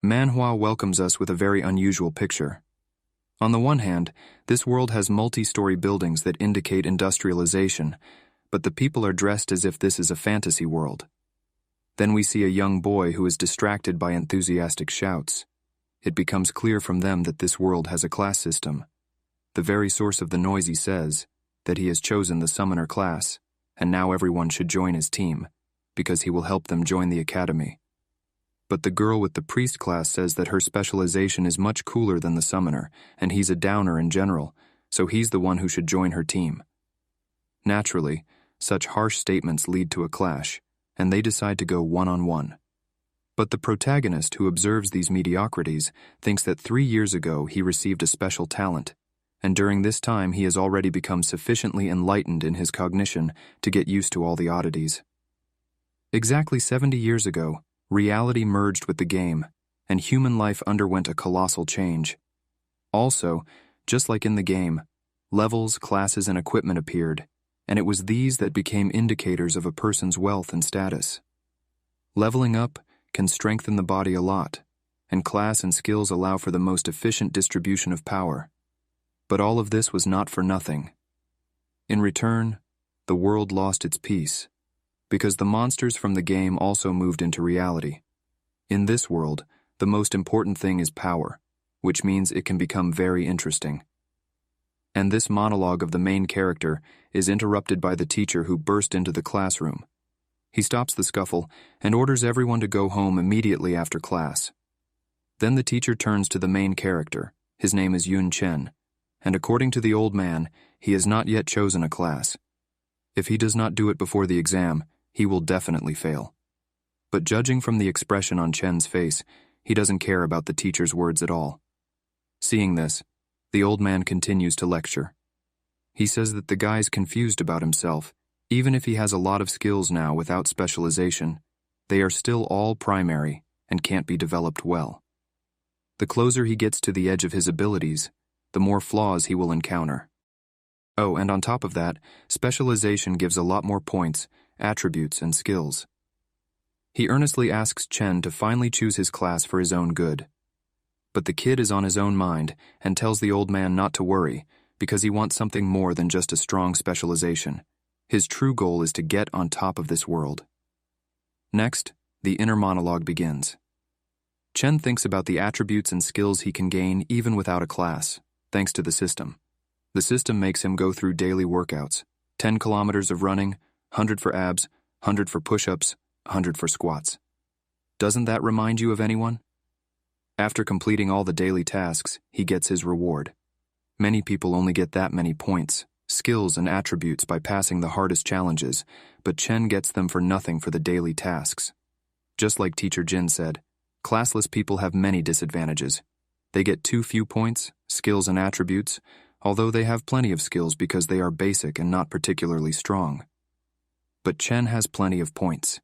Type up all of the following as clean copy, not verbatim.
Manhwa welcomes us with a very unusual picture. On the one hand, this world has multi-story buildings that indicate industrialization, but the people are dressed as if this is a fantasy world. Then we see a young boy who is distracted by enthusiastic shouts. It becomes clear from them that this world has a class system. The very source of the noise says that he has chosen the summoner class, and now everyone should join his team, because he will help them join the academy. But the girl with the priest class says that her specialization is much cooler than the summoner, and he's a downer in general, so he's the one who should join her team. Naturally, such harsh statements lead to a clash, and they decide to go one-on-one. But the protagonist who observes these mediocrities thinks that 3 years ago he received a special talent, and during this time he has already become sufficiently enlightened in his cognition to get used to all the oddities. Exactly 70 years ago, reality merged with the game, and human life underwent a colossal change. Also, just like in the game, levels, classes, and equipment appeared, and it was these that became indicators of a person's wealth and status. Leveling up can strengthen the body a lot, and class and skills allow for the most efficient distribution of power. But all of this was not for nothing. In return, the world lost its peace, because the monsters from the game also moved into reality. In this world, the most important thing is power, which means it can become very interesting. And this monologue of the main character is interrupted by the teacher who burst into the classroom. He stops the scuffle and orders everyone to go home immediately after class. Then the teacher turns to the main character. His name is Yun Chen, and according to the old man, he has not yet chosen a class. If he does not do it before the exam, he will definitely fail. But judging from the expression on Chen's face, he doesn't care about the teacher's words at all. Seeing this, the old man continues to lecture. He says that the guy's confused about himself. Even if he has a lot of skills now without specialization, they are still all primary and can't be developed well. The closer he gets to the edge of his abilities, the more flaws he will encounter. Oh, and on top of that, specialization gives a lot more points, attributes, and skills. He earnestly asks Chen to finally choose his class for his own good. But the kid is on his own mind and tells the old man not to worry because he wants something more than just a strong specialization. His true goal is to get on top of this world. Next, the inner monologue begins. Chen thinks about the attributes and skills he can gain even without a class, thanks to the system. The system makes him go through daily workouts, 10 kilometers of running, 100 for abs, 100 for push-ups, 100 for squats. Doesn't that remind you of anyone? After completing all the daily tasks, he gets his reward. Many people only get that many points, skills, and attributes by passing the hardest challenges, but Chen gets them for nothing for the daily tasks. Just like Teacher Jin said, classless people have many disadvantages. They get too few points, skills, and attributes, although they have plenty of skills because they are basic and not particularly strong. But Chen has plenty of points.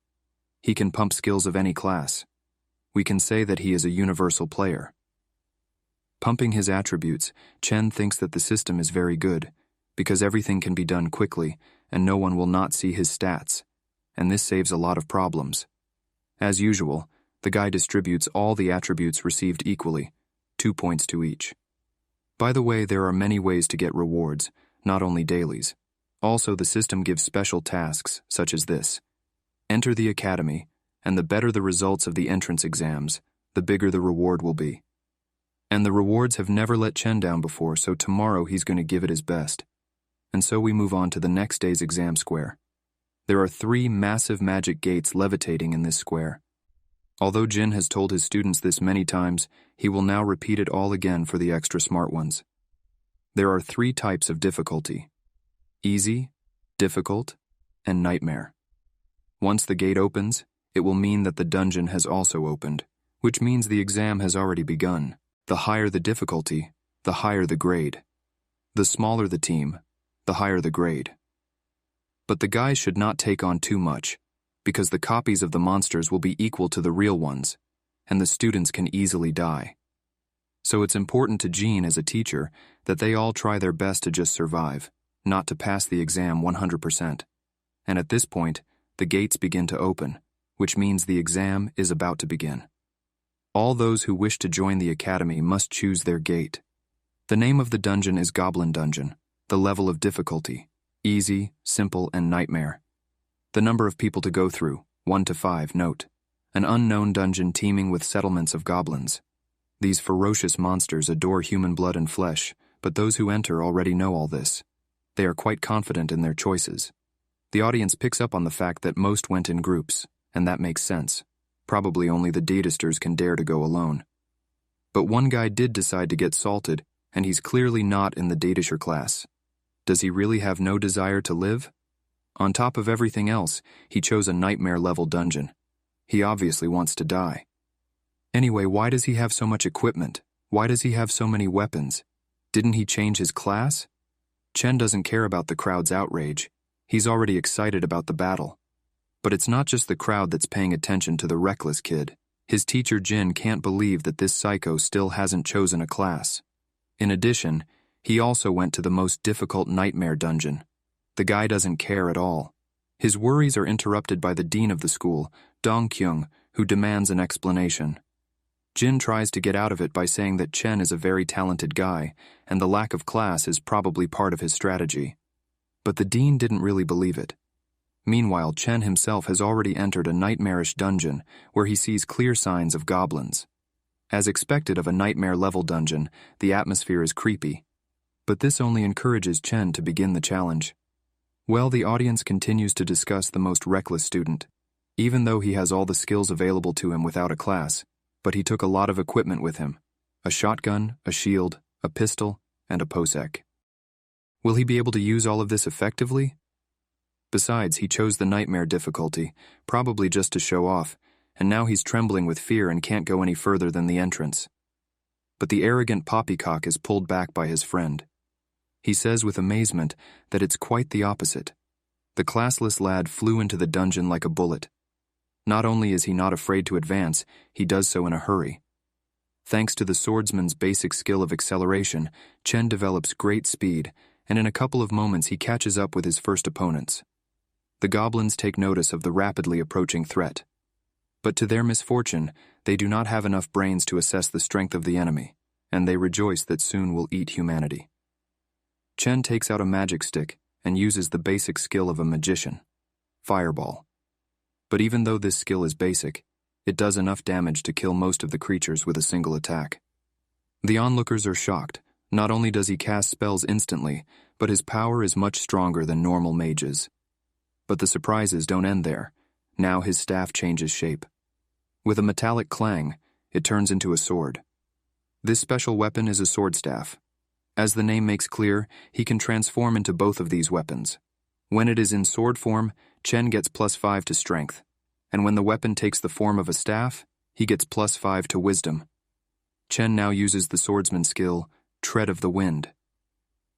He can pump skills of any class. We can say that he is a universal player. Pumping his attributes, Chen thinks that the system is very good, because everything can be done quickly and no one will not see his stats, and this saves a lot of problems. As usual, the guy distributes all the attributes received equally, 2 points to each. By the way, there are many ways to get rewards, not only dailies. Also, the system gives special tasks, such as this. Enter the academy, and the better the results of the entrance exams, the bigger the reward will be. And the rewards have never let Chen down before, so tomorrow he's going to give it his best. And so we move on to the next day's exam square. There are 3 massive magic gates levitating in this square. Although Jin has told his students this many times, he will now repeat it all again for the extra smart ones. There are 3 types of difficulty: easy, difficult, and nightmare. Once the gate opens, it will mean that the dungeon has also opened, which means the exam has already begun. The higher the difficulty, the higher the grade. The smaller the team, the higher the grade. But the guys should not take on too much, because the copies of the monsters will be equal to the real ones, and the students can easily die. So it's important to Jean as a teacher that they all try their best to just survive, not to pass the exam 100%. And at this point, the gates begin to open, which means the exam is about to begin. All those who wish to join the academy must choose their gate. The name of the dungeon is Goblin Dungeon. The level of difficulty: easy, simple, and nightmare. The number of people to go through: 1 to 5. Note: an unknown dungeon teeming with settlements of goblins. These ferocious monsters adore human blood and flesh, but those who enter already know all this. They are quite confident in their choices. The audience picks up on the fact that most went in groups, and that makes sense. Probably only the datasters can dare to go alone. But one guy did decide to get salted, and he's clearly not in the datasher class. Does he really have no desire to live? On top of everything else, he chose a nightmare-level dungeon. He obviously wants to die. Anyway, why does he have so much equipment? Why does he have so many weapons? Didn't he change his class? Chen doesn't care about the crowd's outrage. He's already excited about the battle. But it's not just the crowd that's paying attention to the reckless kid. His teacher Jin can't believe that this psycho still hasn't chosen a class. In addition, he also went to the most difficult nightmare dungeon. The guy doesn't care at all. His worries are interrupted by the dean of the school, Dong Kyung, who demands an explanation. Jin tries to get out of it by saying that Chen is a very talented guy, and the lack of class is probably part of his strategy. But the dean didn't really believe it. Meanwhile, Chen himself has already entered a nightmarish dungeon where he sees clear signs of goblins. As expected of a nightmare-level dungeon, the atmosphere is creepy. But this only encourages Chen to begin the challenge. Well, the audience continues to discuss the most reckless student, even though he has all the skills available to him without a class, but he took a lot of equipment with him: a shotgun, a shield, a pistol, and a posek. Will he be able to use all of this effectively? Besides, he chose the nightmare difficulty, probably just to show off, and now he's trembling with fear and can't go any further than the entrance. But the arrogant poppycock is pulled back by his friend. He says with amazement that it's quite the opposite. The classless lad flew into the dungeon like a bullet. Not only is he not afraid to advance, he does so in a hurry. Thanks to the swordsman's basic skill of acceleration, Chen develops great speed, and in a couple of moments he catches up with his first opponents. The goblins take notice of the rapidly approaching threat. But to their misfortune, they do not have enough brains to assess the strength of the enemy, and they rejoice that soon will eat humanity. Chen takes out a magic stick and uses the basic skill of a magician: fireball. But even though this skill is basic, it does enough damage to kill most of the creatures with a single attack. The onlookers are shocked. Not only does he cast spells instantly, but his power is much stronger than normal mages. But the surprises don't end there. Now his staff changes shape. With a metallic clang, it turns into a sword. This special weapon is a sword staff. As the name makes clear, he can transform into both of these weapons. When it is in sword form, Chen gets +5 to strength, and when the weapon takes the form of a staff, he gets +5 to wisdom. Chen now uses the swordsman's skill, Tread of the Wind.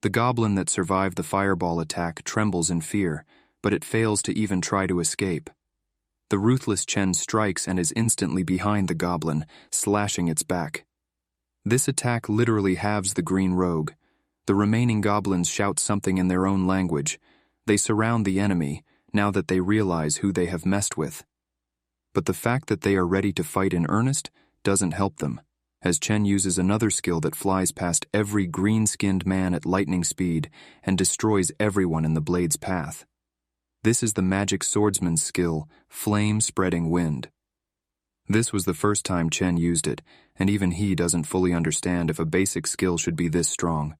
The goblin that survived the fireball attack trembles in fear, but it fails to even try to escape. The ruthless Chen strikes and is instantly behind the goblin, slashing its back. This attack literally halves the green rogue. The remaining goblins shout something in their own language. They surround the enemy, now that they realize who they have messed with. But the fact that they are ready to fight in earnest doesn't help them, as Chen uses another skill that flies past every green-skinned man at lightning speed and destroys everyone in the blade's path. This is the magic swordsman's skill, Flame-Spreading Wind. This was the first time Chen used it, and even he doesn't fully understand if a basic skill should be this strong.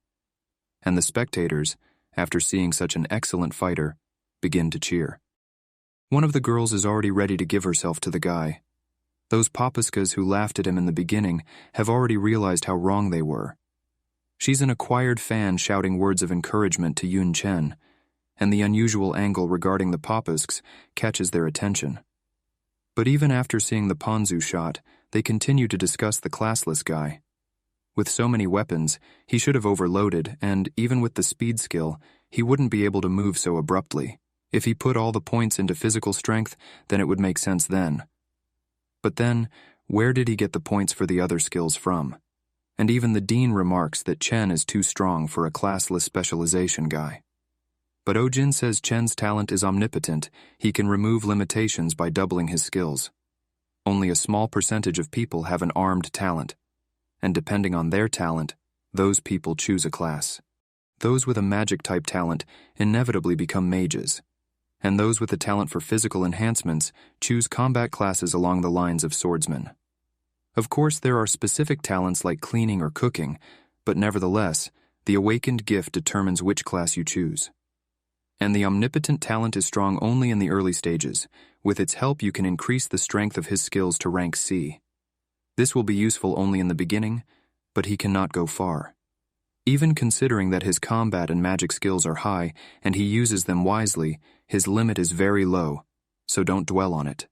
And the spectators, after seeing such an excellent fighter, begin to cheer. One of the girls is already ready to give herself to the guy. Those papiskas who laughed at him in the beginning have already realized how wrong they were. She's an acquired fan shouting words of encouragement to Yun Chen, and the unusual angle regarding the papisks catches their attention. But even after seeing the Ponzu shot, they continue to discuss the classless guy. With so many weapons, he should have overloaded, and even with the speed skill, he wouldn't be able to move so abruptly. If he put all the points into physical strength, then it would make sense then. But then, where did he get the points for the other skills from? And even the dean remarks that Chen is too strong for a classless specialization guy. But Ojin says Chen's talent is omnipotent. He can remove limitations by doubling his skills. Only a small percentage of people have an armed talent, and depending on their talent, those people choose a class. Those with a magic-type talent inevitably become mages, and those with a talent for physical enhancements choose combat classes along the lines of swordsmen. Of course, there are specific talents like cleaning or cooking, but nevertheless, the awakened gift determines which class you choose. And the omnipotent talent is strong only in the early stages. With its help, you can increase the strength of his skills to rank C. This will be useful only in the beginning, but he cannot go far. Even considering that his combat and magic skills are high and he uses them wisely, his limit is very low, so don't dwell on it.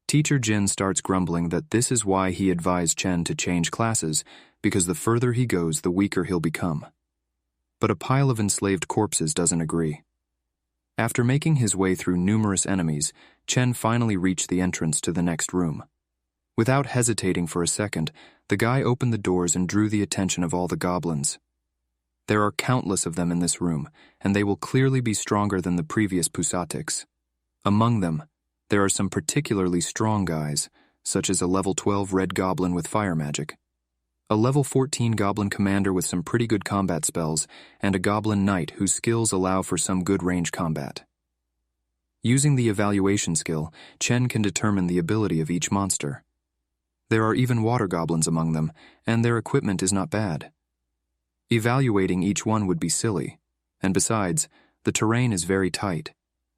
Teacher Jin starts grumbling that this is why he advised Chen to change classes, because the further he goes, the weaker he'll become. But a pile of enslaved corpses doesn't agree. After making his way through numerous enemies, Chen finally reached the entrance to the next room. Without hesitating for a second, the guy opened the doors and drew the attention of all the goblins. There are countless of them in this room, and they will clearly be stronger than the previous Pusatiks. Among them, there are some particularly strong guys, such as a level 12 red goblin with fire magic, a level 14 goblin commander with some pretty good combat spells, and a goblin knight whose skills allow for some good range combat. Using the evaluation skill, Chen can determine the ability of each monster. There are even water goblins among them, and their equipment is not bad. Evaluating each one would be silly, and besides, the terrain is very tight,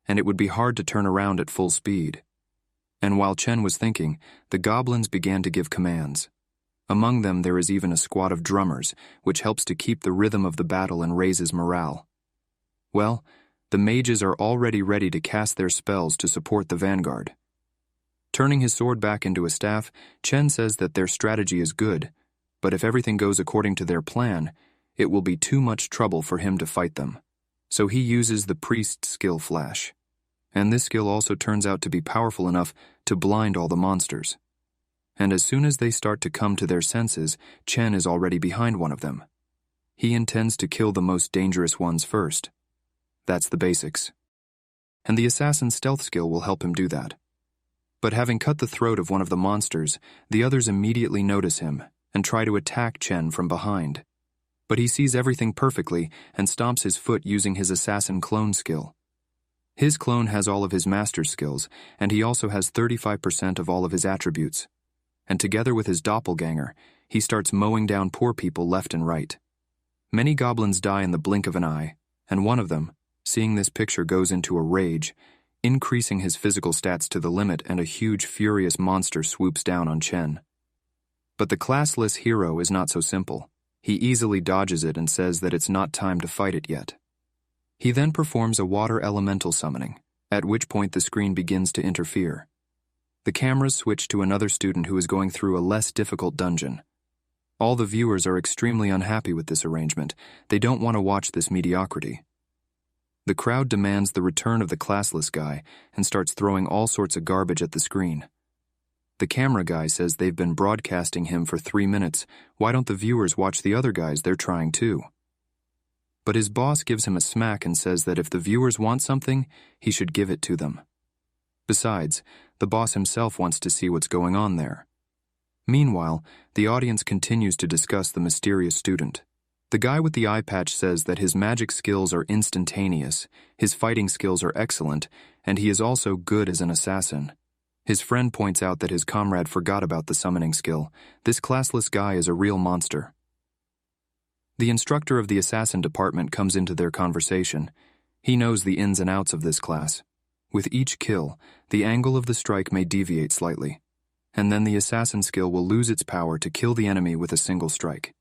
and it would be hard to turn around at full speed. And while Chen was thinking, the goblins began to give commands. Among them there is even a squad of drummers, which helps to keep the rhythm of the battle and raises morale. Well, the mages are already ready to cast their spells to support the vanguard. Turning his sword back into a staff, Chen says that their strategy is good, but if everything goes according to their plan, it will be too much trouble for him to fight them. So he uses the priest's skill flash. And this skill also turns out to be powerful enough to blind all the monsters. And as soon as they start to come to their senses, Chen is already behind one of them. He intends to kill the most dangerous ones first. That's the basics. And the assassin's stealth skill will help him do that. But having cut the throat of one of the monsters, the others immediately notice him and try to attack Chen from behind. But he sees everything perfectly and stomps his foot using his assassin clone skill. His clone has all of his master's skills, and he also has 35% of all of his attributes. And together with his doppelganger, he starts mowing down poor people left and right. Many goblins die in the blink of an eye, and one of them, seeing this picture, goes into a rage, increasing his physical stats to the limit, and a huge furious monster swoops down on Chen. But the classless hero is not so simple. He easily dodges it and says that it's not time to fight it yet. He then performs a water elemental summoning, at which point the screen begins to interfere. The cameras switch to another student who is going through a less difficult dungeon. All the viewers are extremely unhappy with this arrangement. They don't want to watch this mediocrity. The crowd demands the return of the classless guy and starts throwing all sorts of garbage at the screen. The camera guy says they've been broadcasting him for 3 minutes. Why don't the viewers watch the other guys? They're trying too. But his boss gives him a smack and says that if the viewers want something, he should give it to them. Besides, the boss himself wants to see what's going on there. Meanwhile, the audience continues to discuss the mysterious student. The guy with the eye patch says that his magic skills are instantaneous, his fighting skills are excellent, and he is also good as an assassin. His friend points out that his comrade forgot about the summoning skill. This classless guy is a real monster. The instructor of the assassin department comes into their conversation. He knows the ins and outs of this class. With each kill, the angle of the strike may deviate slightly, and then the assassin skill will lose its power to kill the enemy with a single strike.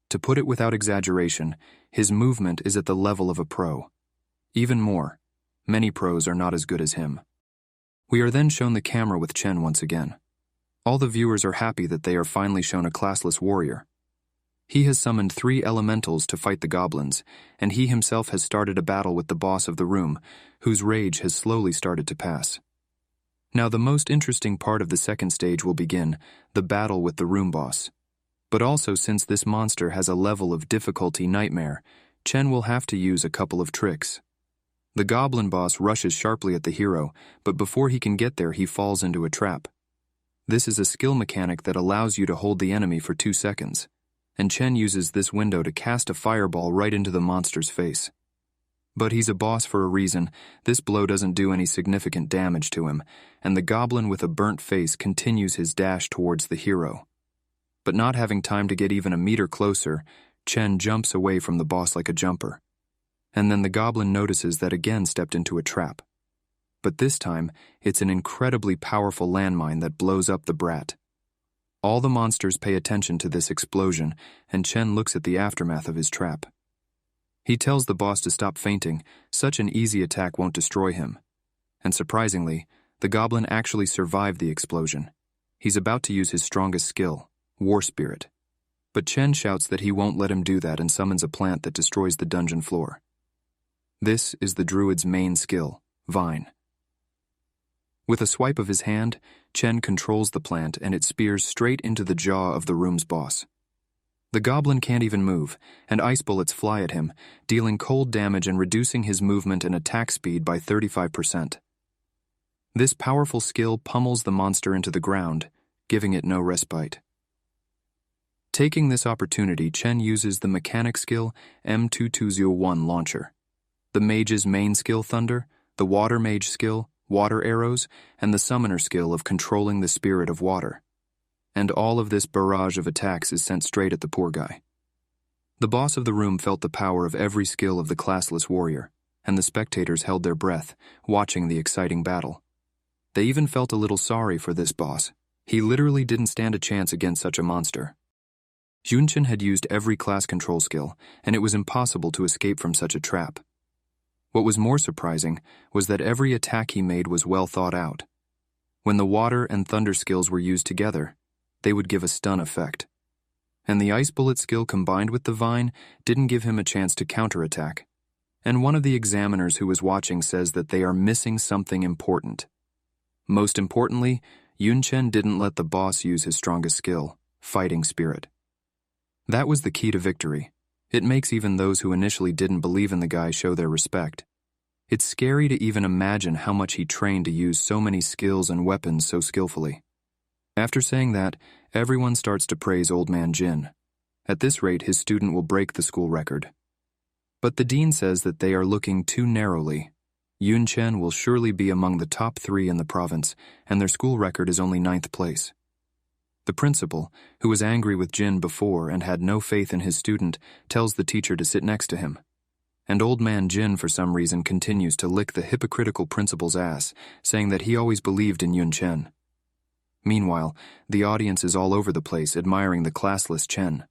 To put it without exaggeration, his movement is at the level of a pro. Even more, many pros are not as good as him. We are then shown the camera with Chen once again. All the viewers are happy that they are finally shown a classless warrior. He has summoned 3 elementals to fight the goblins, and he himself has started a battle with the boss of the room, whose rage has slowly started to pass. Now the most interesting part of the second stage will begin, the battle with the room boss. But also, since this monster has a level of difficulty nightmare, Chen will have to use a couple of tricks. The goblin boss rushes sharply at the hero, but before he can get there he falls into a trap. This is a skill mechanic that allows you to hold the enemy for 2 seconds, and Chen uses this window to cast a fireball right into the monster's face. But he's a boss for a reason. This blow doesn't do any significant damage to him, and the goblin with a burnt face continues his dash towards the hero. But not having time to get even a meter closer, Chen jumps away from the boss like a jumper. And then the goblin notices that again stepped into a trap. But this time, it's an incredibly powerful landmine that blows up the brat. All the monsters pay attention to this explosion, and Chen looks at the aftermath of his trap. He tells the boss to stop fainting. Such an easy attack won't destroy him. And surprisingly, the goblin actually survived the explosion. He's about to use his strongest skill, War Spirit. But Chen shouts that he won't let him do that and summons a plant that destroys the dungeon floor. This is the druid's main skill, Vine. With a swipe of his hand, Chen controls the plant and it spears straight into the jaw of the room's boss. The goblin can't even move, and ice bullets fly at him, dealing cold damage and reducing his movement and attack speed by 35%. This powerful skill pummels the monster into the ground, giving it no respite. Taking this opportunity, Chen uses the mechanic skill M2201 launcher, the mage's main skill Thunder, the water mage skill Water Arrows, and the summoner skill of controlling the spirit of water. And all of this barrage of attacks is sent straight at the poor guy. The boss of the room felt the power of every skill of the classless warrior, and the spectators held their breath, watching the exciting battle. They even felt a little sorry for this boss. He literally didn't stand a chance against such a monster. Yunchen had used every class control skill, and it was impossible to escape from such a trap. What was more surprising was that every attack he made was well thought out. When the water and thunder skills were used together, they would give a stun effect. And the ice bullet skill combined with the vine didn't give him a chance to counterattack. And one of the examiners who was watching says that they are missing something important. Most importantly, Yunchen didn't let the boss use his strongest skill, fighting spirit. That was the key to victory. It makes even those who initially didn't believe in the guy show their respect. It's scary to even imagine how much he trained to use so many skills and weapons so skillfully. After saying that, everyone starts to praise Old Man Jin. At this rate, his student will break the school record. But the dean says that they are looking too narrowly. Yunchen will surely be among the top 3 in the province, and their school record is only 9th place. The principal, who was angry with Jin before and had no faith in his student, tells the teacher to sit next to him. And Old Man Jin, for some reason, continues to lick the hypocritical principal's ass, saying that he always believed in Yunchen. Meanwhile, the audience is all over the place admiring the classless Chen.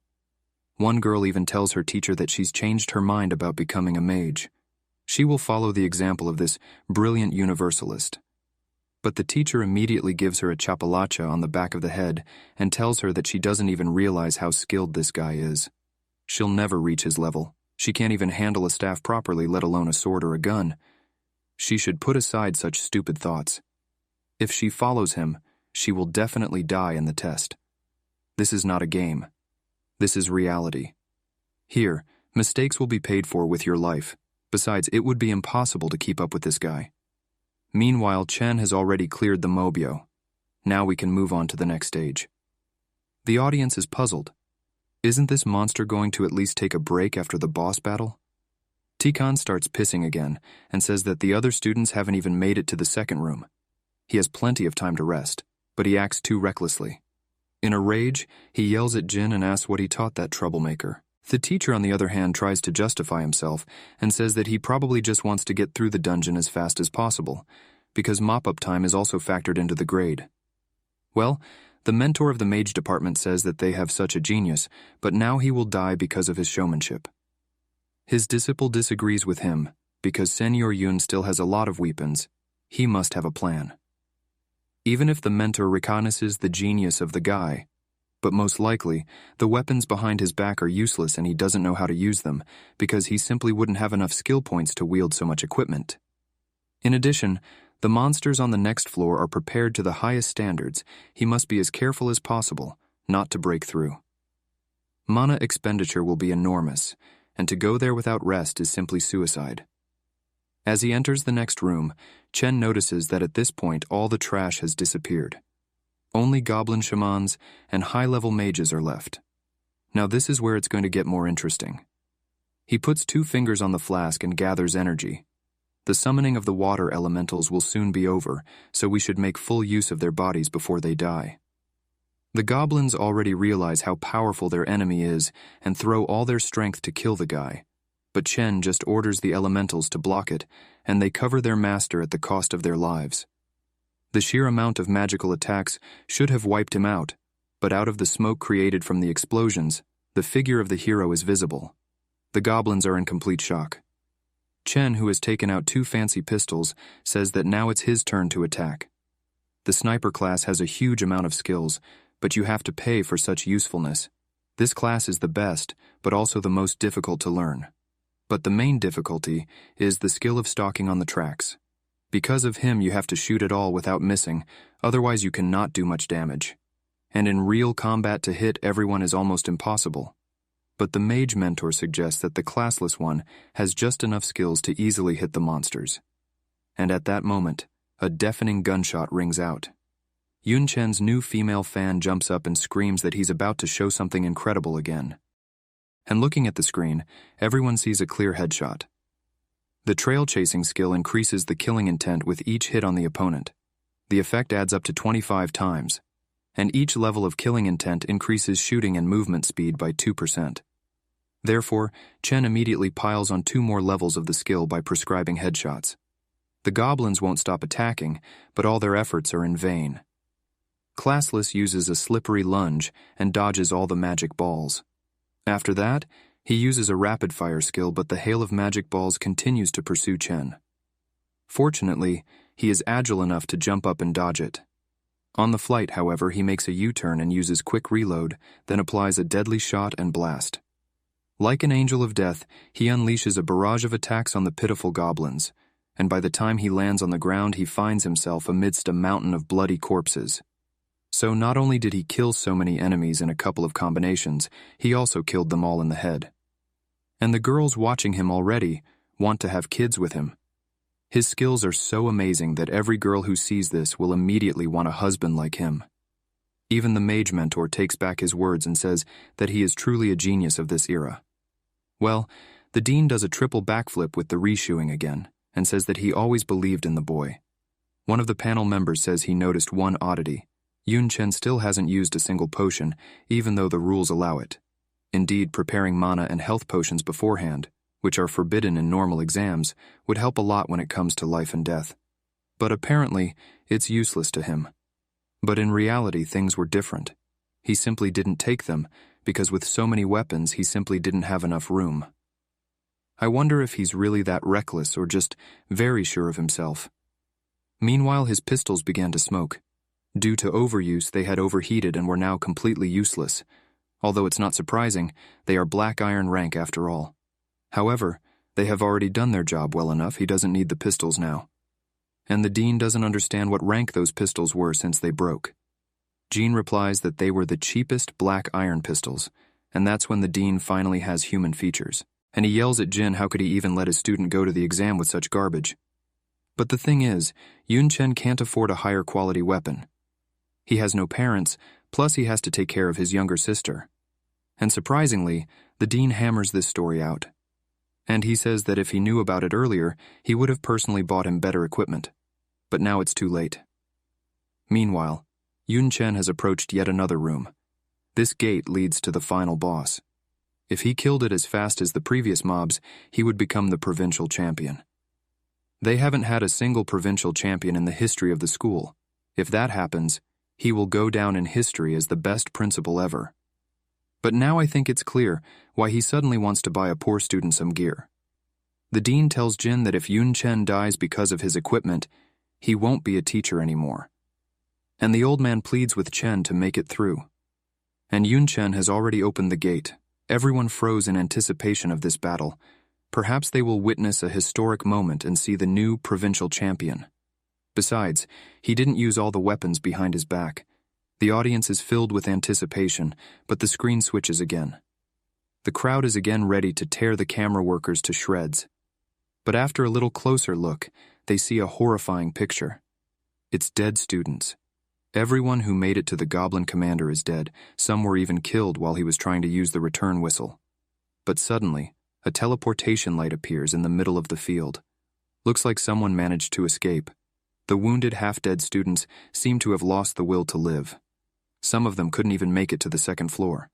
One girl even tells her teacher that she's changed her mind about becoming a mage. She will follow the example of this brilliant universalist. But the teacher immediately gives her a chapalacha on the back of the head and tells her that she doesn't even realize how skilled this guy is. She'll never reach his level. She can't even handle a staff properly, let alone a sword or a gun. She should put aside such stupid thoughts. If she follows him, she will definitely die in the test. This is not a game. This is reality. Here, mistakes will be paid for with your life. Besides, it would be impossible to keep up with this guy. Meanwhile, Chen has already cleared the Mobyo. Now we can move on to the next stage. The audience is puzzled. Isn't this monster going to at least take a break after the boss battle? Tikan starts pissing again and says that the other students haven't even made it to the second room. He has plenty of time to rest, but he acts too recklessly. In a rage, he yells at Jin and asks what he taught that troublemaker. The teacher, on the other hand, tries to justify himself and says that he probably just wants to get through the dungeon as fast as possible, because mop-up time is also factored into the grade. Well, the mentor of the mage department says that they have such a genius, but now he will die because of his showmanship. His disciple disagrees with him, because Senior Yun still has a lot of weapons. He must have a plan. Even if the mentor reconnaisses the genius of the guy, but most likely, the weapons behind his back are useless and he doesn't know how to use them, because he simply wouldn't have enough skill points to wield so much equipment. In addition, the monsters on the next floor are prepared to the highest standards. He must be as careful as possible, not to break through. Mana expenditure will be enormous, and to go there without rest is simply suicide. As he enters the next room, Chen notices that at this point all the trash has disappeared. Only goblin shamans and high-level mages are left. Now this is where it's going to get more interesting. He puts 2 fingers on the flask and gathers energy. The summoning of the water elementals will soon be over, so we should make full use of their bodies before they die. The goblins already realize how powerful their enemy is and throw all their strength to kill the guy. But Chen just orders the elementals to block it, and they cover their master at the cost of their lives. The sheer amount of magical attacks should have wiped him out, but out of the smoke created from the explosions, the figure of the hero is visible. The goblins are in complete shock. Chen, who has taken out 2 fancy pistols, says that now it's his turn to attack. The sniper class has a huge amount of skills, but you have to pay for such usefulness. This class is the best, but also the most difficult to learn. But the main difficulty is the skill of stalking on the tracks. Because of him, you have to shoot it all without missing, otherwise you cannot do much damage. And in real combat, to hit everyone is almost impossible. But the mage mentor suggests that the classless one has just enough skills to easily hit the monsters. And at that moment, a deafening gunshot rings out. Yun Chen's new female fan jumps up and screams that he's about to show something incredible again. And looking at the screen, everyone sees a clear headshot. The trail chasing skill increases the killing intent with each hit on the opponent. The effect adds up to 25 times. And each level of killing intent increases shooting and movement speed by 2%. Therefore, Chen immediately piles on 2 more levels of the skill by prescribing headshots. The goblins won't stop attacking, but all their efforts are in vain. Classless uses a slippery lunge and dodges all the magic balls. After that, he uses a rapid-fire skill, but the hail of magic balls continues to pursue Chen. Fortunately, he is agile enough to jump up and dodge it. On the flight, however, he makes a U-turn and uses quick reload, then applies a deadly shot and blast. Like an angel of death, he unleashes a barrage of attacks on the pitiful goblins, and by the time he lands on the ground, he finds himself amidst a mountain of bloody corpses. So not only did he kill so many enemies in a couple of combinations, he also killed them all in the head. And the girls watching him already want to have kids with him. His skills are so amazing that every girl who sees this will immediately want a husband like him. Even the mage mentor takes back his words and says that he is truly a genius of this era. Well, the dean does a triple backflip with the reshoeing again, and says that he always believed in the boy. One of the panel members says he noticed one oddity. Yun Chen still hasn't used a single potion, even though the rules allow it. Indeed, preparing mana and health potions beforehand, which are forbidden in normal exams, would help a lot when it comes to life and death. But apparently, it's useless to him. But in reality, things were different. He simply didn't take them, because with so many weapons, he simply didn't have enough room. I wonder if he's really that reckless or just very sure of himself. Meanwhile, his pistols began to smoke. Due to overuse, they had overheated and were now completely useless. Although it's not surprising, they are black iron rank after all. However, they have already done their job well enough, he doesn't need the pistols now. And the dean doesn't understand what rank those pistols were since they broke. Jean replies that they were the cheapest black iron pistols, and that's when the dean finally has human features. And he yells at Jin how could he even let his student go to the exam with such garbage. But the thing is, Yun Chen can't afford a higher quality weapon. He has no parents, plus he has to take care of his younger sister. And surprisingly, the dean hammers this story out. And he says that if he knew about it earlier, he would have personally bought him better equipment. But now it's too late. Meanwhile, Yun Chen has approached yet another room. This gate leads to the final boss. If he killed it as fast as the previous mobs, he would become the provincial champion. They haven't had a single provincial champion in the history of the school. If that happens, he will go down in history as the best principal ever. But now I think it's clear why he suddenly wants to buy a poor student some gear. The dean tells Jin that if Yun Chen dies because of his equipment, he won't be a teacher anymore. And the old man pleads with Chen to make it through. And Yun Chen has already opened the gate. Everyone froze in anticipation of this battle. Perhaps they will witness a historic moment and see the new provincial champion. Besides, he didn't use all the weapons behind his back. The audience is filled with anticipation, but the screen switches again. The crowd is again ready to tear the camera workers to shreds. But after a little closer look, they see a horrifying picture. It's dead students. Everyone who made it to the Goblin Commander is dead. Some were even killed while he was trying to use the return whistle. But suddenly, a teleportation light appears in the middle of the field. Looks like someone managed to escape. The wounded, half-dead students seem to have lost the will to live. Some of them couldn't even make it to the second floor.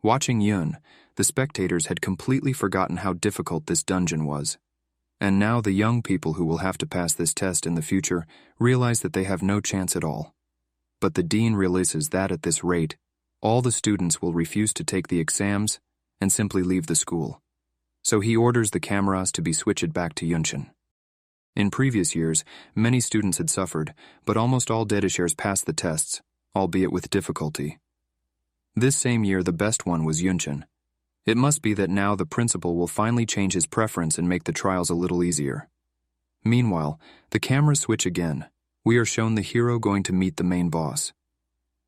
Watching Yun, the spectators had completely forgotten how difficult this dungeon was. And now the young people who will have to pass this test in the future realize that they have no chance at all. But the dean realizes that at this rate, all the students will refuse to take the exams and simply leave the school. So he orders the cameras to be switched back to Yunshin. In previous years, many students had suffered, but almost all Dedishers passed the tests, albeit with difficulty. This same year, the best one was Yunshin. It must be that now the principal will finally change his preference and make the trials a little easier. Meanwhile, the cameras switch again. We are shown the hero going to meet the main boss.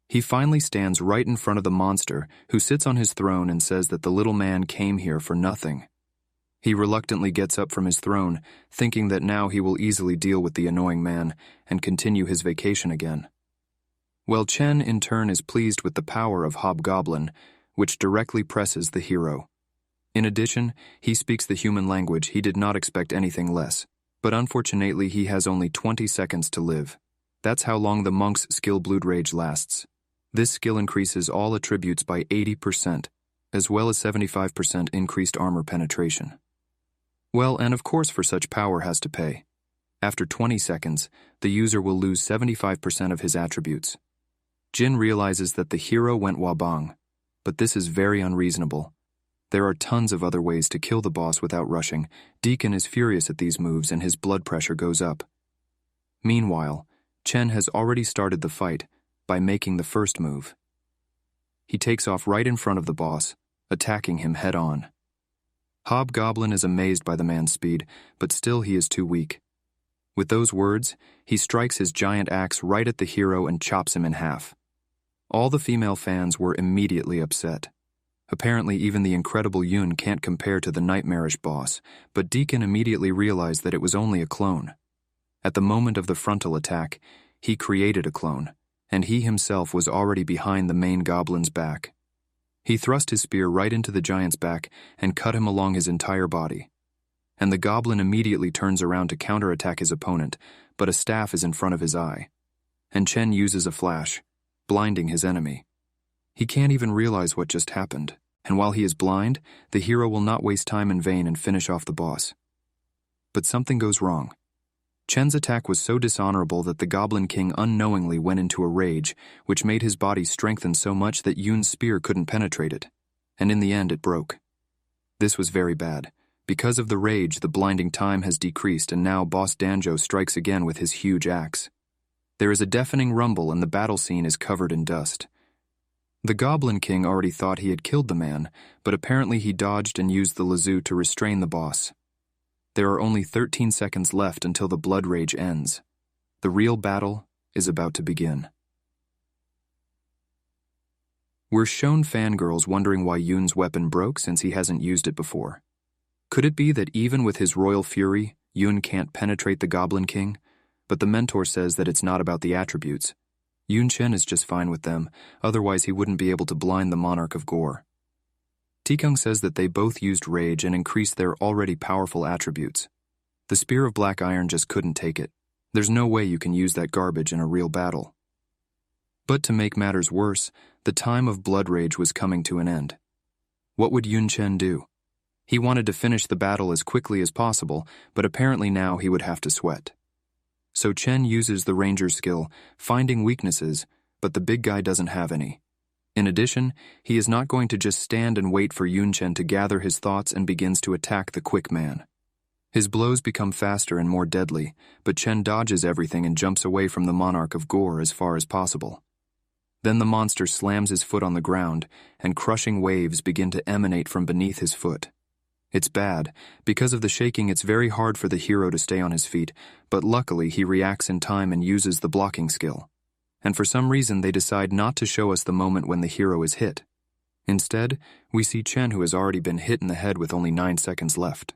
He finally stands right in front of the monster, who sits on his throne and says that the little man came here for nothing. He reluctantly gets up from his throne, thinking that now he will easily deal with the annoying man and continue his vacation again. Well, Chen in turn is pleased with the power of Hobgoblin, which directly presses the hero. In addition, he speaks the human language. He did not expect anything less, but unfortunately he has only 20 seconds to live. That's how long the monk's skill Blood Rage lasts. This skill increases all attributes by 80%, as well as 75% increased armor penetration. Well, and of course for such power has to pay. After 20 seconds, the user will lose 75% of his attributes. Jin realizes that the hero went wabang, but this is very unreasonable. There are tons of other ways to kill the boss without rushing. Deacon is furious at these moves and his blood pressure goes up. Meanwhile, Chen has already started the fight by making the first move. He takes off right in front of the boss, attacking him head-on. Hobgoblin is amazed by the man's speed, but still he is too weak. With those words, he strikes his giant axe right at the hero and chops him in half. All the female fans were immediately upset. Apparently even the incredible Yun can't compare to the nightmarish boss, but Deacon immediately realized that it was only a clone. At the moment of the frontal attack, he created a clone, and he himself was already behind the main goblin's back. He thrust his spear right into the giant's back and cut him along his entire body. And the goblin immediately turns around to counterattack his opponent, but a staff is in front of his eye. And Chen uses a flash, blinding his enemy. He can't even realize what just happened, and while he is blind, the hero will not waste time in vain and finish off the boss. But something goes wrong. Chen's attack was so dishonorable that the Goblin King unknowingly went into a rage, which made his body strengthen so much that Yun's spear couldn't penetrate it, and in the end it broke. This was very bad. Because of the rage, the blinding time has decreased, and now Boss Danjo strikes again with his huge axe. There is a deafening rumble and the battle scene is covered in dust. The Goblin King already thought he had killed the man, but apparently he dodged and used the lazu to restrain the boss. There are only 13 seconds left until the blood rage ends. The real battle is about to begin. We're shown fangirls wondering why Yun's weapon broke since he hasn't used it before. Could it be that even with his royal fury, Yun can't penetrate the Goblin King? But the mentor says that it's not about the attributes. Yun Chen is just fine with them, otherwise he wouldn't be able to blind the Monarch of Gore. Tikung says that they both used rage and increased their already powerful attributes. The Spear of Black Iron just couldn't take it. There's no way you can use that garbage in a real battle. But to make matters worse, the time of blood rage was coming to an end. What would Yun Chen do? He wanted to finish the battle as quickly as possible, but apparently now he would have to sweat. So Chen uses the Ranger's skill, finding weaknesses, but the big guy doesn't have any. In addition, he is not going to just stand and wait for Yun Chen to gather his thoughts and begins to attack the quick man. His blows become faster and more deadly, but Chen dodges everything and jumps away from the Monarch of Gore as far as possible. Then the monster slams his foot on the ground, and crushing waves begin to emanate from beneath his foot. It's bad. Because of the shaking, it's very hard for the hero to stay on his feet, but luckily he reacts in time and uses the blocking skill. And for some reason they decide not to show us the moment when the hero is hit. Instead, we see Chen, who has already been hit in the head with only 9 seconds left.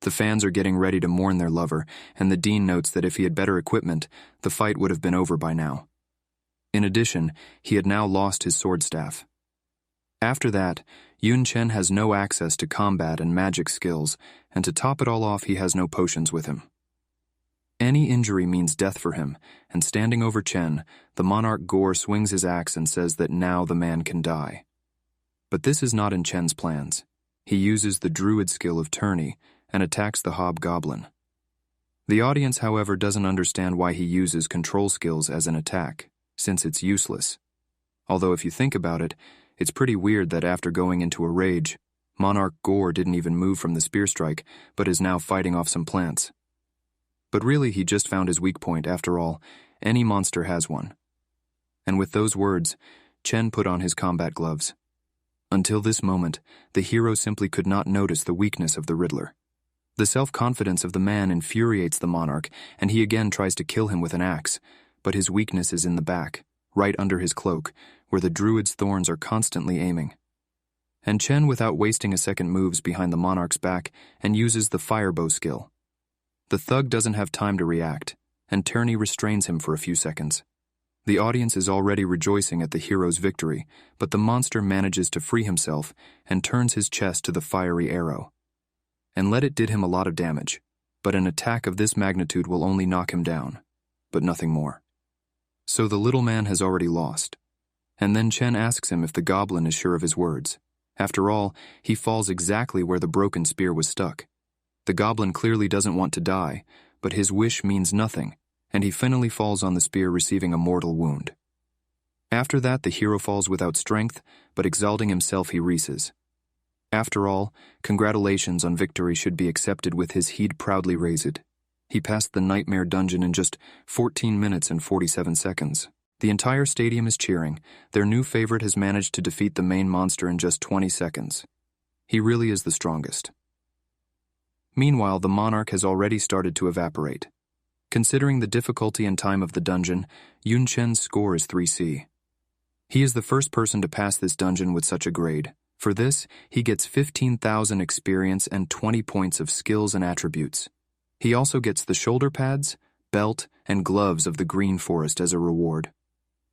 The fans are getting ready to mourn their lover, and the dean notes that if he had better equipment, the fight would have been over by now. In addition, he had now lost his sword staff. After that, Yun Chen has no access to combat and magic skills, and to top it all off, he has no potions with him. Any injury means death for him, and standing over Chen, the monarch Gore swings his axe and says that now the man can die. But this is not in Chen's plans. He uses the druid skill of tourney and attacks the hobgoblin. The audience, however, doesn't understand why he uses control skills as an attack, since it's useless. Although if you think about it, it's pretty weird that after going into a rage, Monarch Gore didn't even move from the spear strike, but is now fighting off some plants. But really, he just found his weak point. After all, any monster has one. And with those words, Chen put on his combat gloves. Until this moment, the hero simply could not notice the weakness of the Riddler. The self-confidence of the man infuriates the monarch, and he again tries to kill him with an axe, but his weakness is in the back, right under his cloak, where the druid's thorns are constantly aiming. And Chen, without wasting a second, moves behind the monarch's back and uses the firebow skill. The thug doesn't have time to react, and tourney restrains him for a few seconds. The audience is already rejoicing at the hero's victory, but the monster manages to free himself and turns his chest to the fiery arrow. And it did him a lot of damage, but an attack of this magnitude will only knock him down, but nothing more. So the little man has already lost. And then Chen asks him if the goblin is sure of his words. After all, he falls exactly where the broken spear was stuck. The goblin clearly doesn't want to die, but his wish means nothing, and he finally falls on the spear, receiving a mortal wound. After that, the hero falls without strength, but exalting himself, he reases. After all, congratulations on victory should be accepted with his head proudly raised. He passed the nightmare dungeon in just 14 minutes and 47 seconds. The entire stadium is cheering. Their new favorite has managed to defeat the main monster in just 20 seconds. He really is the strongest. Meanwhile, the monarch has already started to evaporate. Considering the difficulty and time of the dungeon, Yun Chen's score is 3C. He is the first person to pass this dungeon with such a grade. For this, he gets 15,000 experience and 20 points of skills and attributes. He also gets the shoulder pads, belt, and gloves of the Green Forest as a reward.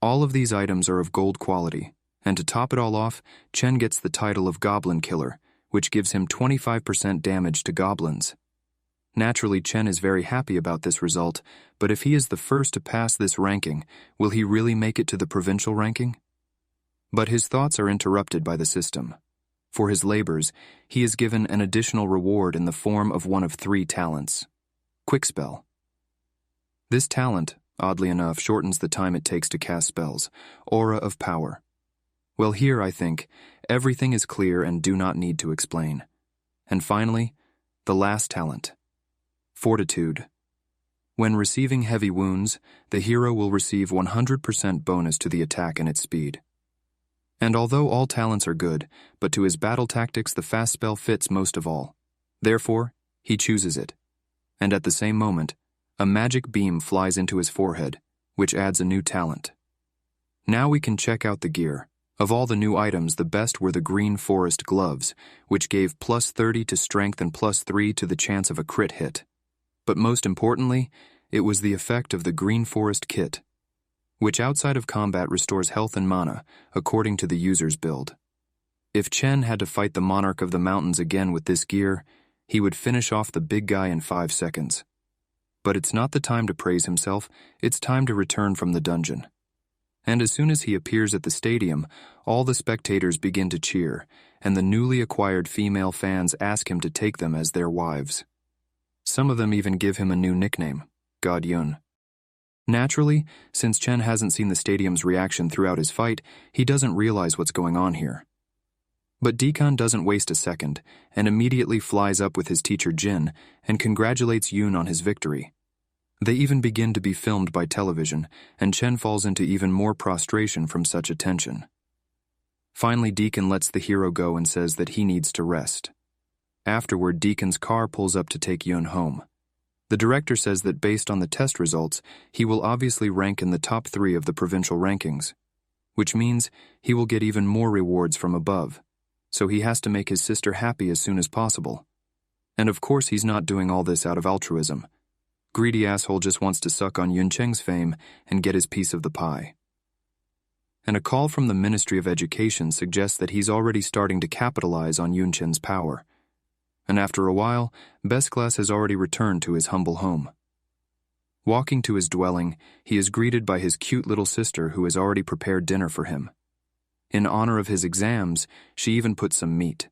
All of these items are of gold quality, and to top it all off, Chen gets the title of Goblin Killer, which gives him 25% damage to goblins. Naturally, Chen is very happy about this result, but if he is the first to pass this ranking, will he really make it to the provincial ranking? But his thoughts are interrupted by the system. For his labors, he is given an additional reward in the form of one of 3 talents. Quick Spell. This talent, oddly enough, shortens the time it takes to cast spells. Aura of Power. Well, here, I think, everything is clear and do not need to explain. And finally, the last talent. Fortitude. When receiving heavy wounds, the hero will receive 100% bonus to the attack and its speed. And although all talents are good, but to his battle tactics the fast spell fits most of all. Therefore, he chooses it. And at the same moment, a magic beam flies into his forehead, which adds a new talent. Now we can check out the gear. Of all the new items, the best were the Green Forest gloves, which gave plus 30 to strength and plus 3 to the chance of a crit hit. But most importantly, it was the effect of the Green Forest kit, which outside of combat restores health and mana, according to the user's build. If Chen had to fight the Monarch of the Mountains again with this gear, he would finish off the big guy in 5 seconds. But it's not the time to praise himself, it's time to return from the dungeon. And as soon as he appears at the stadium, all the spectators begin to cheer, and the newly acquired female fans ask him to take them as their wives. Some of them even give him a new nickname, God Yun. Naturally, since Chen hasn't seen the stadium's reaction throughout his fight, he doesn't realize what's going on here. But Deacon doesn't waste a second, and immediately flies up with his teacher Jin and congratulates Yun on his victory. They even begin to be filmed by television, and Chen falls into even more prostration from such attention. Finally, Deacon lets the hero go and says that he needs to rest. Afterward, Deacon's car pulls up to take Yun home. The director says that based on the test results, he will obviously rank in the top 3 of the provincial rankings, which means he will get even more rewards from above, so he has to make his sister happy as soon as possible. And of course he's not doing all this out of altruism. Greedy asshole just wants to suck on Yun Cheng's fame and get his piece of the pie. and a call from the Ministry of Education suggests that he's already starting to capitalize on Yunchen's power. And after a while, Besclas has already returned to his humble home. Walking to his dwelling, he is greeted by his cute little sister who has already prepared dinner for him. In honor of his exams, she even put some meat.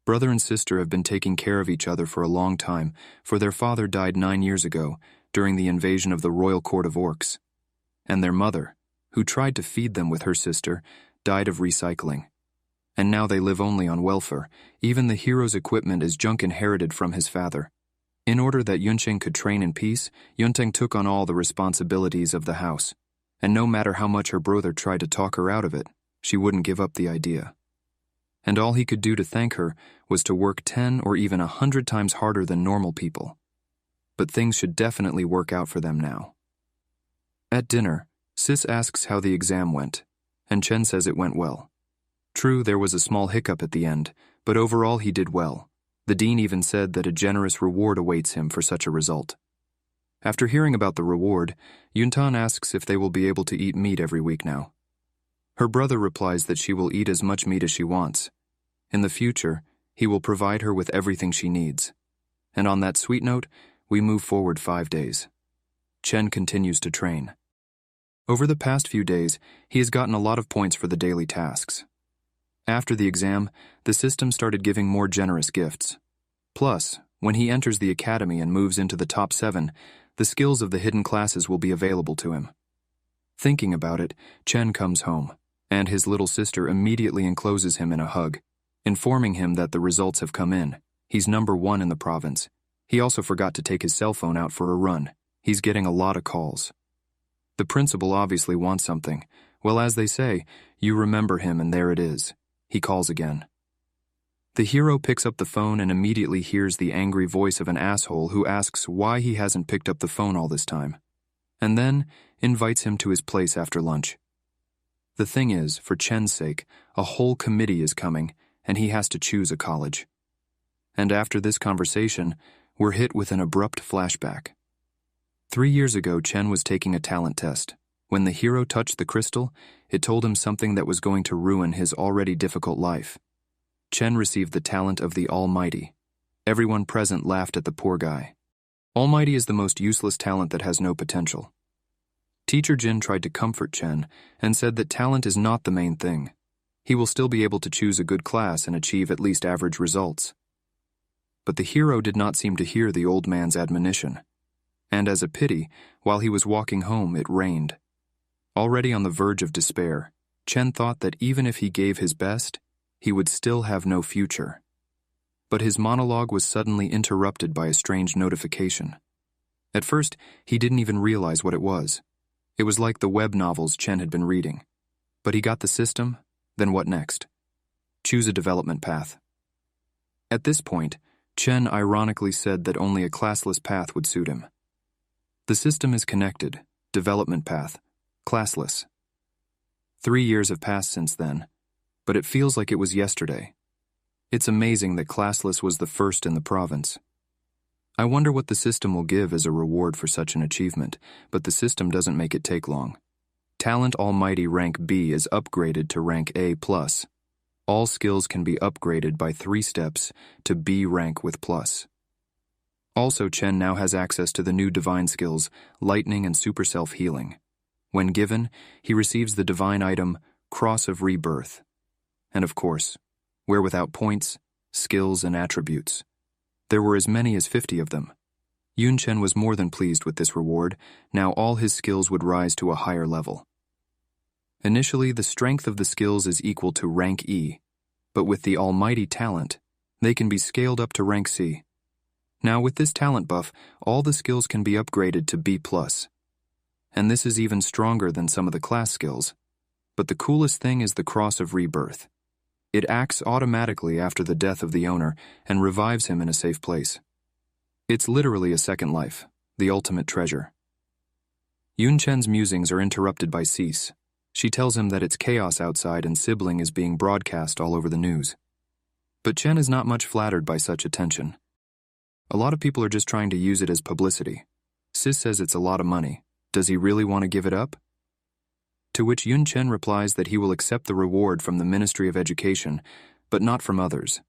Brother and sister have been taking care of each other for a long time, for their father died 9 years ago during the invasion of the Royal Court of Orcs. And their mother, who tried to feed them with her sister, died of recycling. And now they live only on welfare. Even the hero's equipment is junk inherited from his father. In order that Yuncheng could train in peace, Yunteng took on all the responsibilities of the house. And no matter how much her brother tried to talk her out of it, she wouldn't give up the idea. And all he could do to thank her was to work 10 or even 100 times harder than normal people. But things should definitely work out for them now. At dinner, Sis asks how the exam went, and Chen says it went well. True, there was a small hiccup at the end, but overall he did well. The dean even said that a generous reward awaits him for such a result. After hearing about the reward, Yuntan asks if they will be able to eat meat every week now. Her brother replies that she will eat as much meat as she wants. In the future, he will provide her with everything she needs. And on that sweet note, we move forward 5 days. Chen continues to train. Over the past few days, he has gotten a lot of points for the daily tasks. After the exam, the system started giving more generous gifts. Plus, when he enters the academy and moves into the top 7, the skills of the hidden classes will be available to him. Thinking about it, Chen comes home, and his little sister immediately encloses him in a hug, informing him that the results have come in. He's number 1 in the province. He also forgot to take his cell phone out for a run. He's getting a lot of calls. The principal obviously wants something. Well, as they say, you remember him and there it is. He calls again. The hero picks up the phone and immediately hears the angry voice of an asshole who asks why he hasn't picked up the phone all this time, and then invites him to his place after lunch. The thing is, for Chen's sake, a whole committee is coming, and he has to choose a college. And after this conversation, we're hit with an abrupt flashback. 3 years ago, Chen was taking a talent test. When the hero touched the crystal, it told him something that was going to ruin his already difficult life. Chen received the talent of the Almighty. Everyone present laughed at the poor guy. Almighty is the most useless talent that has no potential. Teacher Jin tried to comfort Chen and said that talent is not the main thing. He will still be able to choose a good class and achieve at least average results. But the hero did not seem to hear the old man's admonition. And as a pity, while he was walking home, it rained. Already on the verge of despair, Chen thought that even if he gave his best, he would still have no future. But his monologue was suddenly interrupted by a strange notification. At first, he didn't even realize what it was. It was like the web novels Chen had been reading. But he got the system, then what next? Choose a development path. At this point, Chen ironically said that only a classless path would suit him. The system is connected, development path, classless. 3 years have passed since then, but it feels like it was yesterday. It's amazing that classless was the first in the province. I wonder what the system will give as a reward for such an achievement, but the system doesn't make it take long. Talent Almighty rank B is upgraded to rank A+. All skills can be upgraded by 3 steps to B rank with plus. Also, Chen now has access to the new divine skills, lightning and super self-healing. When given, he receives the divine item, Cross of Rebirth. And of course, where without points, skills, and attributes. There were as many as 50 of them. Yun Chen was more than pleased with this reward. Now all his skills would rise to a higher level. Initially, the strength of the skills is equal to rank E, but with the almighty talent, they can be scaled up to rank C. Now with this talent buff, all the skills can be upgraded to B+. And this is even stronger than some of the class skills. But the coolest thing is the Cross of Rebirth. It acts automatically after the death of the owner and revives him in a safe place. It's literally a second life, the ultimate treasure. Yun Chen's musings are interrupted by Cease. She tells him that it's chaos outside and sibling is being broadcast all over the news. But Chen is not much flattered by such attention. A lot of people are just trying to use it as publicity. Sis says it's a lot of money. Does he really want to give it up? To which Yun Chen replies that he will accept the reward from the Ministry of Education, but not from others.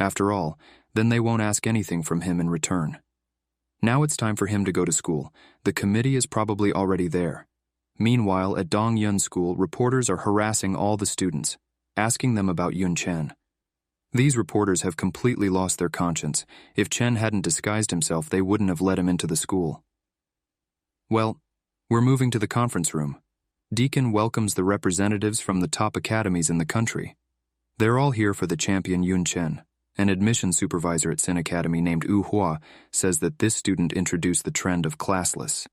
After all, then they won't ask anything from him in return. Now it's time for him to go to school. The committee is probably already there. Meanwhile, at Dong Yun School, reporters are harassing all the students, asking them about Yun Chen. These reporters have completely lost their conscience. If Chen hadn't disguised himself, they wouldn't have let him into the school. Well, we're moving to the conference room. Deacon welcomes the representatives from the top academies in the country. They're all here for the champion Yun Chen. An admission supervisor at Sin Academy named Wu Hua says that this student introduced the trend of classless,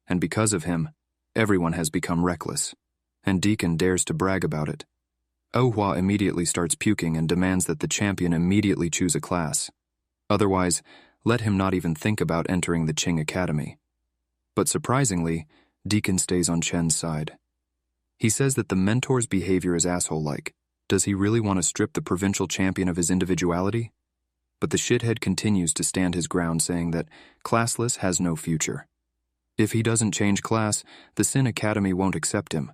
and because of him, everyone has become reckless, and Deacon dares to brag about it. Wu Hua immediately starts puking and demands that the champion immediately choose a class. Otherwise, let him not even think about entering the Qing Academy. But surprisingly, Deacon stays on Chen's side. He says that the mentor's behavior is asshole-like. Does he really want to strip the provincial champion of his individuality? But the shithead continues to stand his ground, saying that classless has no future. If he doesn't change class, the Sin Academy won't accept him.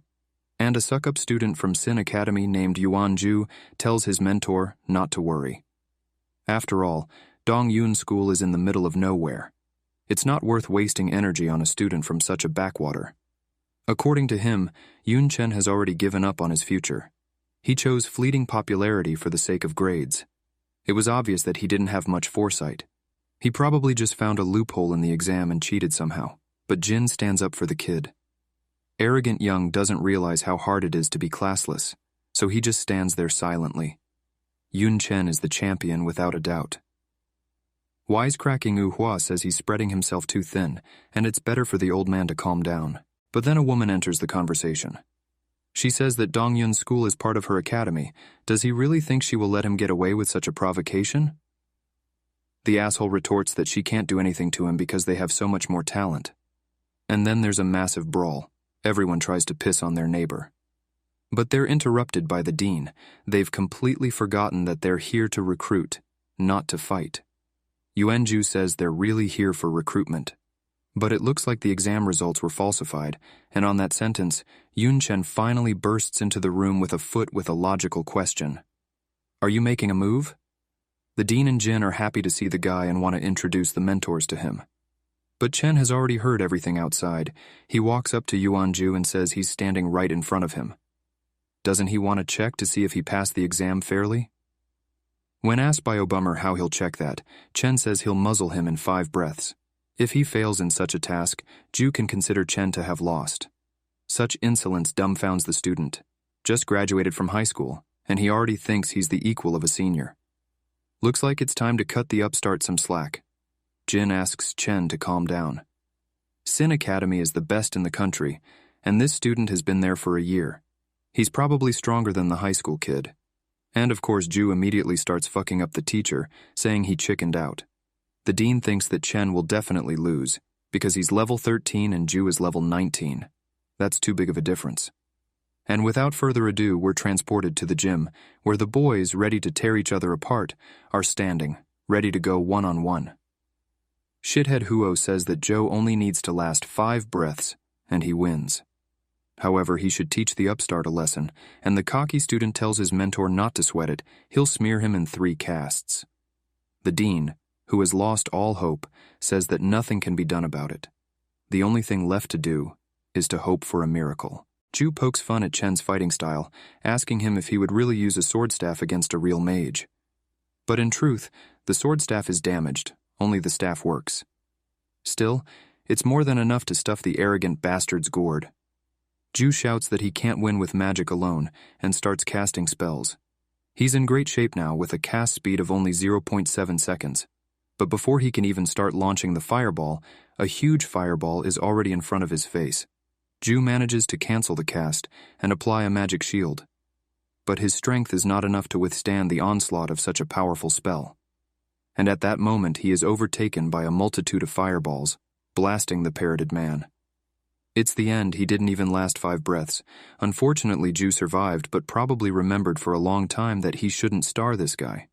And a suck-up student from Sin Academy named Yuan Ju tells his mentor not to worry. After all, Dong Yun School is in the middle of nowhere. It's not worth wasting energy on a student from such a backwater. According to him, Yun Chen has already given up on his future. He chose fleeting popularity for the sake of grades. It was obvious that he didn't have much foresight. He probably just found a loophole in the exam and cheated somehow. But Jin stands up for the kid. Arrogant Young doesn't realize how hard it is to be classless, so he just stands there silently. Yun Chen is the champion without a doubt. Wisecracking Wu Hua says he's spreading himself too thin, and it's better for the old man to calm down. But then a woman enters the conversation. She says that Dong Yun School is part of her academy. Does he really think she will let him get away with such a provocation? The asshole retorts that she can't do anything to him because they have so much more talent. And then there's a massive brawl. Everyone tries to piss on their neighbor. But they're interrupted by the dean. They've completely forgotten that they're here to recruit, not to fight. Yuanju says they're really here for recruitment. But it looks like the exam results were falsified, and on that sentence, Yun Chen finally bursts into the room with a foot with a logical question. Are you making a move? The dean and Jin are happy to see the guy and want to introduce the mentors to him. But Chen has already heard everything outside. He walks up to Yuanju and says he's standing right in front of him. Doesn't he want to check to see if he passed the exam fairly? When asked by Obummer how he'll check that, Chen says he'll muzzle him in 5 breaths. If he fails in such a task, Ju can consider Chen to have lost. Such insolence dumbfounds the student. Just graduated from high school, and he already thinks he's the equal of a senior. Looks like it's time to cut the upstart some slack. Jin asks Chen to calm down. Sin Academy is the best in the country, and this student has been there for a year. He's probably stronger than the high school kid. And of course Ju immediately starts fucking up the teacher, saying he chickened out. The dean thinks that Chen will definitely lose, because he's level 13 and Ju is level 19. That's too big of a difference. And without further ado, we're transported to the gym, where the boys, ready to tear each other apart, are standing, ready to go one-on-one. Shithead Huo says that Joe only needs to last 5 breaths, and he wins. However, he should teach the upstart a lesson, and the cocky student tells his mentor not to sweat it. He'll smear him in 3 casts. The dean, who has lost all hope, says that nothing can be done about it. The only thing left to do is to hope for a miracle. Ju pokes fun at Chen's fighting style, asking him if he would really use a sword staff against a real mage. But in truth, the sword staff is damaged, only the staff works. Still, it's more than enough to stuff the arrogant bastard's gourd. Ju shouts that he can't win with magic alone, and starts casting spells. He's in great shape now with a cast speed of only 0.7 seconds. But before he can even start launching the fireball, a huge fireball is already in front of his face. Ju manages to cancel the cast and apply a magic shield. But his strength is not enough to withstand the onslaught of such a powerful spell. And at that moment he is overtaken by a multitude of fireballs, blasting the parroted man. It's the end. He didn't even last 5 breaths. Unfortunately, Ju survived, but probably remembered for a long time that he shouldn't star this guy.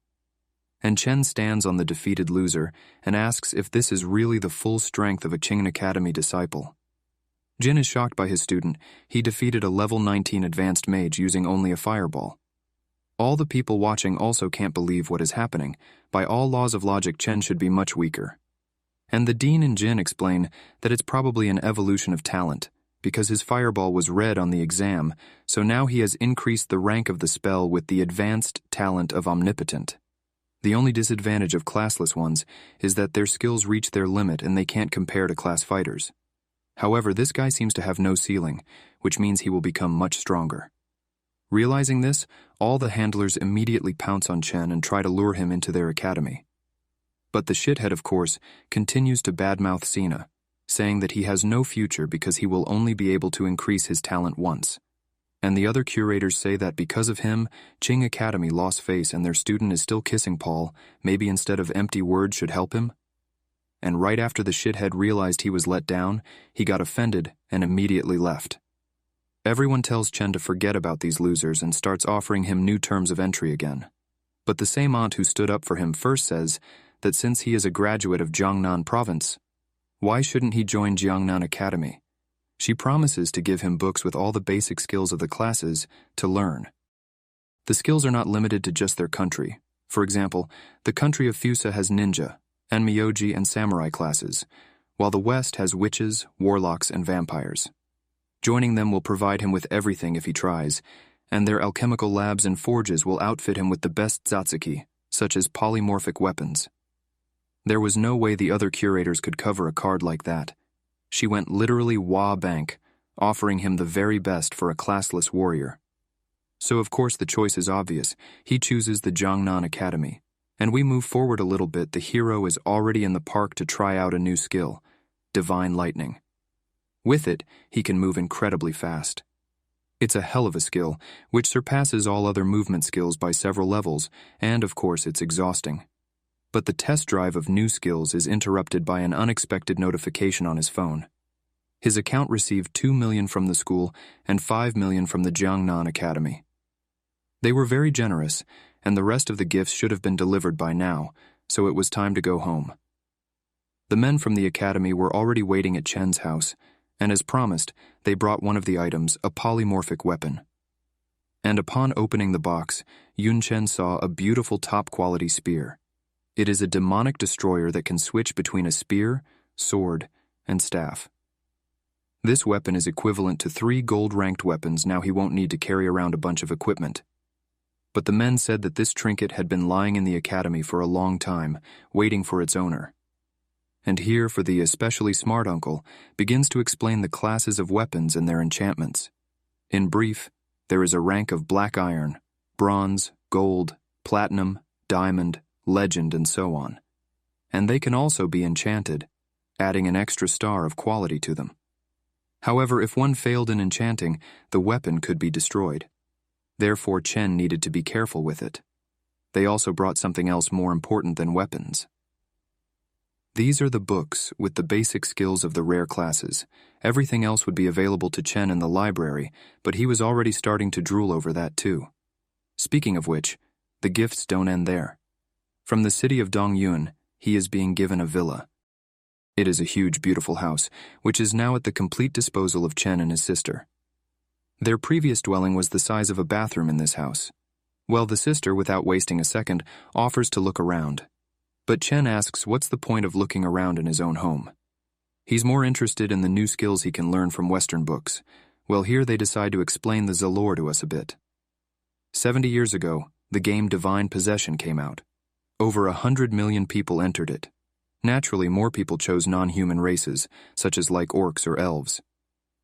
And Chen stands on the defeated loser and asks if this is really the full strength of a Qing Academy disciple. Jin is shocked by his student. He defeated a level 19 advanced mage using only a fireball. All the people watching also can't believe what is happening. By all laws of logic, Chen should be much weaker. And the dean and Jin explain that it's probably an evolution of talent, because his fireball was red on the exam, so now he has increased the rank of the spell with the advanced talent of omnipotent. The only disadvantage of classless ones is that their skills reach their limit and they can't compare to class fighters. However, this guy seems to have no ceiling, which means he will become much stronger. Realizing this, all the handlers immediately pounce on Chen and try to lure him into their academy. But the shithead, of course, continues to badmouth Sina, saying that he has no future because he will only be able to increase his talent once. And the other curators say that because of him, Qing Academy lost face and their student is still kissing Paul, maybe instead of empty words should help him? And right after the shithead realized he was let down, he got offended and immediately left. Everyone tells Chen to forget about these losers and starts offering him new terms of entry again. But the same aunt who stood up for him first says that since he is a graduate of Jiangnan province, why shouldn't he join Jiangnan Academy? She promises to give him books with all the basic skills of the classes to learn. The skills are not limited to just their country. For example, the country of Fusa has ninja, and Myoji and samurai classes, while the West has witches, warlocks, and vampires. Joining them will provide him with everything if he tries, and their alchemical labs and forges will outfit him with the best zatsuki, such as polymorphic weapons. There was no way the other curators could cover a card like that. She went literally bank, offering him the very best for a classless warrior. So of course the choice is obvious. He chooses the Jiangnan Academy. And we move forward a little bit. The hero is already in the park to try out a new skill, Divine Lightning. With it, he can move incredibly fast. It's a hell of a skill, which surpasses all other movement skills by several levels, and of course it's exhausting. But the test drive of new skills is interrupted by an unexpected notification on his phone. His account received 2 million from the school and 5 million from the Jiangnan Academy. They were very generous, and the rest of the gifts should have been delivered by now, so it was time to go home. The men from the academy were already waiting at Chen's house, and as promised, they brought one of the items, a polymorphic weapon. And upon opening the box, Yun Chen saw a beautiful top-quality spear. It is a demonic destroyer that can switch between a spear, sword, and staff. This weapon is equivalent to 3 gold-ranked weapons. Now he won't need to carry around a bunch of equipment. But the men said that this trinket had been lying in the academy for a long time, waiting for its owner. And here, for the especially smart uncle, begins to explain the classes of weapons and their enchantments. In brief, there is a rank of black iron, bronze, gold, platinum, diamond, legend, and so on. And they can also be enchanted, adding an extra star of quality to them. However, if one failed in enchanting, the weapon could be destroyed. Therefore, Chen needed to be careful with it. They also brought something else more important than weapons. These are the books with the basic skills of the rare classes. Everything else would be available to Chen in the library, but he was already starting to drool over that too. Speaking of which, the gifts don't end there. From the city of Dongyun, he is being given a villa. It is a huge, beautiful house, which is now at the complete disposal of Chen and his sister. Their previous dwelling was the size of a bathroom in this house. Well, the sister, without wasting a second, offers to look around. But Chen asks what's the point of looking around in his own home. He's more interested in the new skills he can learn from Western books. Well, here they decide to explain the Zalor to us a bit. 70 years ago, the game Divine Possession came out. Over 100 million people entered it. Naturally, more people chose non-human races, such as like orcs or elves.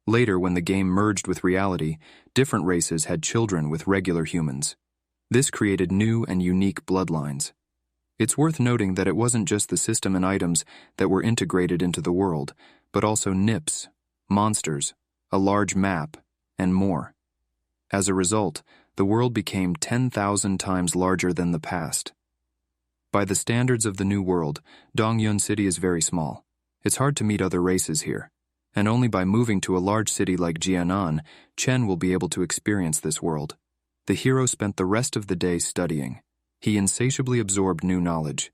Later, when the game merged with reality, different races had children with regular humans. This created new and unique bloodlines. It's worth noting that it wasn't just the system and items that were integrated into the world, but also nips, monsters, a large map, and more. As a result, the world became 10,000 times larger than the past. By the standards of the new world, Dongyun City is very small. It's hard to meet other races here, and only by moving to a large city like Jianan, Chen will be able to experience this world. The hero spent the rest of the day studying. He insatiably absorbed new knowledge.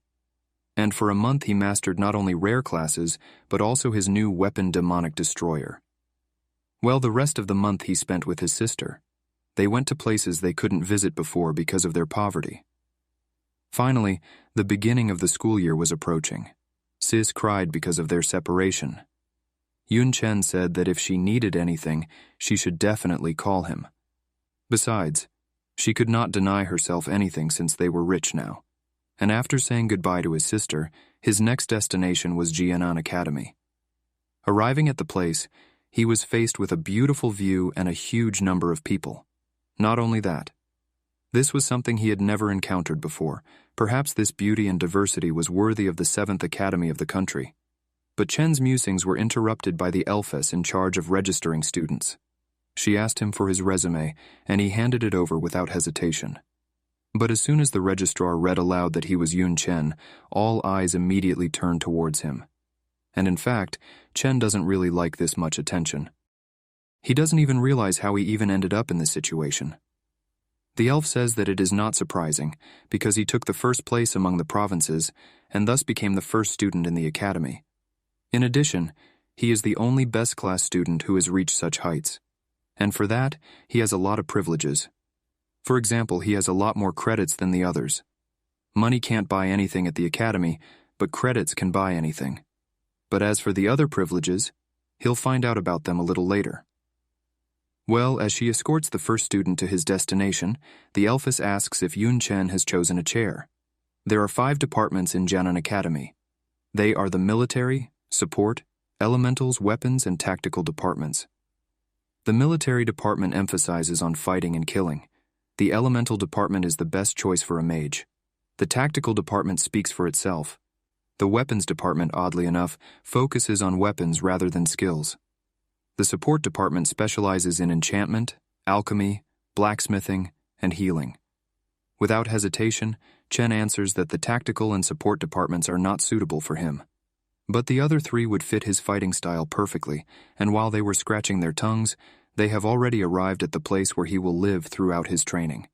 And for a month he mastered not only rare classes, but also his new weapon Demonic Destroyer. Well, the rest of the month he spent with his sister. They went to places they couldn't visit before because of their poverty. Finally, the beginning of the school year was approaching. Sis cried because of their separation. Yun Chen said that if she needed anything, she should definitely call him. Besides, she could not deny herself anything since they were rich now. And after saying goodbye to his sister, his next destination was Jianan Academy. Arriving at the place, he was faced with a beautiful view and a huge number of people. Not only that, this was something he had never encountered before. Perhaps this beauty and diversity was worthy of the 7th academy of the country. But Chen's musings were interrupted by the elfess in charge of registering students. She asked him for his resume, and he handed it over without hesitation. But as soon as the registrar read aloud that he was Yun Chen, all eyes immediately turned towards him. And in fact, Chen doesn't really like this much attention. He doesn't even realize how he even ended up in this situation. The elf says that it is not surprising, because he took the first place among the provinces, and thus became the first student in the academy. In addition, he is the only best-class student who has reached such heights. And for that, he has a lot of privileges. For example, he has a lot more credits than the others. Money can't buy anything at the academy, but credits can buy anything. But as for the other privileges, he'll find out about them a little later. Well, as she escorts the first student to his destination, the elfess asks if Yun Chen has chosen a chair. There are 5 departments in Jianan Academy. They are the military, support, elementals, weapons, and tactical departments. The military department emphasizes on fighting and killing. The elemental department is the best choice for a mage. The tactical department speaks for itself. The weapons department, oddly enough, focuses on weapons rather than skills. The support department specializes in enchantment, alchemy, blacksmithing, and healing. Without hesitation, Chen answers that the tactical and support departments are not suitable for him. But the other 3 would fit his fighting style perfectly, and while they were scratching their tongues, they have already arrived at the place where he will live throughout his training.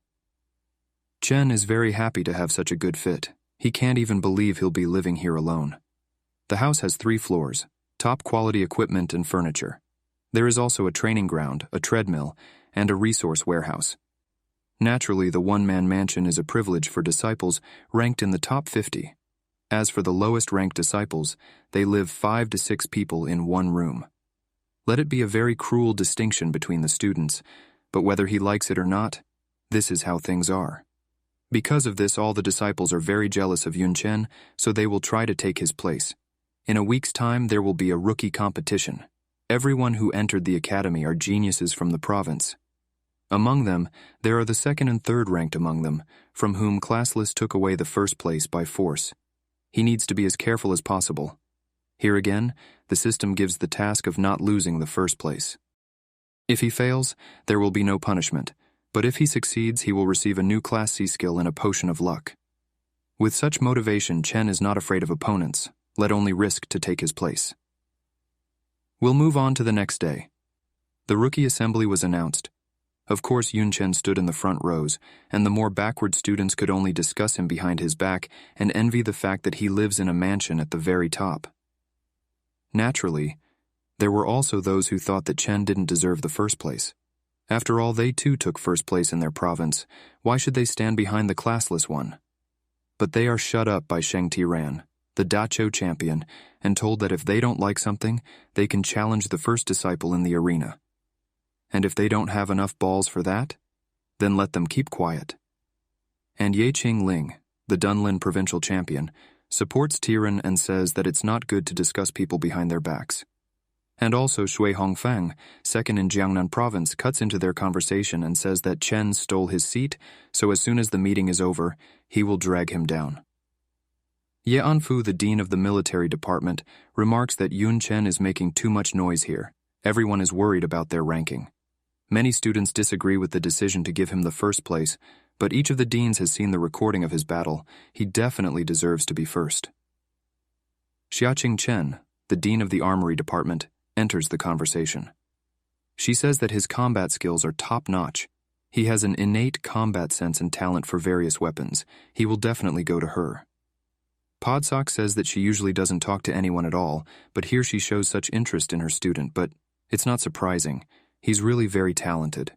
Chen is very happy to have such a good fit. He can't even believe he'll be living here alone. The house has 3 floors, top-quality equipment and furniture. There is also a training ground, a treadmill, and a resource warehouse. Naturally, the one-man mansion is a privilege for disciples ranked in the top 50. As for the lowest-ranked disciples, they live 5 to 6 people in one room. Let it be a very cruel distinction between the students, but whether he likes it or not, this is how things are. Because of this, all the disciples are very jealous of Yun Chen, so they will try to take his place. In a week's time, there will be a rookie competition. Everyone who entered the academy are geniuses from the province. Among them, there are the 2nd and 3rd ranked among them, from whom Classless took away the 1st place by force. He needs to be as careful as possible. Here again, the system gives the task of not losing the 1st place. If he fails, there will be no punishment, but if he succeeds, he will receive a new Class C skill and a potion of luck. With such motivation, Chen is not afraid of opponents, let only risk to take his place. We'll move on to the next day. The rookie assembly was announced. Of course, Yun Chen stood in the front rows, and the more backward students could only discuss him behind his back and envy the fact that he lives in a mansion at the very top. Naturally, there were also those who thought that Chen didn't deserve the 1st place. After all, they too took 1st place in their province. Why should they stand behind the classless one? But they are shut up by Sheng Tiran, the Dacho champion, and told that if they don't like something, they can challenge the 1st disciple in the arena. And if they don't have enough balls for that, then let them keep quiet. And Ye Qing Ling, the Dunlin provincial champion, supports Tiran and says that it's not good to discuss people behind their backs. And also Shui Hongfang, 2nd in Jiangnan province, cuts into their conversation and says that Chen stole his seat, so as soon as the meeting is over, he will drag him down. Ye Anfu, the dean of the military department, remarks that Yun Chen is making too much noise here. Everyone is worried about their ranking. Many students disagree with the decision to give him the 1st place, but each of the deans has seen the recording of his battle. He definitely deserves to be 1st. Xiaoqing Chen, the dean of the armory department, enters the conversation. She says that his combat skills are top-notch. He has an innate combat sense and talent for various weapons. He will definitely go to her. Podsock says that she usually doesn't talk to anyone at all, but here she shows such interest in her student, but It's not surprising. He's really very talented.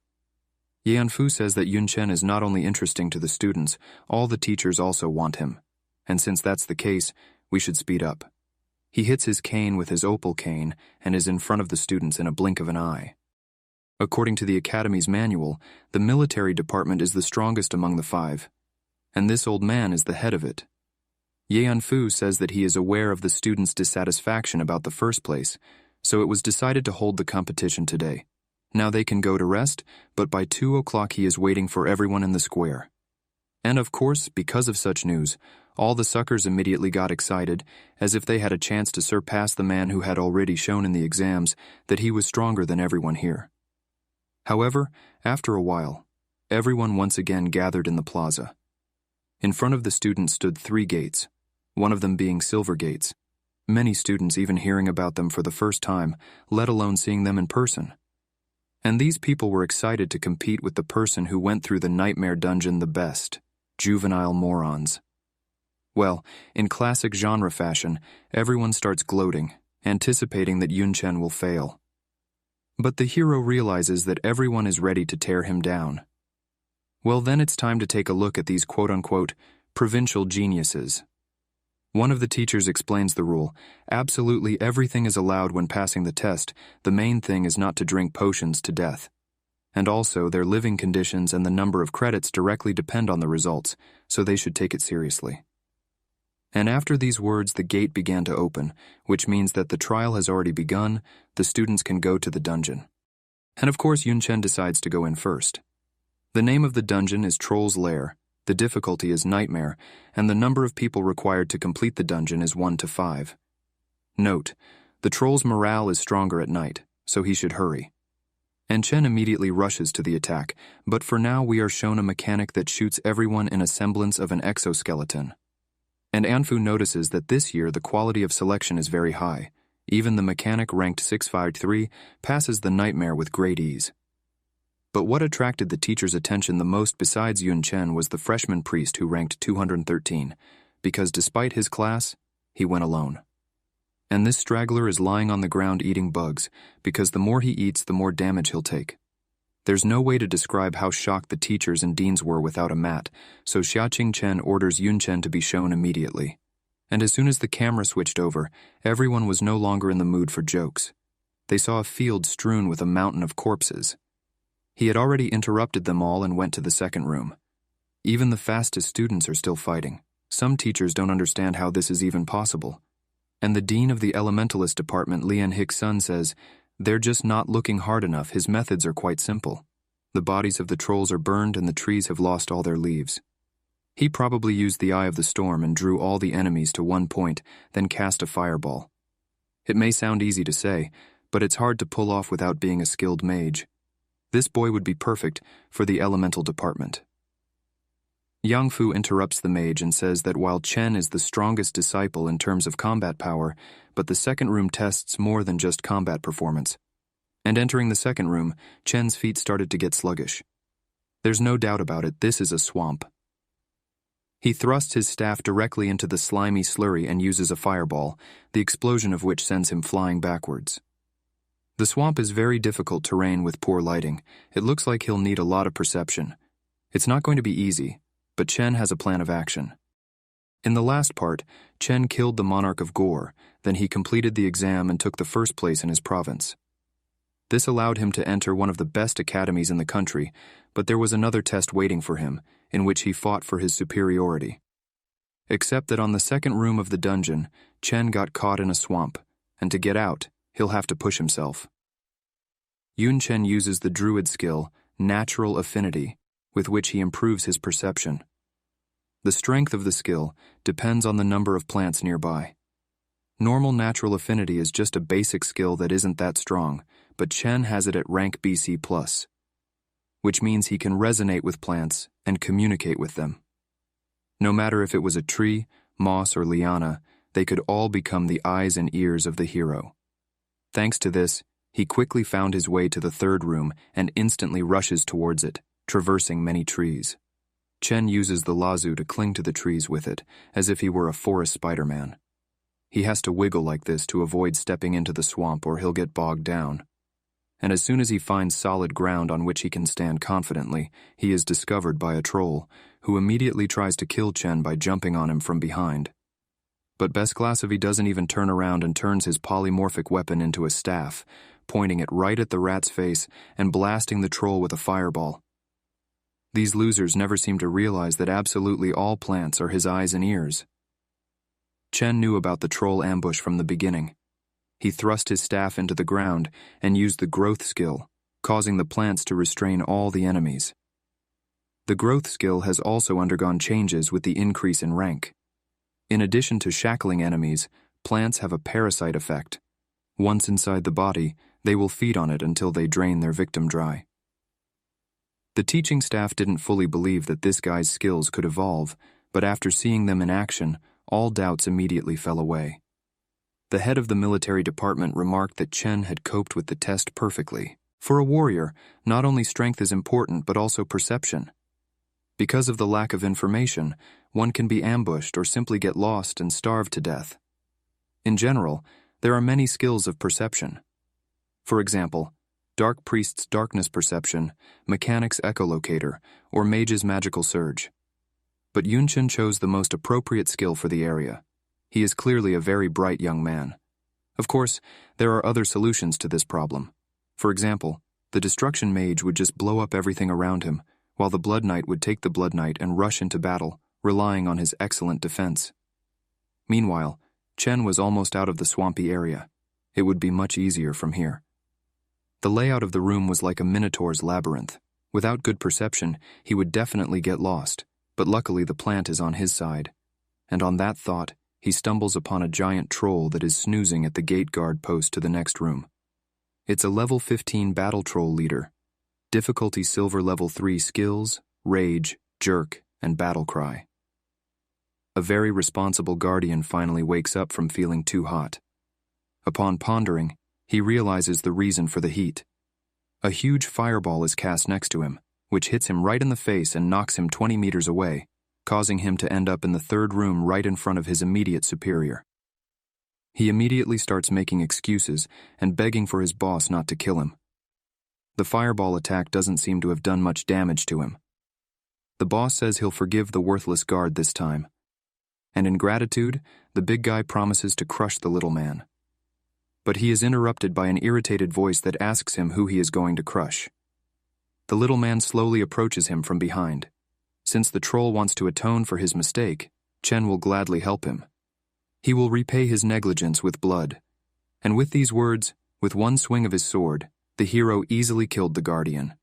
Yanfu says that Yunchen is not only interesting to the students, all the teachers also want him. And since that's the case, we should speed up. He hits his cane with his opal cane and is in front of the students in a blink of an eye. According to the Academy's manual, the military department is the strongest among the 5. And this old man is the head of it. Yanfu says that he is aware of the students' dissatisfaction about the first place, so it was decided to hold the competition today. Now they can go to rest, but by 2 o'clock he is waiting for everyone in the square. And of course, because of such news, all the suckers immediately got excited, as if they had a chance to surpass the man who had already shown in the exams that he was stronger than everyone here. However, after a while, everyone once again gathered in the plaza. In front of the students stood 3 gates, one of them being silver gates. Many students even hearing about them for the first time, let alone seeing them in person. And these people were excited to compete with the person who went through the nightmare dungeon the best, juvenile morons. Well, in classic genre fashion, everyone starts gloating, anticipating that Yunchen will fail. But the hero realizes that everyone is ready to tear him down. Well, then it's time to take a look at these quote-unquote provincial geniuses. One of the teachers explains the rule. Absolutely everything is allowed when passing the test. The main thing is not to drink potions to death. And also, their living conditions and the number of credits directly depend on the results, so they should take it seriously. And after these words, the gate began to open, which means that the trial has already begun. The students can go to the dungeon. And of course, Yunchen decides to go in first. The name of the dungeon is Troll's Lair. The difficulty is Nightmare, and the number of people required to complete the dungeon is 1 to 5. Note, the troll's morale is stronger at night, so he should hurry. And Chen immediately rushes to the attack, but for now we are shown a mechanic that shoots everyone in a semblance of an exoskeleton. And Anfu notices that this year the quality of selection is very high. Even the mechanic ranked 653 passes the Nightmare with great ease. But what attracted the teacher's attention the most besides Yun Chen was the freshman priest who ranked 213, because despite his class, he went alone. And this straggler is lying on the ground eating bugs, because the more he eats, the more damage he'll take. There's no way to describe how shocked the teachers and deans were without a mat, so Xiaqing Chen orders Yun Chen to be shown immediately. And as soon as the camera switched over, everyone was no longer in the mood for jokes. They saw a field strewn with a mountain of corpses. He had already interrupted them all and went to the second room. Even the fastest students are still fighting. Some teachers don't understand how this is even possible. And the dean of the elementalist department, Lian Hick-sun, says, "They're just not looking hard enough. His methods are quite simple. The bodies of the trolls are burned and the trees have lost all their leaves. He probably used the eye of the storm and drew all the enemies to one point, then cast a fireball. It may sound easy to say, but it's hard to pull off without being a skilled mage. This boy would be perfect for the elemental department." Yang Fu interrupts the mage and says that while Chen is the strongest disciple in terms of combat power, but the second room tests more than just combat performance. And entering the second room, Chen's feet started to get sluggish. There's no doubt about it, this is a swamp. He thrusts his staff directly into the slimy slurry and uses a fireball, the explosion of which sends him flying backwards. The swamp is very difficult terrain with poor lighting. It looks like he'll need a lot of perception. It's not going to be easy, but Chen has a plan of action. In the last part, Chen killed the monarch of Gore, then he completed the exam and took the first place in his province. This allowed him to enter one of the best academies in the country, but there was another test waiting for him, in which he fought for his superiority. Except that on the second room of the dungeon, Chen got caught in a swamp, and to get out, he'll have to push himself. Yun Chen uses the druid skill, Natural Affinity, with which he improves his perception. The strength of the skill depends on the number of plants nearby. Normal Natural Affinity is just a basic skill that isn't that strong, but Chen has it at rank BC+, which means he can resonate with plants and communicate with them. No matter if it was a tree, moss, or liana, they could all become the eyes and ears of the hero. Thanks to this, he quickly found his way to the third room and instantly rushes towards it, traversing many trees. Chen uses the lazu to cling to the trees with it, as if he were a forest Spider-Man. He has to wiggle like this to avoid stepping into the swamp or he'll get bogged down. and as soon as he finds solid ground on which he can stand confidently, he is discovered by a troll, who immediately tries to kill Chen by jumping on him from behind. But Bezglasovi doesn't even turn around and turns his polymorphic weapon into a staff, pointing it right at the rat's face and blasting the troll with a fireball. These losers never seem to realize that absolutely all plants are his eyes and ears. Chen knew about the troll ambush from the beginning. He thrust his staff into the ground and used the growth skill, causing the plants to restrain all the enemies. The growth skill has also undergone changes with the increase in rank. In addition to shackling enemies, plants have a parasite effect. Once inside the body, they will feed on it until they drain their victim dry. The teaching staff didn't fully believe that this guy's skills could evolve, but after seeing them in action, all doubts immediately fell away. The head of the military department remarked that Chen had coped with the test perfectly. For a warrior, not only strength is important but also perception. Because of the lack of information, one can be ambushed or simply get lost and starve to death. In general, there are many skills of perception. For example, Dark Priest's darkness perception, Mechanic's echolocator, or Mage's magical surge. But Yunchen chose the most appropriate skill for the area. He is clearly a very bright young man. Of course, there are other solutions to this problem. For example, the Destruction Mage would just blow up everything around him, while the Blood Knight would take the Blood Knight and rush into battle, relying on his excellent defense. Meanwhile, Chen was almost out of the swampy area. It would be much easier from here. The layout of the room was like a minotaur's labyrinth. Without good perception, he would definitely get lost, but luckily the plant is on his side. And on that thought, he stumbles upon a giant troll that is snoozing at the gate guard post to the next room. It's a level 15 battle troll leader. Difficulty silver level 3 skills, rage, jerk, and battle cry. A very responsible guardian finally wakes up from feeling too hot. Upon pondering, he realizes the reason for the heat. A huge fireball is cast next to him, which hits him right in the face and knocks him 20 meters away, causing him to end up in the third room right in front of his immediate superior. He immediately starts making excuses and begging for his boss not to kill him. The fireball attack doesn't seem to have done much damage to him. The boss says he'll forgive the worthless guard this time. And in gratitude, the big guy promises to crush the little man. But he is interrupted by an irritated voice that asks him who he is going to crush. The little man slowly approaches him from behind. Since the troll wants to atone for his mistake, Chen will gladly help him. He will repay his negligence with blood. And with these words, with one swing of his sword, the hero easily killed the guardian.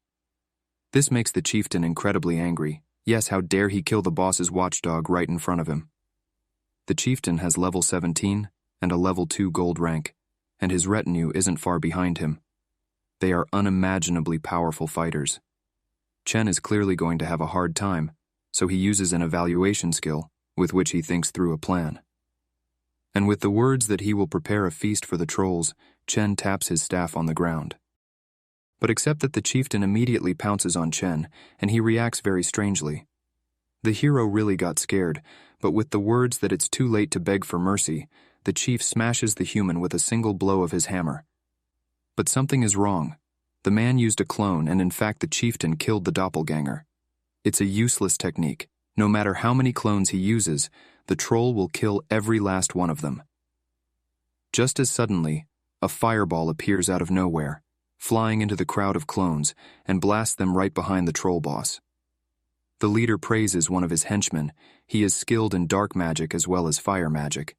This makes the chieftain incredibly angry. Yes, how dare he kill the boss's watchdog right in front of him. The chieftain has level 17 and a level 2 gold rank, and his retinue isn't far behind him. They are unimaginably powerful fighters. Chen is clearly going to have a hard time, so he uses an evaluation skill, with which he thinks through a plan. And with the words that he will prepare a feast for the trolls, Chen taps his staff on the ground. But except that the chieftain immediately pounces on Chen, and he reacts very strangely. The hero really got scared, but with the words that it's too late to beg for mercy, the chief smashes the human with a single blow of his hammer. But something is wrong. The man used a clone, and in fact the chieftain killed the doppelganger. It's a useless technique. No matter how many clones he uses, the troll will kill every last one of them. Just as suddenly, a fireball appears out of nowhere, flying into the crowd of clones, and blasts them right behind the troll boss. The leader praises one of his henchmen. He is skilled in dark magic as well as fire magic.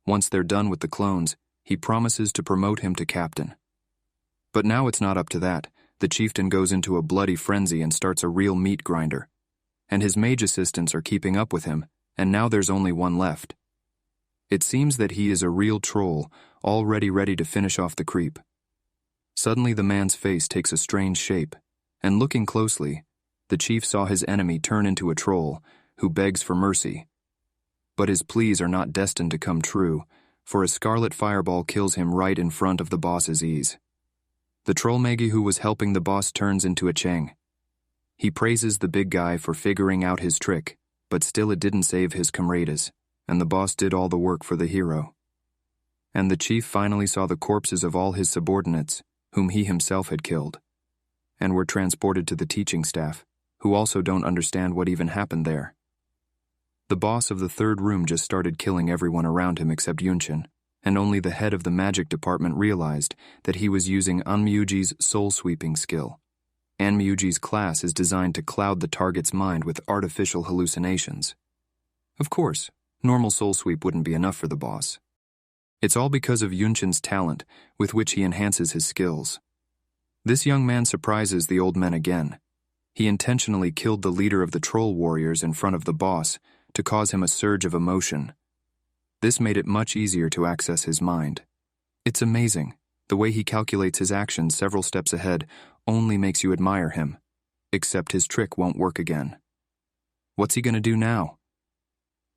Once they're done with the clones, he promises to promote him to captain. But now it's not up to that. The chieftain goes into a bloody frenzy and starts a real meat grinder. And his mage assistants are keeping up with him, and now there's only one left. It seems that he is a real troll, already ready to finish off the creep. Suddenly the man's face takes a strange shape, and looking closely, the chief saw his enemy turn into a troll, who begs for mercy. But his pleas are not destined to come true, for a scarlet fireball kills him right in front of the boss's ease. The trollmagi who was helping the boss turns into a Cheng. He praises the big guy for figuring out his trick, but still it didn't save his comrades, and the boss did all the work for the hero. And the chief finally saw the corpses of all his subordinates, whom he himself had killed, and were transported to the teaching staff, who also don't understand what even happened there. The boss of the third room just started killing everyone around him except Yunshin, and only the head of the magic department realized that he was using Anmyuji's soul-sweeping skill. Anmyuji's class is designed to cloud the target's mind with artificial hallucinations. Of course, normal soul sweep wouldn't be enough for the boss. It's all because of Yunshin's talent, with which he enhances his skills. This young man surprises the old men again. He intentionally killed the leader of the troll warriors in front of the boss to cause him a surge of emotion. This made it much easier to access his mind. It's amazing. The way he calculates his actions several steps ahead only makes you admire him. Except his trick won't work again. What's he gonna do now?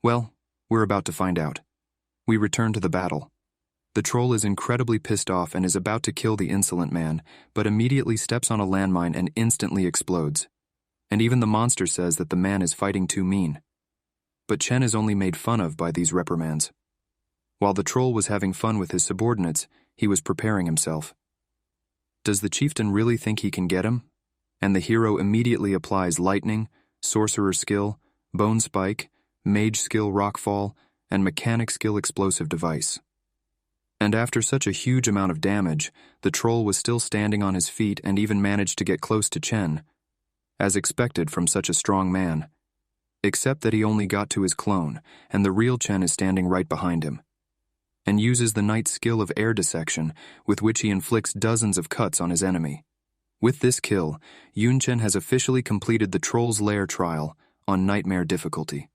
Well, we're about to find out. We return to the battle. The troll is incredibly pissed off and is about to kill the insolent man, but immediately steps on a landmine and instantly explodes. And even the monster says that the man is fighting too mean. But Chen is only made fun of by these reprimands. While the troll was having fun with his subordinates, he was preparing himself. Does the chieftain really think he can get him? And the hero immediately applies lightning, sorcerer skill, bone spike, mage skill rockfall, and mechanic skill explosive device. And after such a huge amount of damage, the troll was still standing on his feet and even managed to get close to Chen, as expected from such a strong man. Except that he only got to his clone, and the real Chen is standing right behind him, and uses the knight's skill of air dissection, with which he inflicts dozens of cuts on his enemy. With this kill, Yunchen has officially completed the Troll's Lair trial on Nightmare difficulty.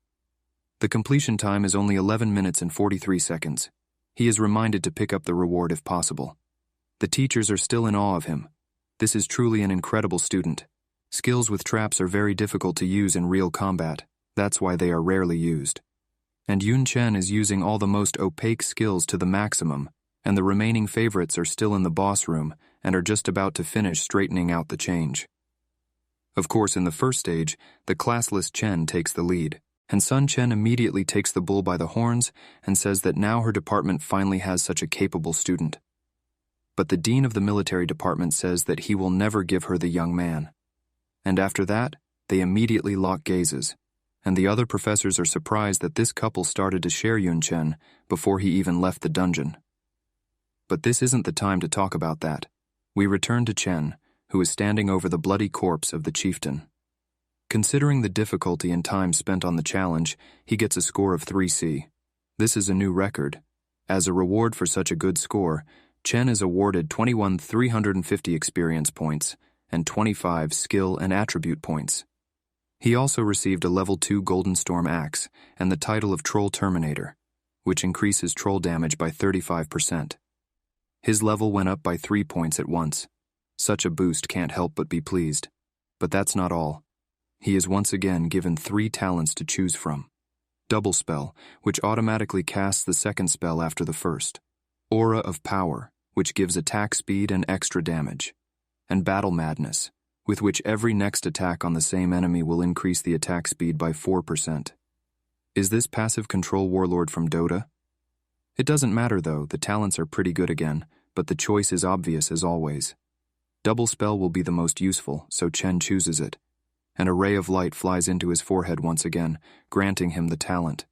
The completion time is only 11 minutes and 43 seconds. He is reminded to pick up the reward if possible. The teachers are still in awe of him. This is truly an incredible student. Skills with traps are very difficult to use in real combat. That's why they are rarely used. And Yun Chen is using all the most opaque skills to the maximum, and the remaining favorites are still in the boss room and are just about to finish straightening out the change. Of course, in the first stage, the classless Chen takes the lead, and Sun Chen immediately takes the bull by the horns and says that now her department finally has such a capable student. But the dean of the military department says that he will never give her the young man. And after that, they immediately lock gazes, and the other professors are surprised that this couple started to share Yun Chen before he even left the dungeon. But this isn't the time to talk about that. We return to Chen, who is standing over the bloody corpse of the chieftain. Considering the difficulty and time spent on the challenge, he gets a score of 3C. This is a new record. As a reward for such a good score, Chen is awarded 21,350 experience points and 25 skill and attribute points. He also received a level 2 Golden Storm Axe and the title of Troll Terminator, which increases troll damage by 35%. His level went up by 3 points at once. Such a boost can't help but be pleased. But that's not all. He is once again given 3 talents to choose from. Double Spell, which automatically casts the second spell after the first. Aura of Power, which gives attack speed and extra damage. And Battle Madness, with which every next attack on the same enemy will increase the attack speed by 4%. Is this passive control warlord from Dota? It doesn't matter though, the talents are pretty good again, but the choice is obvious as always. Double Spell will be the most useful, so Chen chooses it. An ray of light flies into his forehead once again, granting him the talent.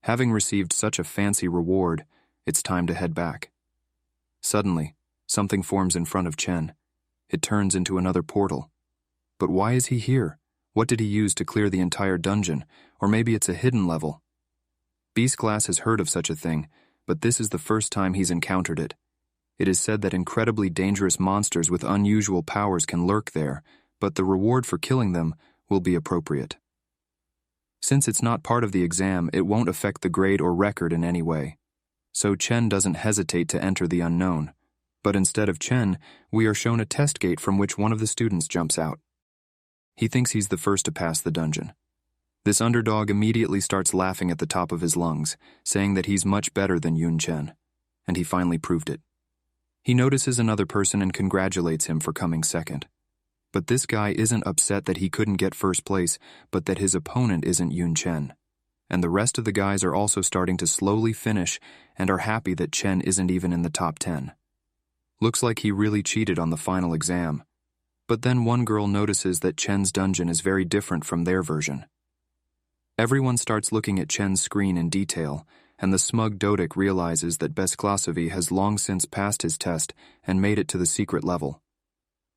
Having received such a fancy reward, it's time to head back. Suddenly, something forms in front of Chen. It turns into another portal. But why is he here? What did he use to clear the entire dungeon? Or maybe it's a hidden level. Beast Glass has heard of such a thing, but this is the first time he's encountered it. It is said that incredibly dangerous monsters with unusual powers can lurk there, but the reward for killing them will be appropriate. Since it's not part of the exam, it won't affect the grade or record in any way. So Chen doesn't hesitate to enter the unknown. But instead of Chen, we are shown a test gate from which one of the students jumps out. He thinks he's the first to pass the dungeon. This underdog immediately starts laughing at the top of his lungs, saying that he's much better than Yun Chen, and he finally proved it. He notices another person and congratulates him for coming second. But this guy isn't upset that he couldn't get first place, but that his opponent isn't Yun Chen. And the rest of the guys are also starting to slowly finish and are happy that Chen isn't even in the top 10. Looks like he really cheated on the final exam. But then one girl notices that Chen's dungeon is very different from their version. Everyone starts looking at Chen's screen in detail, and the smug Dodik realizes that Besklasovi has long since passed his test and made it to the secret level.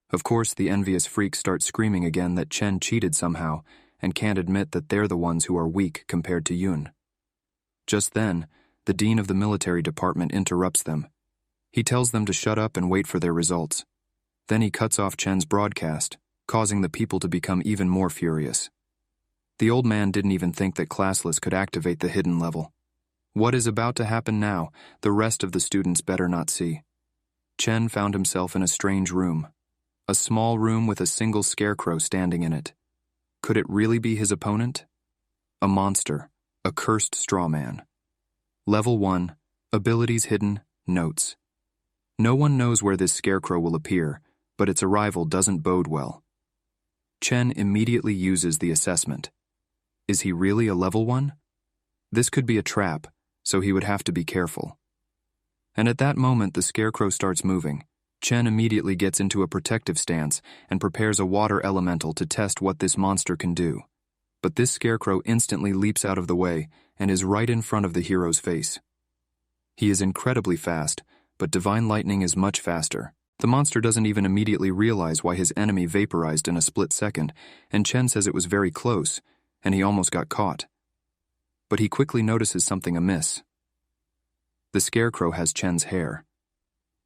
Of course, the envious freaks start screaming again that Chen cheated somehow and can't admit that they're the ones who are weak compared to Yun. Just then, the dean of the military department interrupts them. He tells them to shut up and wait for their results. Then he cuts off Chen's broadcast, causing the people to become even more furious. The old man didn't even think that classless could activate the hidden level. What is about to happen now, the rest of the students better not see. Chen found himself in a strange room. A small room with a single scarecrow standing in it. Could it really be his opponent? A monster, a cursed straw man. Level 1, abilities hidden, notes. No one knows where this scarecrow will appear, but its arrival doesn't bode well. Chen immediately uses the assessment. Is he really a level 1? This could be a trap, so he would have to be careful. And at that moment the scarecrow starts moving. Chen immediately gets into a protective stance and prepares a water elemental to test what this monster can do. But this scarecrow instantly leaps out of the way and is right in front of the hero's face. He is incredibly fast, but divine lightning is much faster. The monster doesn't even immediately realize why his enemy vaporized in a split second, and Chen says it was very close, and he almost got caught. But he quickly notices something amiss. The scarecrow has Chen's hair.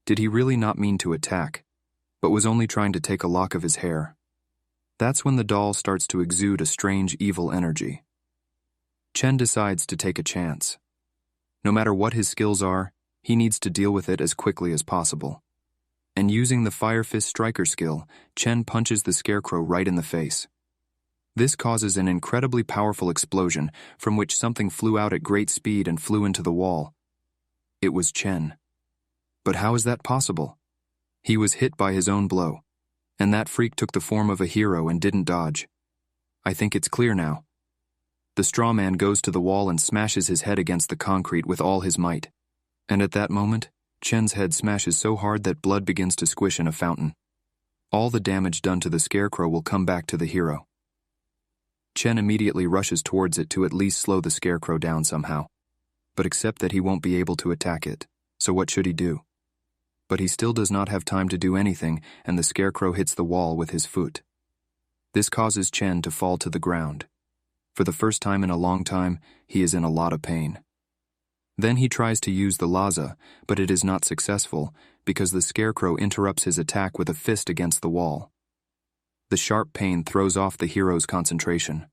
Did he really not mean to attack, but was only trying to take a lock of his hair? That's when the doll starts to exude a strange evil energy. Chen decides to take a chance. No matter what his skills are, he needs to deal with it as quickly as possible. And using the Fire Fist Striker skill, Chen punches the scarecrow right in the face. This causes an incredibly powerful explosion from which something flew out at great speed and flew into the wall. It was Chen. But how is that possible? He was hit by his own blow, and that freak took the form of a hero and didn't dodge. I think it's clear now. The straw man goes to the wall and smashes his head against the concrete with all his might. And at that moment, Chen's head smashes so hard that blood begins to squish in a fountain. All the damage done to the scarecrow will come back to the hero. Chen immediately rushes towards it to at least slow the scarecrow down somehow, but accept that he won't be able to attack it, so what should he do? But he still does not have time to do anything, and the scarecrow hits the wall with his foot. This causes Chen to fall to the ground. For the first time in a long time, he is in a lot of pain. Then he tries to use the Laza, but it is not successful because the scarecrow interrupts his attack with a fist against the wall. The sharp pain throws off the hero's concentration.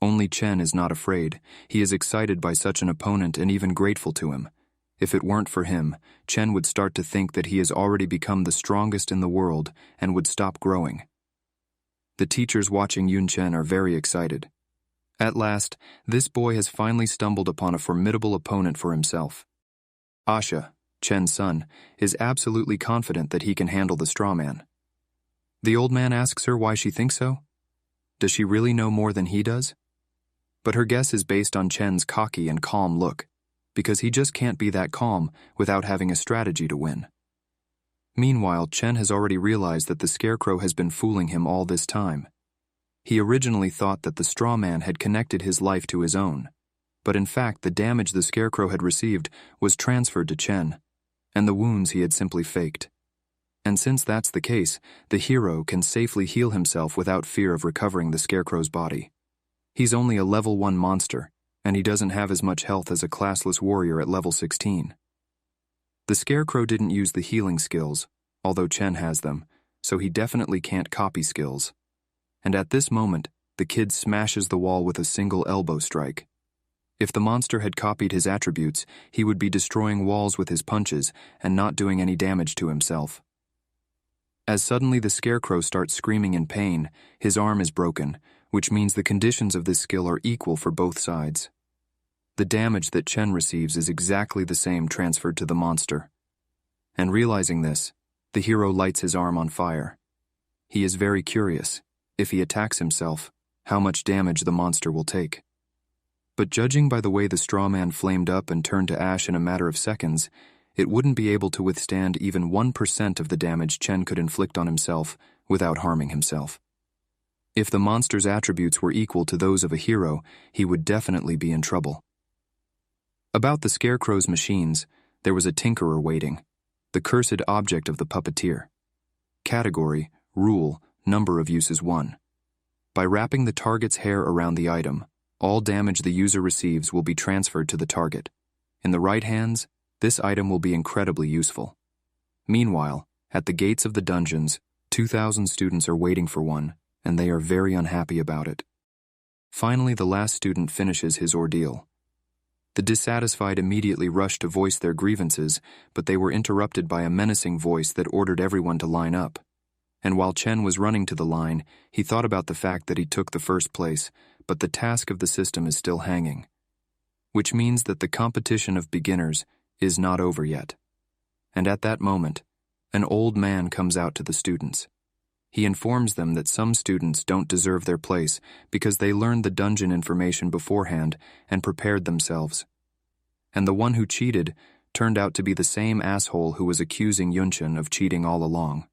Only Chen is not afraid. He is excited by such an opponent and even grateful to him. If it weren't for him, Chen would start to think that he has already become the strongest in the world and would stop growing. The teachers watching Yun Chen are very excited. At last, this boy has finally stumbled upon a formidable opponent for himself. Asha, Chen's son, is absolutely confident that he can handle the straw man. The old man asks her why she thinks so. Does she really know more than he does? But her guess is based on Chen's cocky and calm look, because he just can't be that calm without having a strategy to win. Meanwhile, Chen has already realized that the scarecrow has been fooling him all this time. He originally thought that the straw man had connected his life to his own, but in fact the damage the scarecrow had received was transferred to Chen, and the wounds he had simply faked. And since that's the case, the hero can safely heal himself without fear of recovering the scarecrow's body. He's only a level 1 monster, and he doesn't have as much health as a classless warrior at level 16. The scarecrow didn't use the healing skills, although Chen has them, so he definitely can't copy skills. And at this moment, the kid smashes the wall with a single elbow strike. If the monster had copied his attributes, he would be destroying walls with his punches and not doing any damage to himself. As suddenly the scarecrow starts screaming in pain, his arm is broken, which means the conditions of this skill are equal for both sides. The damage that Chen receives is exactly the same transferred to the monster. And realizing this, the hero lights his arm on fire. He is very curious, if he attacks himself, how much damage the monster will take. But judging by the way the straw man flamed up and turned to ash in a matter of seconds, it wouldn't be able to withstand even 1% of the damage Chen could inflict on himself without harming himself. If the monster's attributes were equal to those of a hero, he would definitely be in trouble. About the Scarecrow's machines, there was a tinkerer waiting, the cursed object of the puppeteer. Category, rule, number of uses 1. By wrapping the target's hair around the item, all damage the user receives will be transferred to the target. In the right hands, this item will be incredibly useful. Meanwhile, at the gates of the dungeons, 2,000 students are waiting for one, and they are very unhappy about it. Finally, the last student finishes his ordeal. The dissatisfied immediately rushed to voice their grievances, but they were interrupted by a menacing voice that ordered everyone to line up. And while Chen was running to the line, he thought about the fact that he took the first place, but the task of the system is still hanging. Which means that the competition of beginners is not over yet. And at that moment, an old man comes out to the students. He informs them that some students don't deserve their place because they learned the dungeon information beforehand and prepared themselves. And the one who cheated turned out to be the same asshole who was accusing Yunchen of cheating all along.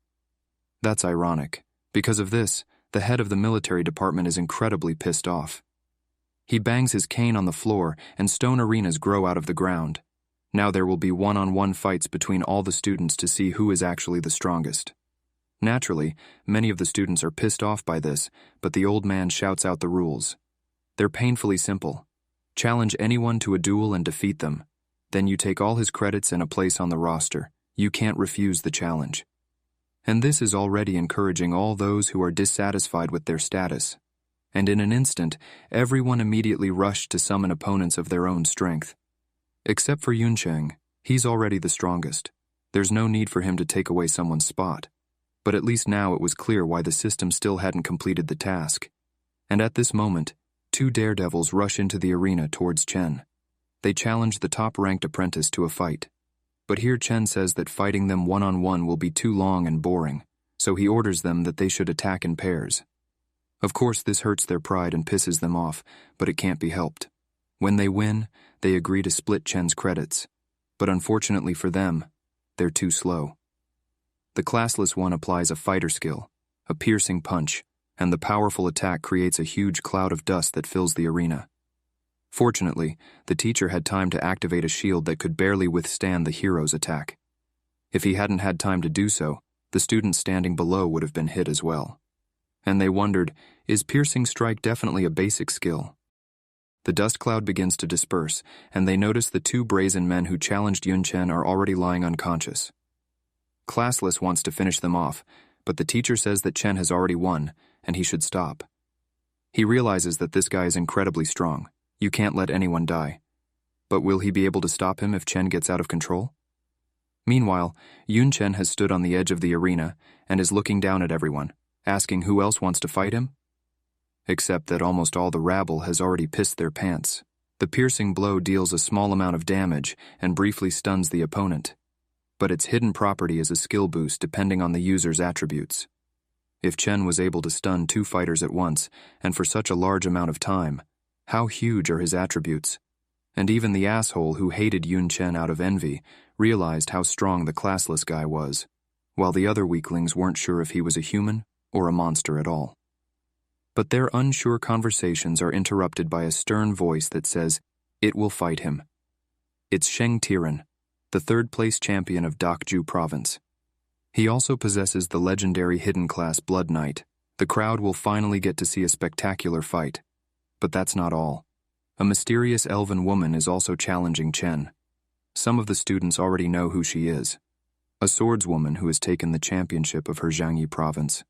That's ironic. Because of this, the head of the military department is incredibly pissed off. He bangs his cane on the floor and stone arenas grow out of the ground. Now there will be one-on-one fights between all the students to see who is actually the strongest. Naturally, many of the students are pissed off by this, but the old man shouts out the rules. They're painfully simple. Challenge anyone to a duel and defeat them. Then you take all his credits and a place on the roster. You can't refuse the challenge. And this is already encouraging all those who are dissatisfied with their status. And in an instant, everyone immediately rushed to summon opponents of their own strength. Except for Yuncheng, he's already the strongest. There's no need for him to take away someone's spot. But at least now it was clear why the system still hadn't completed the task. And at this moment, 2 daredevils rush into the arena towards Chen. They challenge the top-ranked apprentice to a fight. But here Chen says that fighting them one-on-one will be too long and boring, so he orders them that they should attack in pairs. Of course, this hurts their pride and pisses them off, but it can't be helped. When they win, they agree to split Chen's credits. But unfortunately for them, they're too slow. The classless one applies a fighter skill, a piercing punch, and the powerful attack creates a huge cloud of dust that fills the arena. Fortunately, the teacher had time to activate a shield that could barely withstand the hero's attack. If he hadn't had time to do so, the students standing below would have been hit as well. And they wondered, is piercing strike definitely a basic skill? The dust cloud begins to disperse, and they notice the 2 brazen men who challenged Yunchen are already lying unconscious. Classless wants to finish them off, but the teacher says that Chen has already won, and he should stop. He realizes that this guy is incredibly strong. You can't let anyone die. But will he be able to stop him if Chen gets out of control? Meanwhile, Yunchen has stood on the edge of the arena and is looking down at everyone, asking who else wants to fight him? Except that almost all the rabble has already pissed their pants. The piercing blow deals a small amount of damage and briefly stuns the opponent. But its hidden property is a skill boost depending on the user's attributes. If Chen was able to stun 2 fighters at once, and for such a large amount of time, how huge are his attributes? And even the asshole who hated Yunchen out of envy realized how strong the classless guy was, while the other weaklings weren't sure if he was a human or a monster at all. But their unsure conversations are interrupted by a stern voice that says, "It will fight him." It's Sheng Tiren, the 3rd-place champion of Dakju province. He also possesses the legendary hidden class Blood Knight. The crowd will finally get to see a spectacular fight. But that's not all. A mysterious elven woman is also challenging Chen. Some of the students already know who she is. A swordswoman who has taken the championship of her Jiangyi province.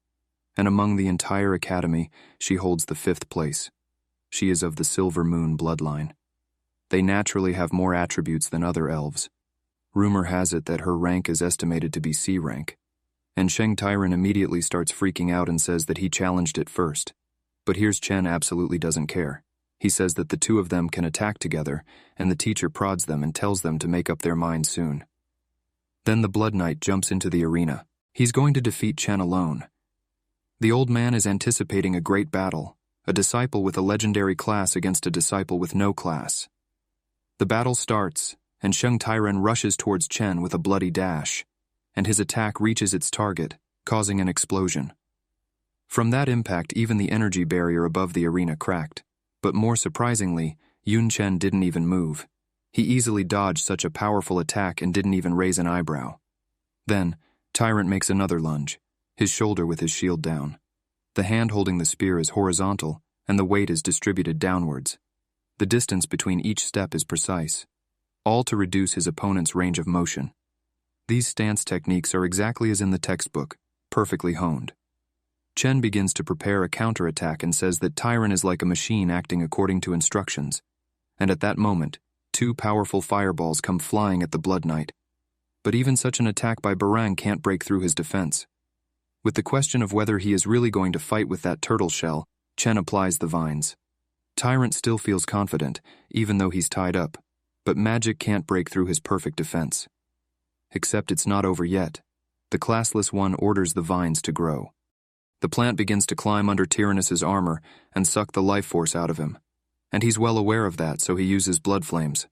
And among the entire academy, she holds the 5th place. She is of the Silver Moon bloodline. They naturally have more attributes than other elves. Rumor has it that her rank is estimated to be C rank. And Sheng Tiren immediately starts freaking out and says that he challenged it first. But here's Chen absolutely doesn't care. He says that the 2 of them can attack together, and the teacher prods them and tells them to make up their minds soon. Then the Blood Knight jumps into the arena. He's going to defeat Chen alone. The old man is anticipating a great battle, a disciple with a legendary class against a disciple with no class. The battle starts, and Sheng Tairen rushes towards Chen with a bloody dash, and his attack reaches its target, causing an explosion. From that impact, even the energy barrier above the arena cracked. But more surprisingly, Yun Chen didn't even move. He easily dodged such a powerful attack and didn't even raise an eyebrow. Then, Tyrant makes another lunge, his shoulder with his shield down. The hand holding the spear is horizontal, and the weight is distributed downwards. The distance between each step is precise, all to reduce his opponent's range of motion. These stance techniques are exactly as in the textbook, perfectly honed. Chen begins to prepare a counterattack and says that Tyrant is like a machine acting according to instructions. And at that moment, 2 powerful fireballs come flying at the Blood Knight. But even such an attack by Barang can't break through his defense. With the question of whether he is really going to fight with that turtle shell, Chen applies the vines. Tyrant still feels confident, even though he's tied up, but magic can't break through his perfect defense. Except it's not over yet. The classless one orders the vines to grow. The plant begins to climb under Tyrannus's armor and suck the life force out of him. And he's well aware of that, so he uses blood flames.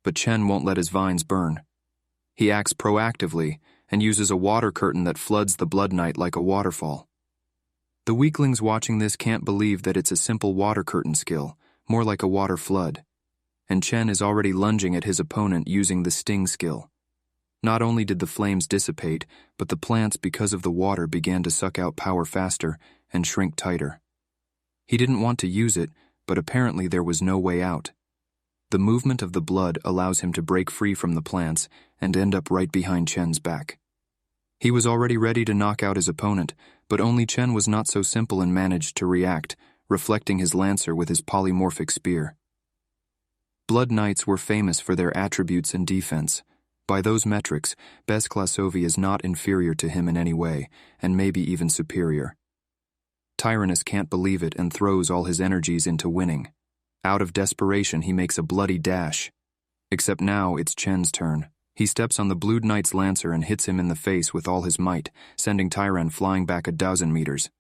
But Chen won't let his vines burn. He acts proactively and uses a water curtain that floods the Blood Knight like a waterfall. The weaklings watching this can't believe that it's a simple water curtain skill, more like a water flood. And Chen is already lunging at his opponent using the sting skill. Not only did the flames dissipate, but the plants, because of the water, began to suck out power faster and shrink tighter. He didn't want to use it, but apparently there was no way out. The movement of the blood allows him to break free from the plants and end up right behind Chen's back. He was already ready to knock out his opponent, but only Chen was not so simple and managed to react, reflecting his lancer with his polymorphic spear. Blood Knights were famous for their attributes and defense. By those metrics, Bezklasovi is not inferior to him in any way, and maybe even superior. Tyrannus can't believe it and throws all his energies into winning. Out of desperation, he makes a bloody dash. Except now it's Chen's turn. He steps on the Blue Knight's lancer and hits him in the face with all his might, sending Tyrant flying back 1,000 meters.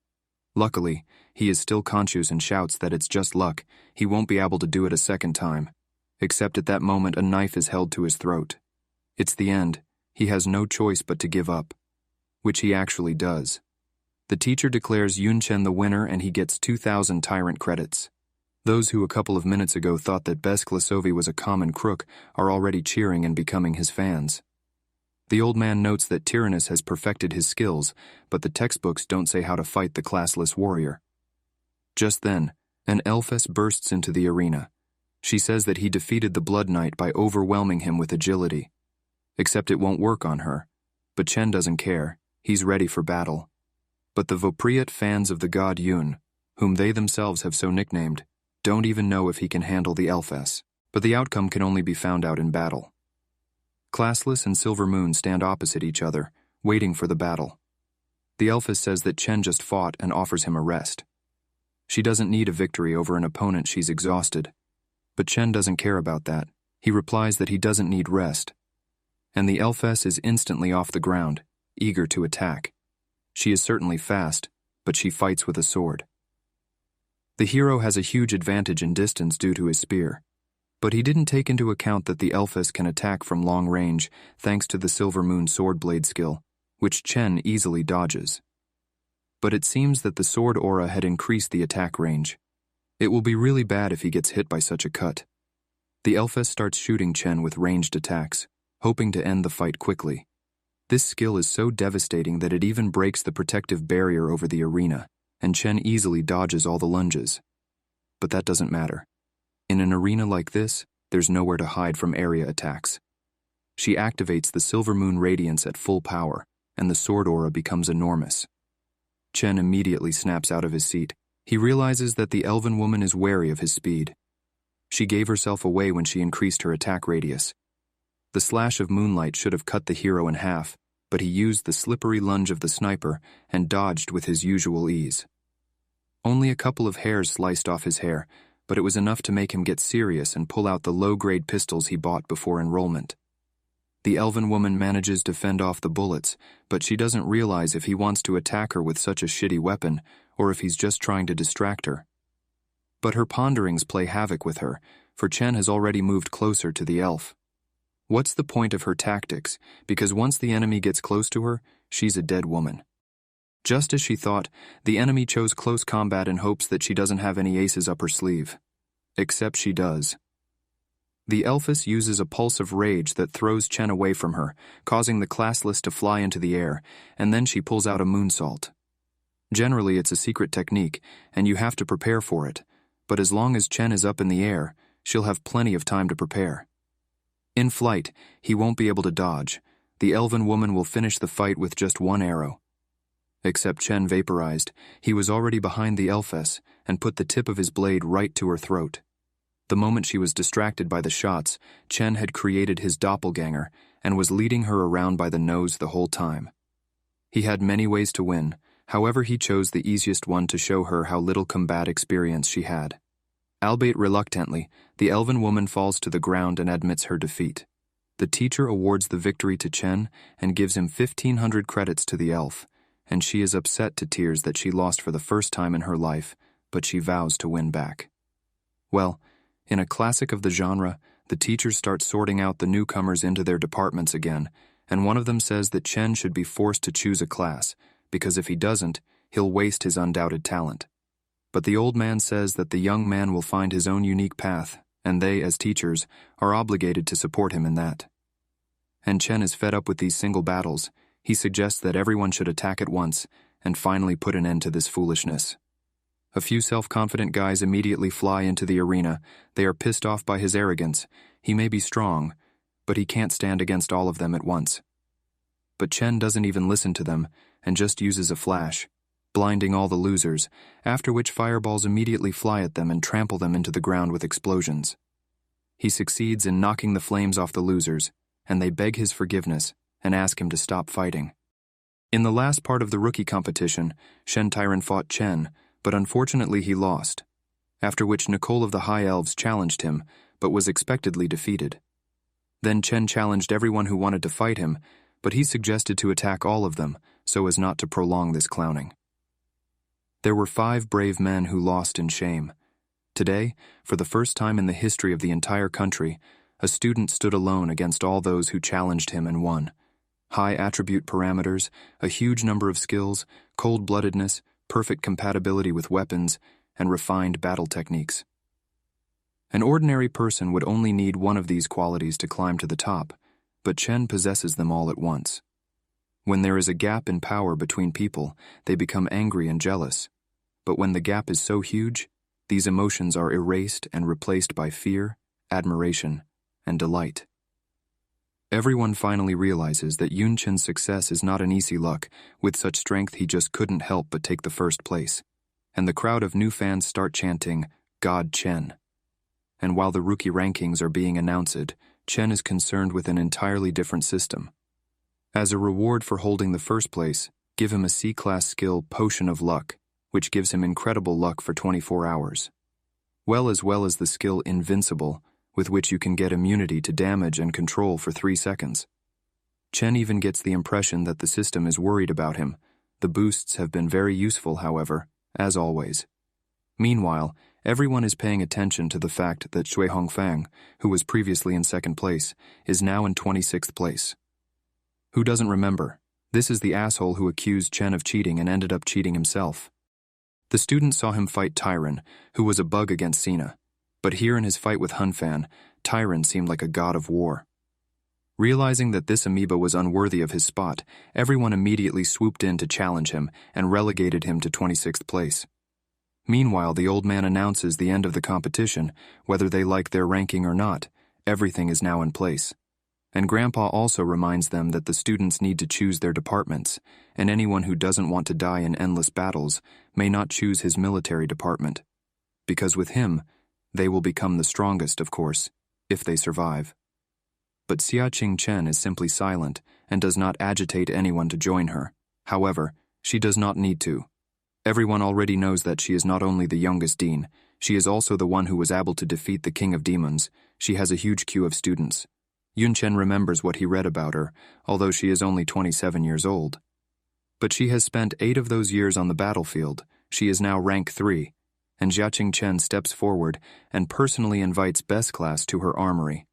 Luckily, he is still conscious and shouts that it's just luck. He won't be able to do it a second time. Except at that moment, a knife is held to his throat. It's the end. He has no choice but to give up. Which he actually does. The teacher declares Yun Chen the winner and he gets 2,000 Tyrant credits. Those who a couple of minutes ago thought that Bezklasovi was a common crook are already cheering and becoming his fans. The old man notes that Tyrannus has perfected his skills, but the textbooks don't say how to fight the classless warrior. Just then, an elfess bursts into the arena. She says that he defeated the Blood Knight by overwhelming him with agility. Except it won't work on her. But Chen doesn't care. He's ready for battle. But the Vopriot fans of the god Yun, whom they themselves have so nicknamed, don't even know if he can handle the elfess. But the outcome can only be found out in battle. Classless and Silver Moon stand opposite each other, waiting for the battle. The elfess says that Chen just fought and offers him a rest. She doesn't need a victory over an opponent she's exhausted. But Chen doesn't care about that. He replies that he doesn't need rest. And the elfess is instantly off the ground, eager to attack. She is certainly fast, but she fights with a sword. The hero has a huge advantage in distance due to his spear, but he didn't take into account that the elfess can attack from long range thanks to the Silver Moon sword blade skill, which Chen easily dodges. But it seems that the sword aura had increased the attack range. It will be really bad if he gets hit by such a cut. The elfess starts shooting Chen with ranged attacks, hoping to end the fight quickly. This skill is so devastating that it even breaks the protective barrier over the arena, and Chen easily dodges all the lunges. But that doesn't matter. In an arena like this, there's nowhere to hide from area attacks. She activates the Silver Moon Radiance at full power, and the sword aura becomes enormous. Chen immediately snaps out of his seat. He realizes that the elven woman is wary of his speed. She gave herself away when she increased her attack radius. The slash of moonlight should have cut the hero in half, but he used the slippery lunge of the sniper and dodged with his usual ease. Only a couple of hairs sliced off his hair, but it was enough to make him get serious and pull out the low-grade pistols he bought before enrollment. The elven woman manages to fend off the bullets, but she doesn't realize if he wants to attack her with such a shitty weapon, or if he's just trying to distract her. But her ponderings play havoc with her, for Chen has already moved closer to the elf. What's the point of her tactics? Because once the enemy gets close to her, she's a dead woman. Just as she thought, the enemy chose close combat in hopes that she doesn't have any aces up her sleeve. Except she does. The Elphys uses a pulse of rage that throws Chen away from her, causing the classless to fly into the air, and then she pulls out a moonsault. Generally, it's a secret technique, and you have to prepare for it, but as long as Chen is up in the air, she'll have plenty of time to prepare. In flight, he won't be able to dodge. The elven woman will finish the fight with just one arrow. Except Chen vaporized, he was already behind the Elphys and put the tip of his blade right to her throat. The moment she was distracted by the shots, Chen had created his doppelganger and was leading her around by the nose the whole time. He had many ways to win, however he chose the easiest one to show her how little combat experience she had. Albeit reluctantly, the elven woman falls to the ground and admits her defeat. The teacher awards the victory to Chen and gives him 1,500 credits to the elf, and she is upset to tears that she lost for the first time in her life, but she vows to win back. Well, in a classic of the genre, the teachers start sorting out the newcomers into their departments again, and one of them says that Chen should be forced to choose a class, because if he doesn't, he'll waste his undoubted talent. But the old man says that the young man will find his own unique path, and they, as teachers, are obligated to support him in that. And Chen is fed up with these single battles. He suggests that everyone should attack at once, and finally put an end to this foolishness. A few self-confident guys immediately fly into the arena. They are pissed off by his arrogance. He may be strong, but he can't stand against all of them at once. But Chen doesn't even listen to them, and just uses a flash, blinding all the losers, after which fireballs immediately fly at them and trample them into the ground with explosions. He succeeds in knocking the flames off the losers, and they beg his forgiveness and ask him to stop fighting. In the last part of the rookie competition, Shen Tyran fought Chen, but unfortunately he lost, after which Nicole of the High Elves challenged him, but was expectedly defeated. Then Chen challenged everyone who wanted to fight him, but he suggested to attack all of them, so as not to prolong this clowning. There were 5 brave men who lost in shame. Today, for the first time in the history of the entire country, a student stood alone against all those who challenged him and won. High attribute parameters, a huge number of skills, cold-bloodedness, perfect compatibility with weapons, and refined battle techniques. An ordinary person would only need one of these qualities to climb to the top, but Chen possesses them all at once. When there is a gap in power between people, they become angry and jealous. But when the gap is so huge, these emotions are erased and replaced by fear, admiration, and delight. Everyone finally realizes that Yun Chen's success is not an easy luck. With such strength, he just couldn't help but take the first place. And the crowd of new fans start chanting, "God Chen." And while the rookie rankings are being announced, Chen is concerned with an entirely different system. As a reward for holding the first place, give him a C-class skill, Potion of Luck, which gives him incredible luck for 24 hours. As well as the skill Invincible, with which you can get immunity to damage and control for 3 seconds. Chen even gets the impression that the system is worried about him. The boosts have been very useful, however, as always. Meanwhile, everyone is paying attention to the fact that Shui Hongfang, who was previously in 2nd place, is now in 26th place. Who doesn't remember? This is the asshole who accused Chen of cheating and ended up cheating himself. The students saw him fight Tyran, who was a bug against Sina. But here in his fight with Hunfan, Tyran seemed like a god of war. Realizing that this amoeba was unworthy of his spot, everyone immediately swooped in to challenge him and relegated him to 26th place. Meanwhile, the old man announces the end of the competition. Whether they like their ranking or not, everything is now in place. And Grandpa also reminds them that the students need to choose their departments, and anyone who doesn't want to die in endless battles may not choose his military department. Because with him, they will become the strongest, of course, if they survive. But Xia Qing Chen is simply silent and does not agitate anyone to join her. However, she does not need to. Everyone already knows that she is not only the youngest dean, she is also the one who was able to defeat the King of Demons. She has a huge queue of students. Yun Chen remembers what he read about her, although she is only 27 years old. But she has spent 8 of those years on the battlefield. She is now rank 3. And Jiaqing Chen steps forward and personally invites Best Class to her armory.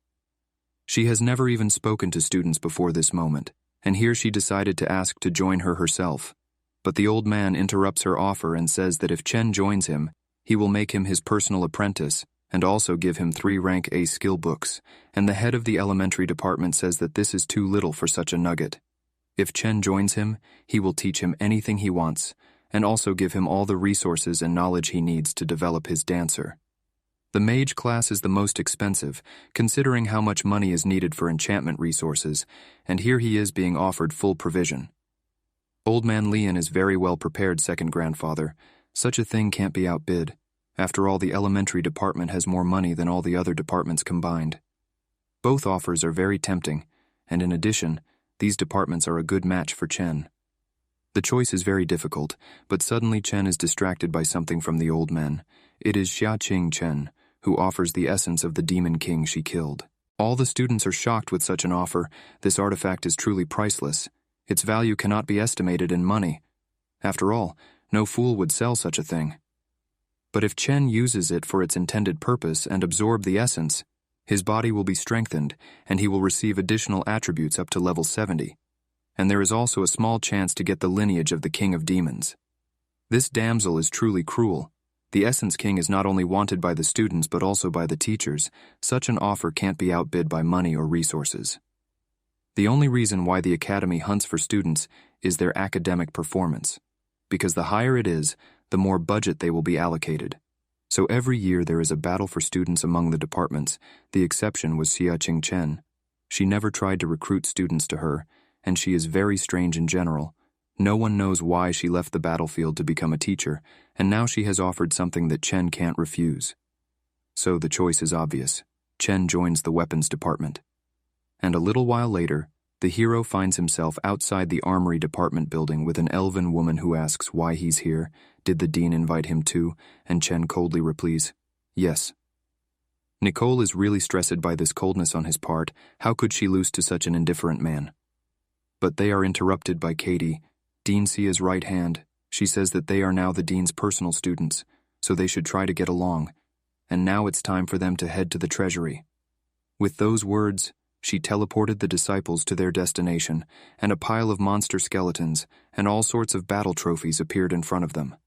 She has never even spoken to students before this moment, and here she decided to ask to join her herself. But the old man interrupts her offer and says that if Chen joins him, he will make him his personal apprentice and also give him 3 rank A skill books, and the head of the elementary department says that this is too little for such a nugget. If Chen joins him, he will teach him anything he wants, and also give him all the resources and knowledge he needs to develop his dancer. The mage class is the most expensive, considering how much money is needed for enchantment resources, and here he is being offered full provision. Old Man Lian is very well prepared, second grandfather. Such a thing can't be outbid. After all, the elementary department has more money than all the other departments combined. Both offers are very tempting, and in addition, these departments are a good match for Chen. The choice is very difficult, but suddenly Chen is distracted by something from the old men. It is Xiaqing Chen, who offers the essence of the demon king she killed. All the students are shocked with such an offer. This artifact is truly priceless. Its value cannot be estimated in money. After all, no fool would sell such a thing. But if Chen uses it for its intended purpose and absorb the essence, his body will be strengthened, and he will receive additional attributes up to level 70. And there is also a small chance to get the lineage of the King of Demons. This damsel is truly cruel. The Essence King is not only wanted by the students but also by the teachers. Such an offer can't be outbid by money or resources. The only reason why the Academy hunts for students is their academic performance, because the higher it is, the more budget they will be allocated. So every year there is a battle for students among the departments. The exception was Xiaqing Chen. She never tried to recruit students to her, and she is very strange in general. No one knows why she left the battlefield to become a teacher, and now she has offered something that Chen can't refuse. So the choice is obvious. Chen joins the weapons department. And a little while later, the hero finds himself outside the armory department building with an elven woman who asks why he's here. Did the dean invite him too? And Chen coldly replies, yes. Nicole is really stressed by this coldness on his part. How could she lose to such an indifferent man? But they are interrupted by Katie, Dean Sia's right hand. She says that they are now the dean's personal students, so they should try to get along. And now it's time for them to head to the treasury. With those words, she teleported the disciples to their destination, and a pile of monster skeletons and all sorts of battle trophies appeared in front of them.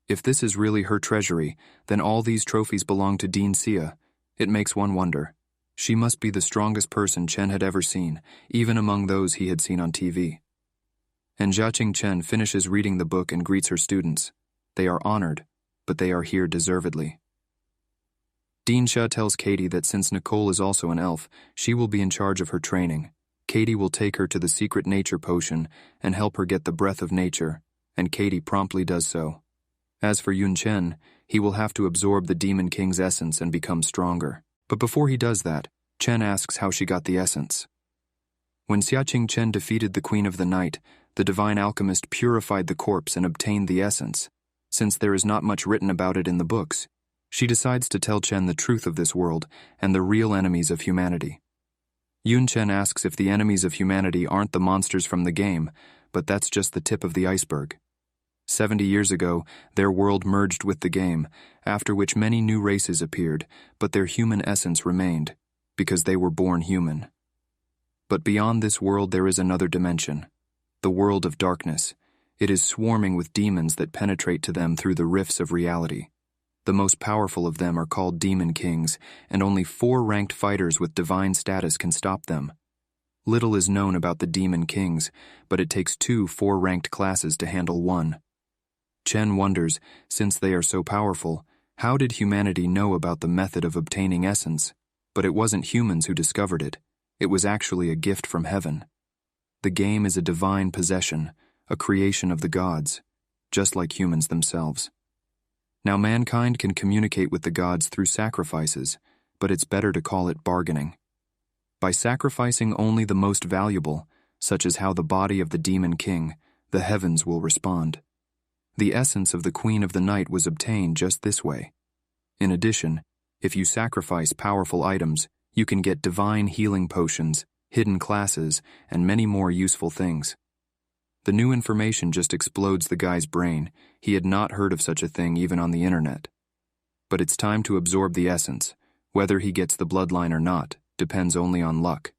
If this is really her treasury, then all these trophies belong to Dean Sia. It makes one wonder. She must be the strongest person Chen had ever seen, even among those he had seen on TV. And Xiaqing Chen finishes reading the book and greets her students. They are honored, but they are here deservedly. Dean Xia tells Katie that since Nicole is also an elf, she will be in charge of her training. Katie will take her to the secret nature potion and help her get the breath of nature, and Katie promptly does so. As for Yun Chen, he will have to absorb the Demon King's essence and become stronger. But before he does that, Chen asks how she got the essence. When Xiaqing Chen defeated the Queen of the Night, the divine alchemist purified the corpse and obtained the essence. Since there is not much written about it in the books, she decides to tell Chen the truth of this world and the real enemies of humanity. Yun Chen asks if the enemies of humanity aren't the monsters from the game, but that's just the tip of the iceberg. 70 years ago, their world merged with the game, after which many new races appeared, but their human essence remained, because they were born human. But beyond this world there is another dimension, the world of darkness. It is swarming with demons that penetrate to them through the rifts of reality. The most powerful of them are called Demon Kings, and only 4 ranked fighters with divine status can stop them. Little is known about the Demon Kings, but it takes 2 4-ranked classes to handle one. Chen wonders, since they are so powerful, how did humanity know about the method of obtaining essence? But it wasn't humans who discovered it. It was actually a gift from heaven. The game is a divine possession, a creation of the gods, just like humans themselves. Now mankind can communicate with the gods through sacrifices, but it's better to call it bargaining. By sacrificing only the most valuable, such as how the body of the Demon King, the heavens will respond. The essence of the Queen of the Night was obtained just this way. In addition, if you sacrifice powerful items, you can get divine healing potions, hidden classes, and many more useful things. The new information just explodes the guy's brain. He had not heard of such a thing even on the internet. But it's time to absorb the essence, whether he gets the bloodline or not. depends only on luck.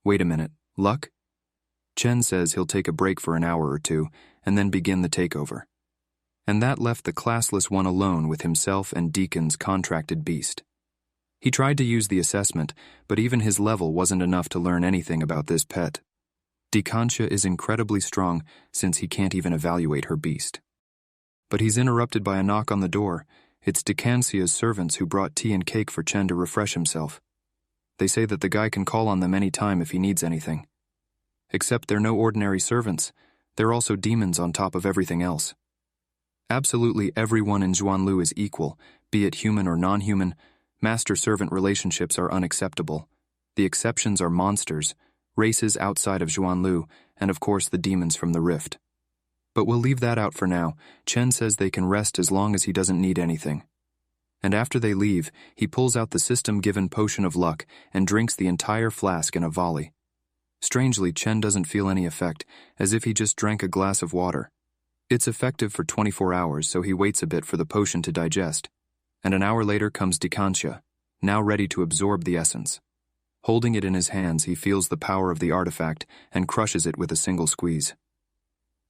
Wait a minute, luck? Chen says he'll take a break for an hour or two and then begin the takeover. And that left the classless one alone with himself and Deacon's contracted beast. He tried to use the assessment, but even his level wasn't enough to learn anything about this pet. Deacontia is incredibly strong since he can't even evaluate her beast. But he's interrupted by a knock on the door. It's Decancia's servants who brought tea and cake for Chen to refresh himself. They say that the guy can call on them any time if he needs anything. Except they're no ordinary servants, they're also demons on top of everything else. Absolutely everyone in Zhuanlu is equal, be it human or non-human. Master-servant relationships are unacceptable. The exceptions are monsters, races outside of Zhuanlu, and of course the demons from the rift. But we'll leave that out for now. Chen says they can rest as long as he doesn't need anything. And after they leave, he pulls out the system-given potion of luck and drinks the entire flask in a volley. Strangely, Chen doesn't feel any effect, as if he just drank a glass of water. It's effective for 24 hours, so he waits a bit for the potion to digest. And an hour later comes Decancia, now ready to absorb the essence. Holding it in his hands, he feels the power of the artifact and crushes it with a single squeeze.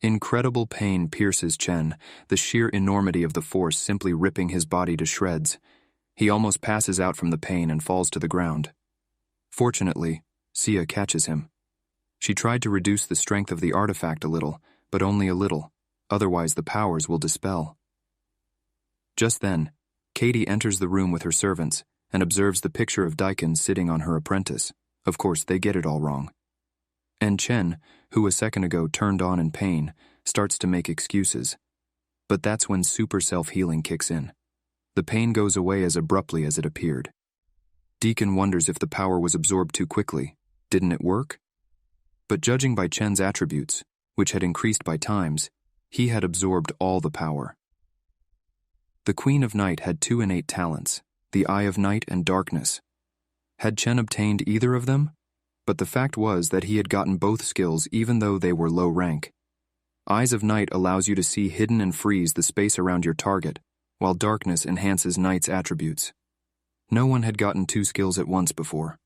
Incredible pain pierces Chen, the sheer enormity of the force simply ripping his body to shreds. He almost passes out from the pain and falls to the ground. Fortunately, Sia catches him. She tried to reduce the strength of the artifact a little, but only a little, otherwise the powers will dispel. Just then, Katie enters the room with her servants and observes the picture of Daikon sitting on her apprentice. Of course, they get it all wrong. And Chen, who a second ago turned on in pain, starts to make excuses. But that's when super self-healing kicks in. The pain goes away as abruptly as it appeared. Deacon wonders if the power was absorbed too quickly. Didn't it work? But judging by Chen's attributes, which had increased by times, he had absorbed all the power. The Queen of Night had 2 innate talents, the Eye of Night and Darkness. Had Chen obtained either of them? But the fact was that he had gotten both skills even though they were low rank. Eyes of Night allows you to see hidden and freeze the space around your target, while Darkness enhances Night's attributes. No one had gotten 2 skills at once before.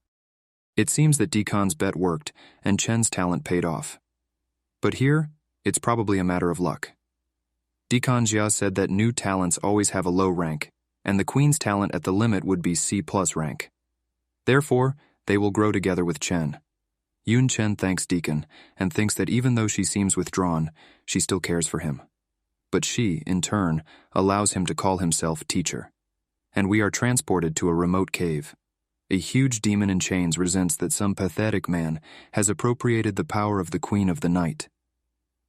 It seems that Deacon's bet worked, and Chen's talent paid off. But here, it's probably a matter of luck. Deacon Jia said that new talents always have a low rank, and the Queen's talent at the limit would be C+ rank. Therefore, they will grow together with Chen. Yun Chen thanks Deacon, and thinks that even though she seems withdrawn, she still cares for him. But she, in turn, allows him to call himself teacher. And we are transported to a remote cave. A huge demon in chains resents that some pathetic man has appropriated the power of the Queen of the Night.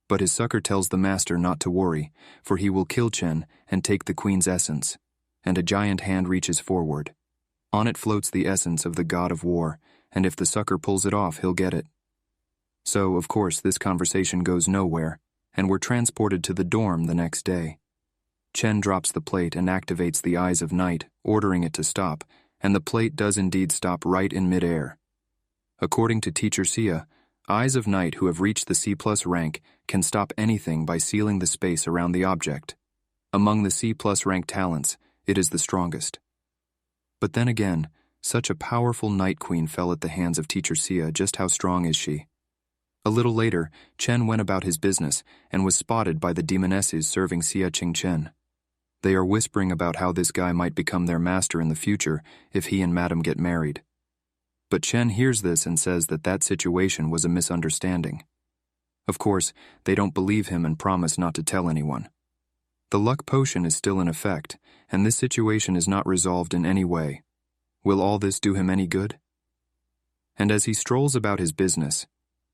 But his succor tells the master not to worry, for he will kill Chen and take the Queen's essence, and a giant hand reaches forward. On it floats the essence of the god of war, and if the succor pulls it off, he'll get it. So, of course, this conversation goes nowhere, and we're transported to the dorm the next day. Chen drops the plate and activates the Eyes of Night, ordering it to stop, and the plate does indeed stop right in midair. According to Teacher Sia, Eyes of Night who have reached the C+ rank can stop anything by sealing the space around the object. Among the C+ rank talents, it is the strongest. But then again, such a powerful Night Queen fell at the hands of Teacher Sia. Just how strong is she? A little later, Chen went about his business and was spotted by the demonesses serving Xia Qingchen. They are whispering about how this guy might become their master in the future if he and Madame get married. But Chen hears this and says that that situation was a misunderstanding. Of course, they don't believe him and promise not to tell anyone. The luck potion is still in effect, and this situation is not resolved in any way. Will all this do him any good? And as he strolls about his business,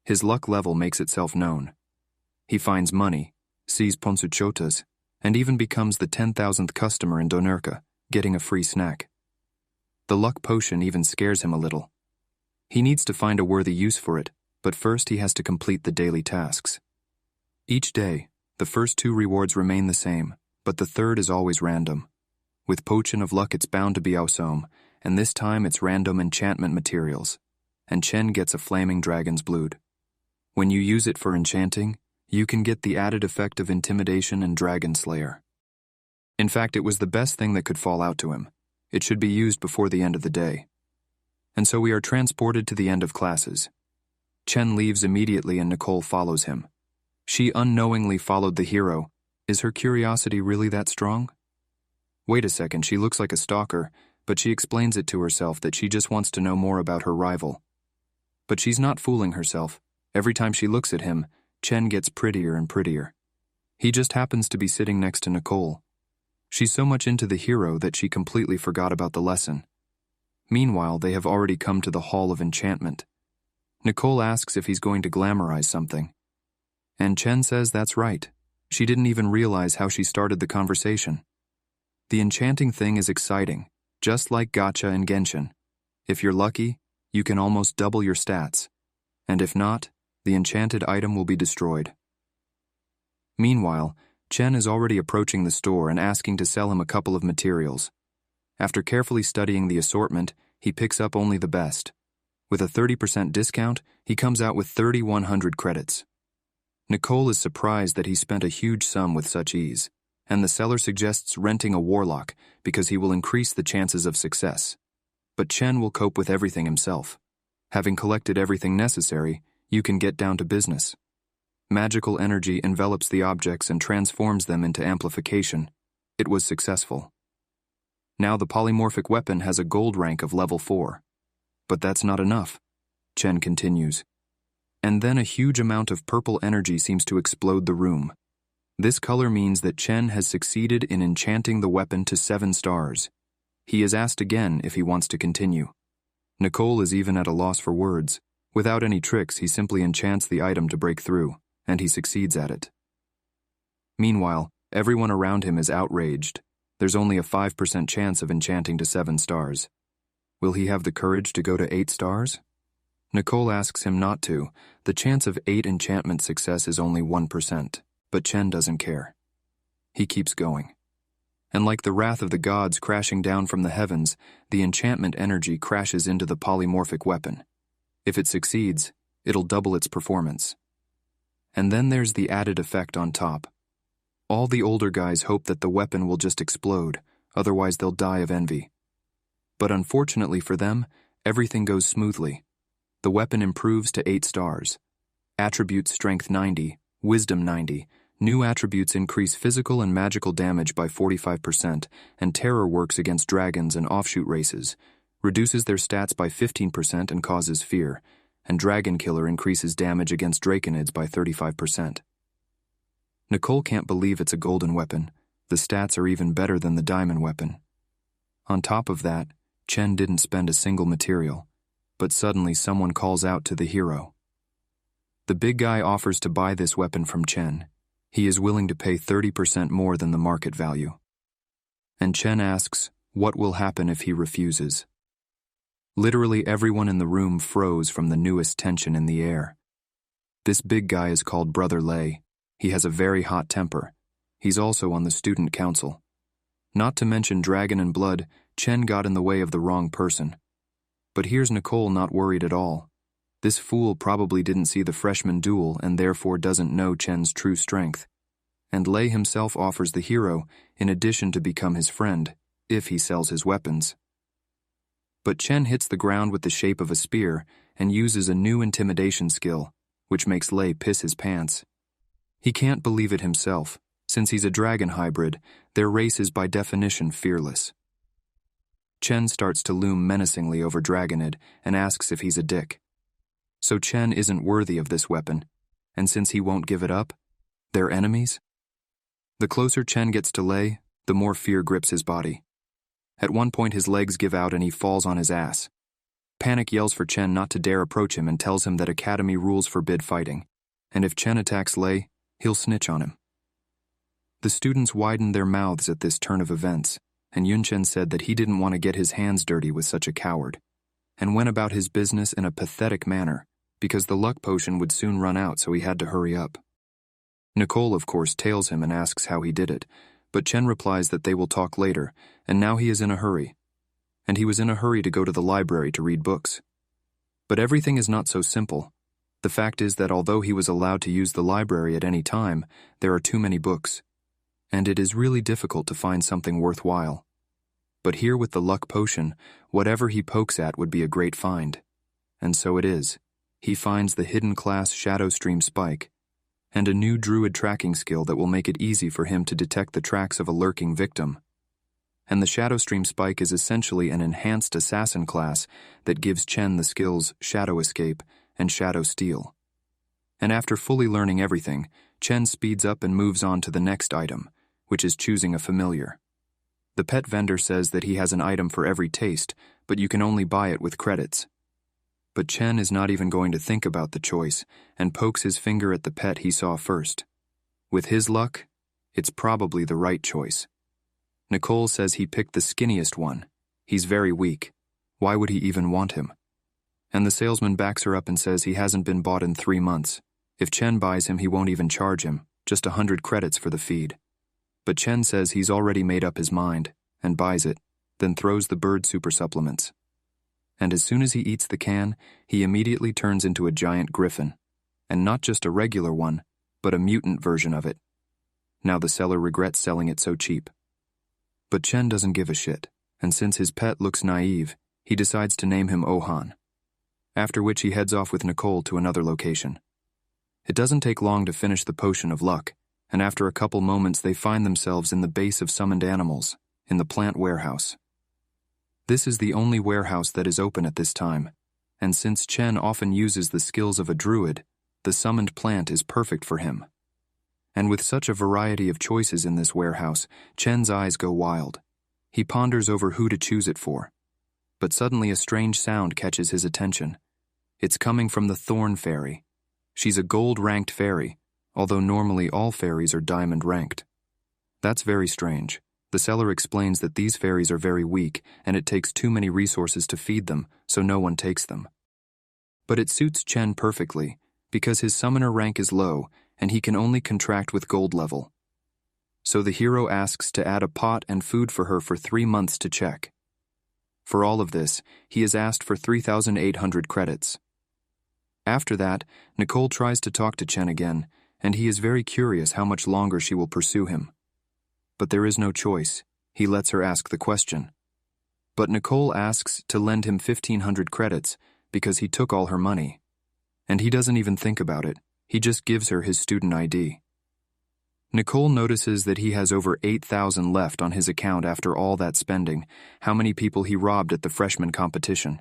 his luck level makes itself known. He finds money, sees ponsuchotas, and even becomes the 10,000th customer in Donerka, getting a free snack. The luck potion even scares him a little. He needs to find a worthy use for it, but first he has to complete the daily tasks. Each day, the first 2 rewards remain the same, but the third is always random. With Potion of Luck it's bound to be Aosom, and this time it's random enchantment materials, and Chen gets a flaming dragon's blood. When you use it for enchanting, you can get the added effect of intimidation and dragon slayer. In fact, it was the best thing that could fall out to him. It should be used before the end of the day. And so we are transported to the end of classes. Chen leaves immediately and Nicole follows him. She unknowingly followed the hero. Is her curiosity really that strong? Wait a second, she looks like a stalker, but she explains it to herself that she just wants to know more about her rival. But she's not fooling herself. Every time she looks at him, Chen gets prettier and prettier. He just happens to be sitting next to Nicole. She's so much into the hero that she completely forgot about the lesson. Meanwhile, they have already come to the Hall of Enchantment. Nicole asks if he's going to glamorize something. And Chen says that's right. She didn't even realize how she started the conversation. The enchanting thing is exciting, just like gacha and Genshin. If you're lucky, you can almost double your stats. And if not, the enchanted item will be destroyed. Meanwhile, Chen is already approaching the store and asking to sell him a couple of materials. After carefully studying the assortment, he picks up only the best. With a 30% discount, he comes out with 3,100 credits. Nicole is surprised that he spent a huge sum with such ease, and the seller suggests renting a warlock because he will increase the chances of success. But Chen will cope with everything himself. Having collected everything necessary, you can get down to business. Magical energy envelops the objects and transforms them into amplification. It was successful. Now the polymorphic weapon has a gold rank of level 4. But that's not enough, Chen continues. And then a huge amount of purple energy seems to explode the room. This color means that Chen has succeeded in enchanting the weapon to 7 stars. He is asked again if he wants to continue. Nicole is even at a loss for words. Without any tricks, he simply enchants the item to break through, and he succeeds at it. Meanwhile, everyone around him is outraged. There's only a 5% chance of enchanting to 7 stars. Will he have the courage to go to 8 stars? Nicole asks him not to. The chance of 8 enchantment success is only 1%, but Chen doesn't care. He keeps going. And like the wrath of the gods crashing down from the heavens, the enchantment energy crashes into the polymorphic weapon. If it succeeds, it'll double its performance. And then there's the added effect on top. All the older guys hope that the weapon will just explode, otherwise they'll die of envy. But unfortunately for them, everything goes smoothly. The weapon improves to 8 stars. Attributes strength 90, wisdom 90. New attributes increase physical and magical damage by 45%, and terror works against dragons and offshoot races, reduces their stats by 15% and causes fear, and Dragon Killer increases damage against draconids by 35%. Nicole can't believe it's a golden weapon. The stats are even better than the diamond weapon. On top of that, Chen didn't spend a single material, but suddenly someone calls out to the hero. The big guy offers to buy this weapon from Chen. He is willing to pay 30% more than the market value. And Chen asks, what will happen if he refuses? Literally everyone in the room froze from the newest tension in the air. This big guy is called Brother Lei. He has a very hot temper. He's also on the student council. Not to mention Dragon and Blood, Chen got in the way of the wrong person. But here's Nicole not worried at all. This fool probably didn't see the freshman duel and therefore doesn't know Chen's true strength. And Lei himself offers the hero, in addition to become his friend, if he sells his weapons. But Chen hits the ground with the shape of a spear and uses a new intimidation skill, which makes Lei piss his pants. He can't believe it himself. Since he's a dragon hybrid, their race is by definition fearless. Chen starts to loom menacingly over Dragonid and asks if he's a dick. So Chen isn't worthy of this weapon, and since he won't give it up, they're enemies? The closer Chen gets to Lei, the more fear grips his body. At one point his legs give out and he falls on his ass. Panic yells for Chen not to dare approach him and tells him that Academy rules forbid fighting, and if Chen attacks Lei, he'll snitch on him. The students widened their mouths at this turn of events, and Yunchen said that he didn't want to get his hands dirty with such a coward, and went about his business in a pathetic manner, because the luck potion would soon run out, so he had to hurry up. Nicole, of course, tails him and asks how he did it, but Chen replies that they will talk later, and now he is in a hurry. And he was in a hurry to go to the library to read books. But everything is not so simple. The fact is that although he was allowed to use the library at any time, there are too many books, and it is really difficult to find something worthwhile. But here with the luck potion, whatever he pokes at would be a great find. And so it is. He finds the hidden class Shadow Stream Spike, and a new druid tracking skill that will make it easy for him to detect the tracks of a lurking victim. And the Shadow Stream Spike is essentially an enhanced assassin class that gives Chen the skills Shadow Escape and Shadow Steal. And after fully learning everything, Chen speeds up and moves on to the next item, which is choosing a familiar. The pet vendor says that he has an item for every taste, but you can only buy it with credits. But Chen is not even going to think about the choice and pokes his finger at the pet he saw first. With his luck, it's probably the right choice. Nicole says he picked the skinniest one. He's very weak. Why would he even want him? And the salesman backs her up and says he hasn't been bought in 3 months. If Chen buys him, he won't even charge him, just 100 credits for the feed. But Chen says he's already made up his mind and buys it, then throws the bird super supplements. And as soon as he eats the can, he immediately turns into a giant griffin. And not just a regular one, but a mutant version of it. Now the seller regrets selling it so cheap. But Chen doesn't give a shit, and since his pet looks naive, he decides to name him Ohan. After which he heads off with Nicole to another location. It doesn't take long to finish the potion of luck, and after a couple moments they find themselves in the base of summoned animals, in the plant warehouse. This is the only warehouse that is open at this time, and since Chen often uses the skills of a druid, the summoned plant is perfect for him. And with such a variety of choices in this warehouse, Chen's eyes go wild. He ponders over who to choose it for. But suddenly a strange sound catches his attention. It's coming from the Thorn Fairy. She's a gold-ranked fairy, although normally all fairies are diamond-ranked. That's very strange. The seller explains that these fairies are very weak, and it takes too many resources to feed them, so no one takes them. But it suits Chen perfectly, because his summoner rank is low, and he can only contract with gold level. So the hero asks to add a pot and food for her for 3 months to check. For all of this, he is asked for 3,800 credits. After that, Nicole tries to talk to Chen again, and he is very curious how much longer she will pursue him. But there is no choice. He lets her ask the question. But Nicole asks to lend him 1,500 credits because he took all her money. And he doesn't even think about it. He just gives her his student ID. Nicole notices that he has over 8,000 left on his account after all that spending, how many people he robbed at the freshman competition.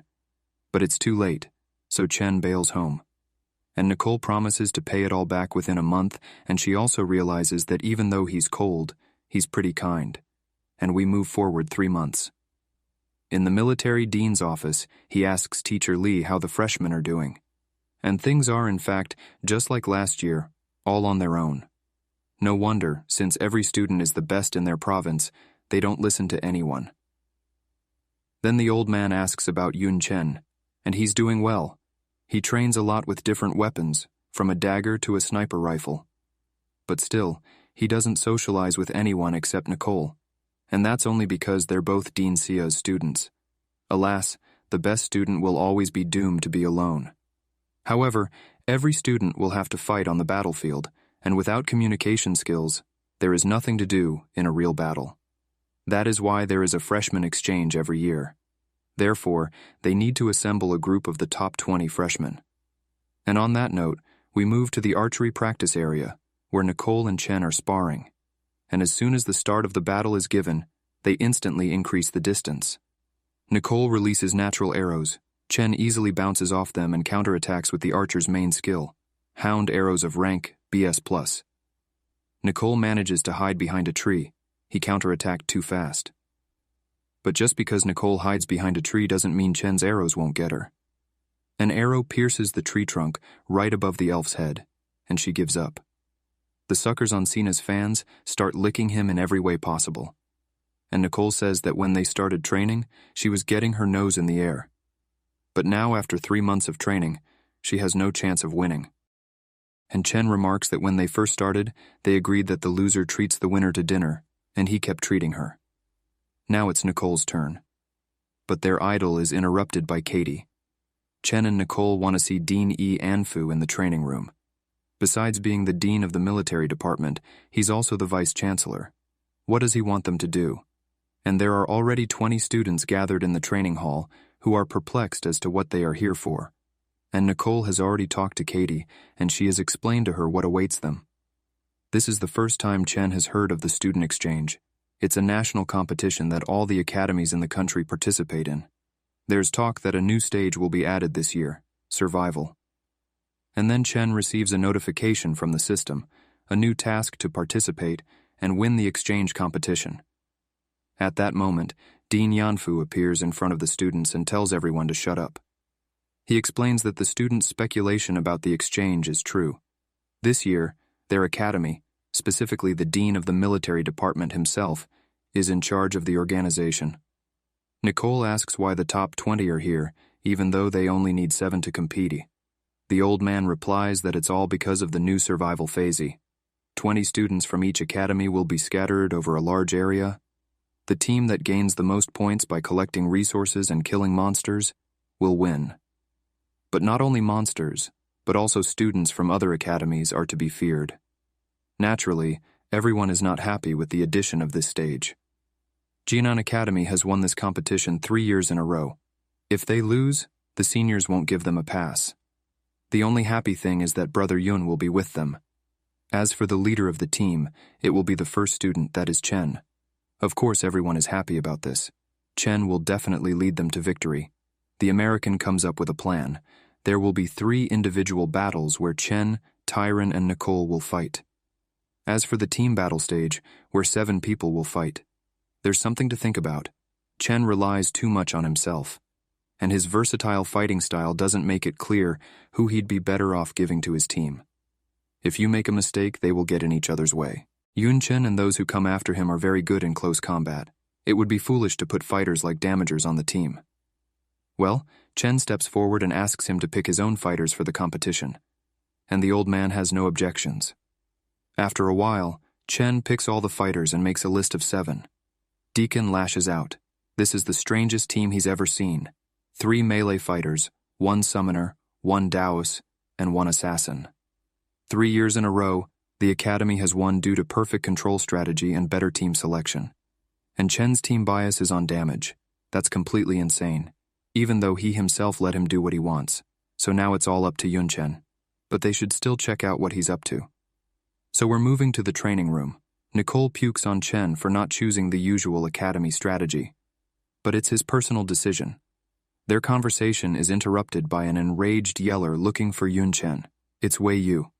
But it's too late, so Chen bails home. And Nicole promises to pay it all back within a month, and she also realizes that even though he's cold, he's pretty kind. And we move forward 3 months. In the military dean's office, he asks Teacher Lee how the freshmen are doing. And things are, in fact, just like last year, all on their own. No wonder, since every student is the best in their province, they don't listen to anyone. Then the old man asks about Yun Chen, and he's doing well. He trains a lot with different weapons, from a dagger to a sniper rifle. But still, he doesn't socialize with anyone except Nicole, and that's only because they're both Dean Sia's students. Alas, the best student will always be doomed to be alone. However, every student will have to fight on the battlefield, and without communication skills, there is nothing to do in a real battle. That is why there is a freshman exchange every year. Therefore, they need to assemble a group of the top 20 freshmen. And on that note, we move to the archery practice area, where Nicole and Chen are sparring. And as soon as the start of the battle is given, they instantly increase the distance. Nicole releases natural arrows. Chen easily bounces off them and counterattacks with the archer's main skill, Hound arrows of rank BS+. Nicole manages to hide behind a tree. He counterattacked too fast. But just because Nicole hides behind a tree doesn't mean Chen's arrows won't get her. An arrow pierces the tree trunk right above the elf's head, and she gives up. The suckers on Sina's fans start licking him in every way possible. And Nicole says that when they started training, she was getting her nose in the air. But now, after 3 months of training, she has no chance of winning. And Chen remarks that when they first started, they agreed that the loser treats the winner to dinner, and he kept treating her. Now it's Nicole's turn. But their idol is interrupted by Katie. Chen and Nicole want to see Dean E. Anfu in the training room. Besides being the dean of the military department, he's also the vice chancellor. What does he want them to do? and there are already 20 students gathered in the training hall who are perplexed as to what they are here for. And Nicole has already talked to Katie, and she has explained to her what awaits them. This is the first time Chen has heard of the student exchange. It's a national competition that all the academies in the country participate in. There's talk that a new stage will be added this year, survival. And then Chen receives a notification from the system, a new task to participate and win the exchange competition. At that moment, Dean Yanfu appears in front of the students and tells everyone to shut up. He explains that the students' speculation about the exchange is true. This year, their academy, specifically the dean of the military department himself, is in charge of the organization. Nicole asks why the top 20 are here, even though they only need 7 to compete. The old man replies that it's all because of the new survival phase. 20 students from each academy will be scattered over a large area. The team that gains the most points by collecting resources and killing monsters will win. But not only monsters, but also students from other academies are to be feared. Naturally, everyone is not happy with the addition of this stage. Jinan Academy has won this competition 3 years in a row. If they lose, the seniors won't give them a pass. The only happy thing is that Brother Yun will be with them. As for the leader of the team, it will be the first student, that is Chen. Of course, everyone is happy about this. Chen will definitely lead them to victory. The American comes up with a plan. There will be 3 individual battles where Chen, Tyron, and Nicole will fight. As for the team battle stage, where 7 people will fight, there's something to think about. Chen relies too much on himself, and his versatile fighting style doesn't make it clear who he'd be better off giving to his team. If you make a mistake, they will get in each other's way. Yun Chen and those who come after him are very good in close combat. It would be foolish to put fighters like damagers on the team. Well, Chen steps forward and asks him to pick his own fighters for the competition, and the old man has no objections. After a while, Chen picks all the fighters and makes a list of 7. Deacon lashes out. This is the strangest team he's ever seen. 3 melee fighters, 1 summoner, 1 Taoist, and 1 assassin. 3 years in a row, the academy has won due to perfect control strategy and better team selection. And Chen's team bias is on damage. That's completely insane, even though he himself let him do what he wants. So now it's all up to Yun Chen. But they should still check out what he's up to. So we're moving to the training room. Nicole pukes on Chen for not choosing the usual academy strategy. But it's his personal decision. Their conversation is interrupted by an enraged yeller looking for Yun Chen. It's Wei Yu.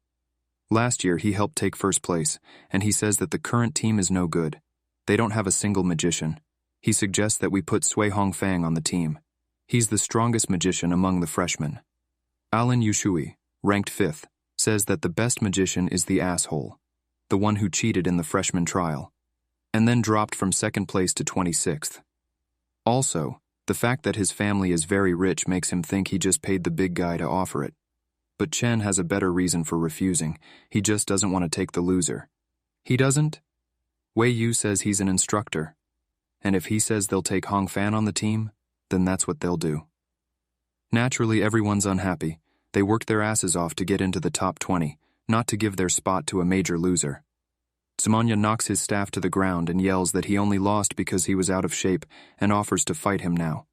Last year he helped take first place, and he says that the current team is no good. They don't have a single magician. He suggests that we put Sui Hongfang on the team. He's the strongest magician among the freshmen. Alan Yushui, ranked 5th, says that the best magician is the asshole, the one who cheated in the freshman trial, and then dropped from 2nd place to 26th. Also, the fact that his family is very rich makes him think he just paid the big guy to offer it. But Chen has a better reason for refusing. He just doesn't want to take the loser. He doesn't? Wei Yu says he's an instructor, and if he says they'll take Hong Fan on the team, then that's what they'll do. Naturally, everyone's unhappy. They work their asses off to get into the top 20, not to give their spot to a major loser. Tsumonya knocks his staff to the ground and yells that he only lost because he was out of shape and offers to fight him now.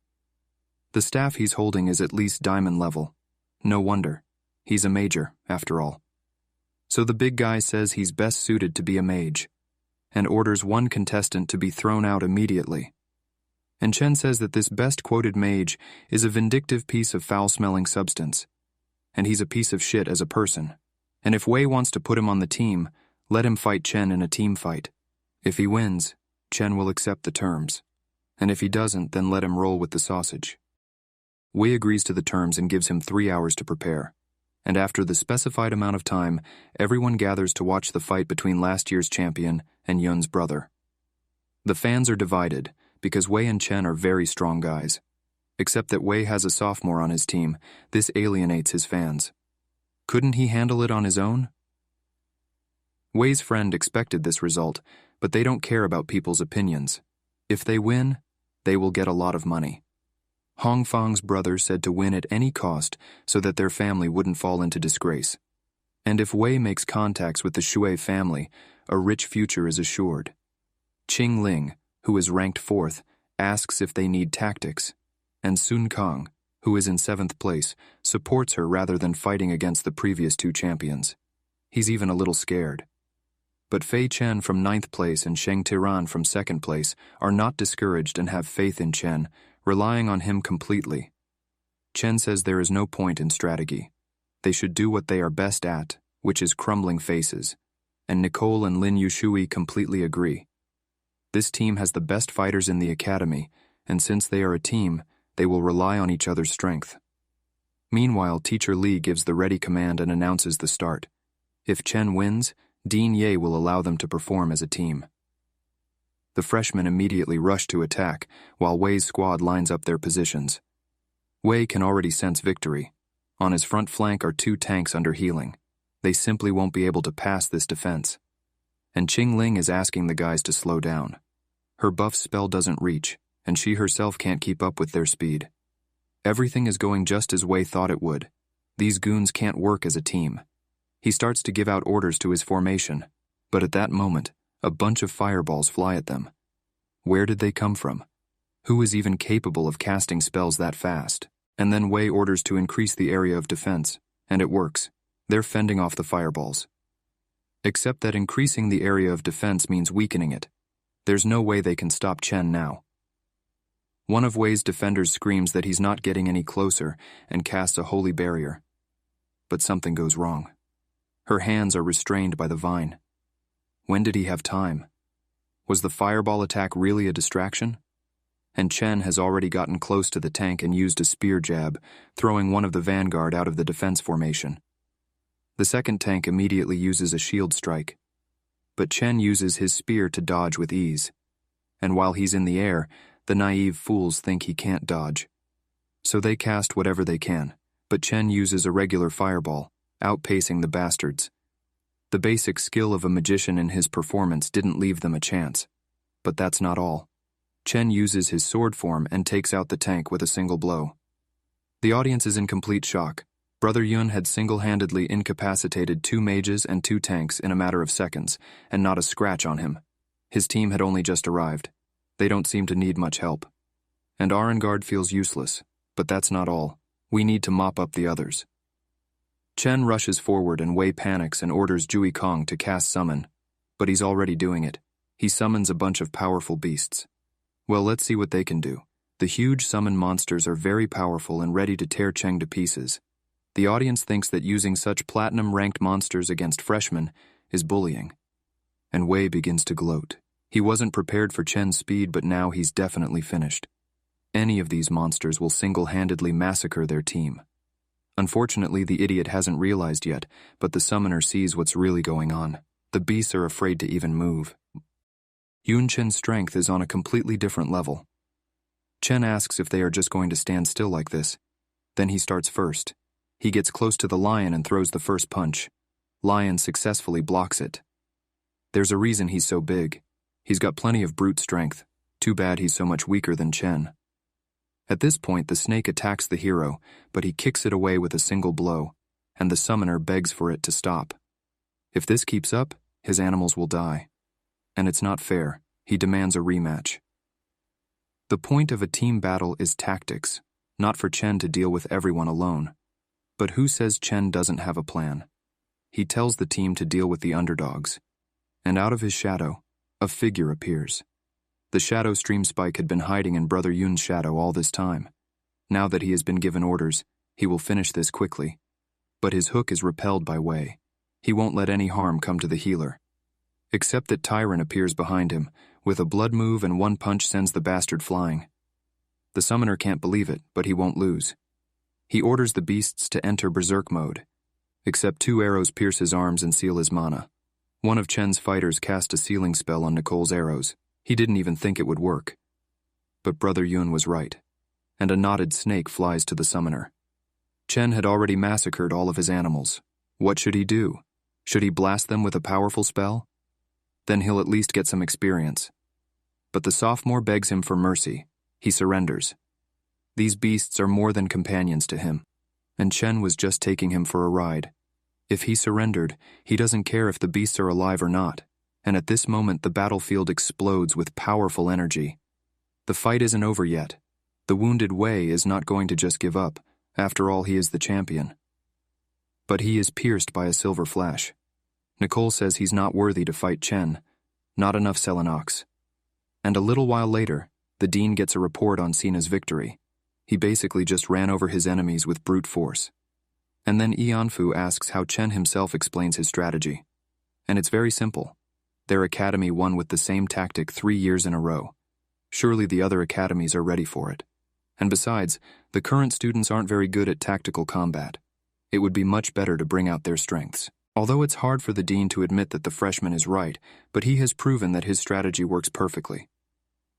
The staff he's holding is at least diamond level. No wonder. He's a major, after all. So the big guy says he's best suited to be a mage, and orders one contestant to be thrown out immediately. And Chen says that this best-quoted mage is a vindictive piece of foul-smelling substance, and he's a piece of shit as a person. And if Wei wants to put him on the team, let him fight Chen in a team fight. If he wins, Chen will accept the terms, and if he doesn't, then let him roll with the sausage. Wei agrees to the terms and gives him 3 hours to prepare. And after the specified amount of time, everyone gathers to watch the fight between last year's champion and Yun's brother. The fans are divided, because Wei and Chen are very strong guys. Except that Wei has a sophomore on his team. This alienates his fans. Couldn't he handle it on his own? Wei's friend expected this result, but they don't care about people's opinions. If they win, they will get a lot of money. Hong Fang's brother said to win at any cost so that their family wouldn't fall into disgrace. And if Wei makes contacts with the Shui family, a rich future is assured. Qing Ling, who is ranked 4th, asks if they need tactics, and Sun Kang, who is in 7th place, supports her rather than fighting against the previous 2 champions. He's even a little scared. But Fei Chen from 9th place and Sheng Tiran from 2nd place are not discouraged and have faith in Chen, relying on him completely. Chen says there is no point in strategy. They should do what they are best at, which is crumbling faces, and Nicole and Lin Yushui completely agree. This team has the best fighters in the academy, and since they are a team, they will rely on each other's strength. Meanwhile, Teacher Li gives the ready command and announces the start. If Chen wins, Dean Ye will allow them to perform as a team. The freshmen immediately rush to attack, while Wei's squad lines up their positions. Wei can already sense victory. On his front flank are 2 tanks under healing. They simply won't be able to pass this defense. And Qing Ling is asking the guys to slow down. Her buff spell doesn't reach, and she herself can't keep up with their speed. Everything is going just as Wei thought it would. These goons can't work as a team. He starts to give out orders to his formation, but at that moment, a bunch of fireballs fly at them. Where did they come from? Who is even capable of casting spells that fast? And then Wei orders to increase the area of defense, and it works. They're fending off the fireballs. Except that increasing the area of defense means weakening it. There's no way they can stop Chen now. One of Wei's defenders screams that he's not getting any closer and casts a holy barrier. But something goes wrong. Her hands are restrained by the vine. When did he have time? Was the fireball attack really a distraction? And Chen has already gotten close to the tank and used a spear jab, throwing one of the vanguard out of the defense formation. The second tank immediately uses a shield strike. But Chen uses his spear to dodge with ease. And while he's in the air, the naive fools think he can't dodge. So they cast whatever they can, but Chen uses a regular fireball, outpacing the bastards. The basic skill of a magician in his performance didn't leave them a chance. But that's not all. Chen uses his sword form and takes out the tank with a single blow. The audience is in complete shock. Brother Yun had single-handedly incapacitated 2 mages and 2 tanks in a matter of seconds, and not a scratch on him. His team had only just arrived. They don't seem to need much help. And Arengard feels useless, but that's not all. We need to mop up the others. Chen rushes forward and Wei panics and orders Jui Kong to cast summon. But he's already doing it. He summons a bunch of powerful beasts. Well, let's see what they can do. The huge summon monsters are very powerful and ready to tear Cheng to pieces. The audience thinks that using such platinum-ranked monsters against freshmen is bullying. And Wei begins to gloat. He wasn't prepared for Chen's speed, but now he's definitely finished. Any of these monsters will single-handedly massacre their team. Unfortunately, the idiot hasn't realized yet, but the summoner sees what's really going on. The beasts are afraid to even move. Yun Chen's strength is on a completely different level. Chen asks if they are just going to stand still like this. Then he starts first. He gets close to the lion and throws the first punch. Lion successfully blocks it. There's a reason he's so big. He's got plenty of brute strength. Too bad he's so much weaker than Chen. At this point, the snake attacks the hero, but he kicks it away with a single blow, and the summoner begs for it to stop. If this keeps up, his animals will die. And it's not fair. He demands a rematch. The point of a team battle is tactics, not for Chen to deal with everyone alone. But who says Chen doesn't have a plan? He tells the team to deal with the underdogs. And out of his shadow, a figure appears. The shadow stream spike had been hiding in Brother Yun's shadow all this time. Now that he has been given orders, he will finish this quickly. But his hook is repelled by Wei. He won't let any harm come to the healer. Except that Tyron appears behind him, with a blood move and one punch sends the bastard flying. The summoner can't believe it, but he won't lose. He orders the beasts to enter berserk mode. Except 2 arrows pierce his arms and seal his mana. One of Chen's fighters cast a sealing spell on Nicole's arrows. He didn't even think it would work. But Brother Yun was right, and a knotted snake flies to the summoner. Chen had already massacred all of his animals. What should he do? Should he blast them with a powerful spell? Then he'll at least get some experience. But the sophomore begs him for mercy. He surrenders. These beasts are more than companions to him, and Chen was just taking him for a ride. If he surrendered, he doesn't care if the beasts are alive or not. And at this moment the battlefield explodes with powerful energy. The fight isn't over yet. The wounded Wei is not going to just give up. After all, he is the champion. But he is pierced by a silver flash. Nicole says he's not worthy to fight Chen. Not enough Selenox. And a little while later, the Dean gets a report on Sina's victory. He basically just ran over his enemies with brute force. And then Ianfu asks how Chen himself explains his strategy. And it's very simple. Their academy won with the same tactic 3 years in a row. Surely the other academies are ready for it. And besides, the current students aren't very good at tactical combat. It would be much better to bring out their strengths. Although it's hard for the Dean to admit that the freshman is right, but he has proven that his strategy works perfectly.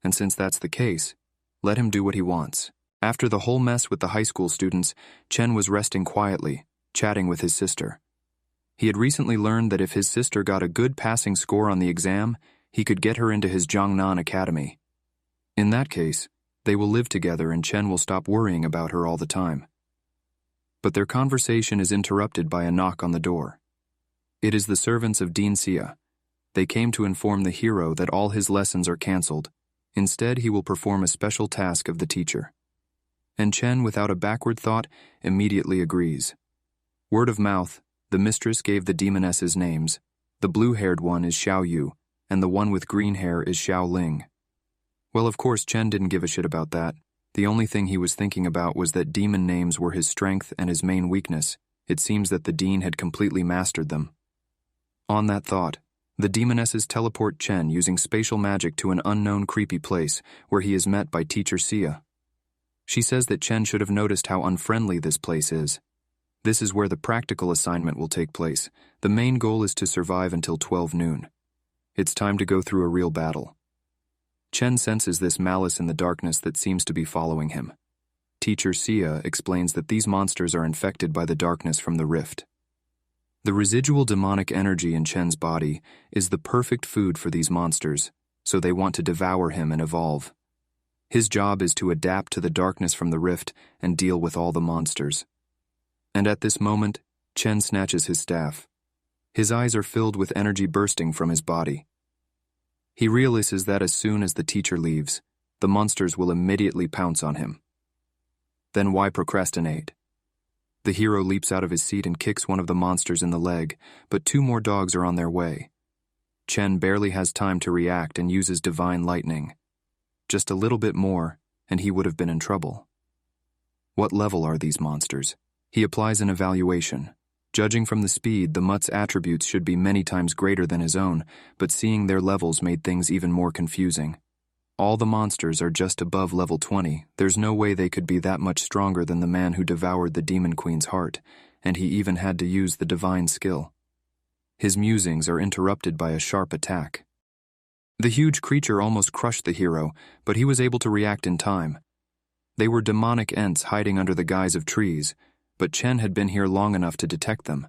And since that's the case, let him do what he wants. After the whole mess with the high school students, Chen was resting quietly, chatting with his sister. He had recently learned that if his sister got a good passing score on the exam, he could get her into his Jiangnan Academy. In that case, they will live together and Chen will stop worrying about her all the time. But their conversation is interrupted by a knock on the door. It is the servants of Dean Xia. They came to inform the hero that all his lessons are cancelled. Instead, he will perform a special task of the teacher. And Chen, without a backward thought, immediately agrees. Word of mouth, the mistress gave the demonesses names. The blue-haired one is Xiao Yu, and the one with green hair is Xiao Ling. Well, of course, Chen didn't give a shit about that. The only thing he was thinking about was that demon names were his strength and his main weakness. It seems that the Dean had completely mastered them. On that thought, the demonesses teleport Chen using spatial magic to an unknown creepy place where he is met by Teacher Xia. She says that Chen should have noticed how unfriendly this place is. This is where the practical assignment will take place. The main goal is to survive until 12 noon. It's time to go through a real battle. Chen senses this malice in the darkness that seems to be following him. Teacher Xia explains that these monsters are infected by the darkness from the rift. The residual demonic energy in Chen's body is the perfect food for these monsters, so they want to devour him and evolve. His job is to adapt to the darkness from the rift and deal with all the monsters. And at this moment, Chen snatches his staff. His eyes are filled with energy bursting from his body. He realizes that as soon as the teacher leaves, the monsters will immediately pounce on him. Then why procrastinate? The hero leaps out of his seat and kicks one of the monsters in the leg, but 2 more dogs are on their way. Chen barely has time to react and uses divine lightning. Just a little bit more, and he would have been in trouble. What level are these monsters? He applies an evaluation. Judging from the speed, the mutt's attributes should be many times greater than his own, but seeing their levels made things even more confusing. All the monsters are just above level 20. There's no way they could be that much stronger than the man who devoured the Demon Queen's heart, and he even had to use the divine skill. His musings are interrupted by a sharp attack. The huge creature almost crushed the hero, but he was able to react in time. They were demonic ents hiding under the guise of trees, but Chen had been here long enough to detect them.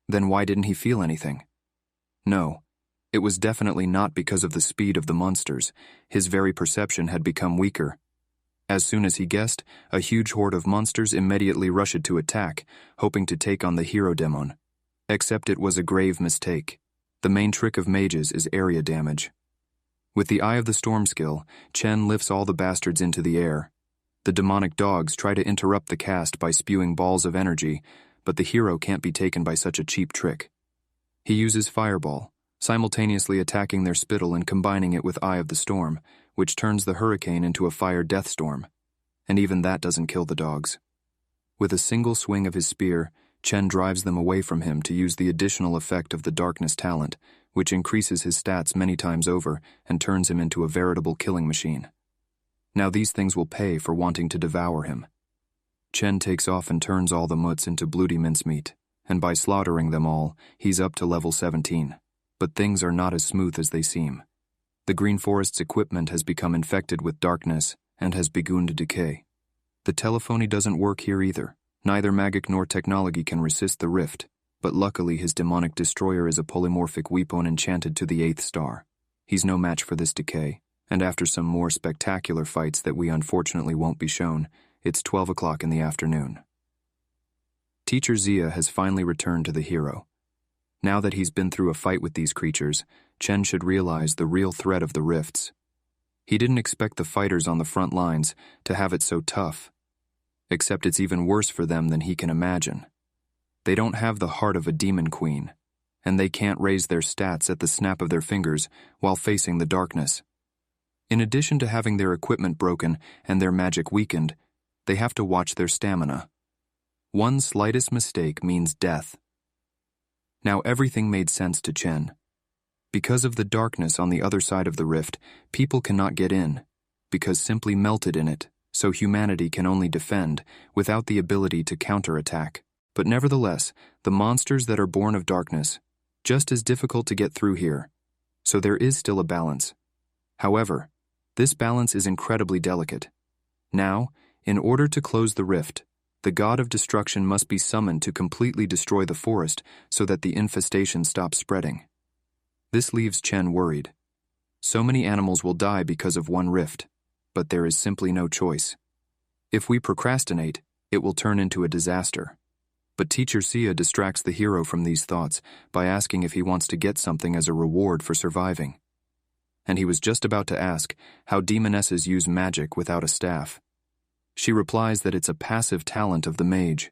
Then why didn't he feel anything? No, it was definitely not because of the speed of the monsters. His very perception had become weaker. As soon as he guessed, a huge horde of monsters immediately rushed to attack, hoping to take on the hero demon. Except it was a grave mistake. The main trick of mages is area damage. With the Eye of the Storm skill, Chen lifts all the bastards into the air. The demonic dogs try to interrupt the cast by spewing balls of energy, but the hero can't be taken by such a cheap trick. He uses Fireball, simultaneously attacking their spittle and combining it with Eye of the Storm, which turns the hurricane into a fire death storm. And even that doesn't kill the dogs. With a single swing of his spear, Chen drives them away from him to use the additional effect of the darkness talent, which increases his stats many times over and turns him into a veritable killing machine. Now these things will pay for wanting to devour him. Chen takes off and turns all the mutts into bloody mincemeat, and by slaughtering them all, he's up to level 17. But things are not as smooth as they seem. The Green Forest's equipment has become infected with darkness and has begun to decay. The telephony doesn't work here either. Neither magic nor technology can resist the rift, but luckily his demonic destroyer is a polymorphic weapon enchanted to the 8th star. He's no match for this decay, and after some more spectacular fights that we unfortunately won't be shown, it's 12 o'clock in the afternoon. Teacher Xia has finally returned to the hero. Now that he's been through a fight with these creatures, Chen should realize the real threat of the rifts. He didn't expect the fighters on the front lines to have it so tough. Except it's even worse for them than he can imagine. They don't have the heart of a demon queen, and they can't raise their stats at the snap of their fingers while facing the darkness. In addition to having their equipment broken and their magic weakened, they have to watch their stamina. One slightest mistake means death. Now everything made sense to Chen. Because of the darkness on the other side of the rift, people cannot get in, because simply melted in it, so humanity can only defend without the ability to counterattack. But nevertheless, the monsters that are born of darkness, just as difficult to get through here, so there is still a balance. However, this balance is incredibly delicate. Now, in order to close the rift, the god of destruction must be summoned to completely destroy the forest so that the infestation stops spreading. This leaves Chen worried. So many animals will die because of one rift, but there is simply no choice. If we procrastinate, it will turn into a disaster. But Teacher Sia distracts the hero from these thoughts by asking if he wants to get something as a reward for surviving. And he was just about to ask how demonesses use magic without a staff. She replies that it's a passive talent of the mage.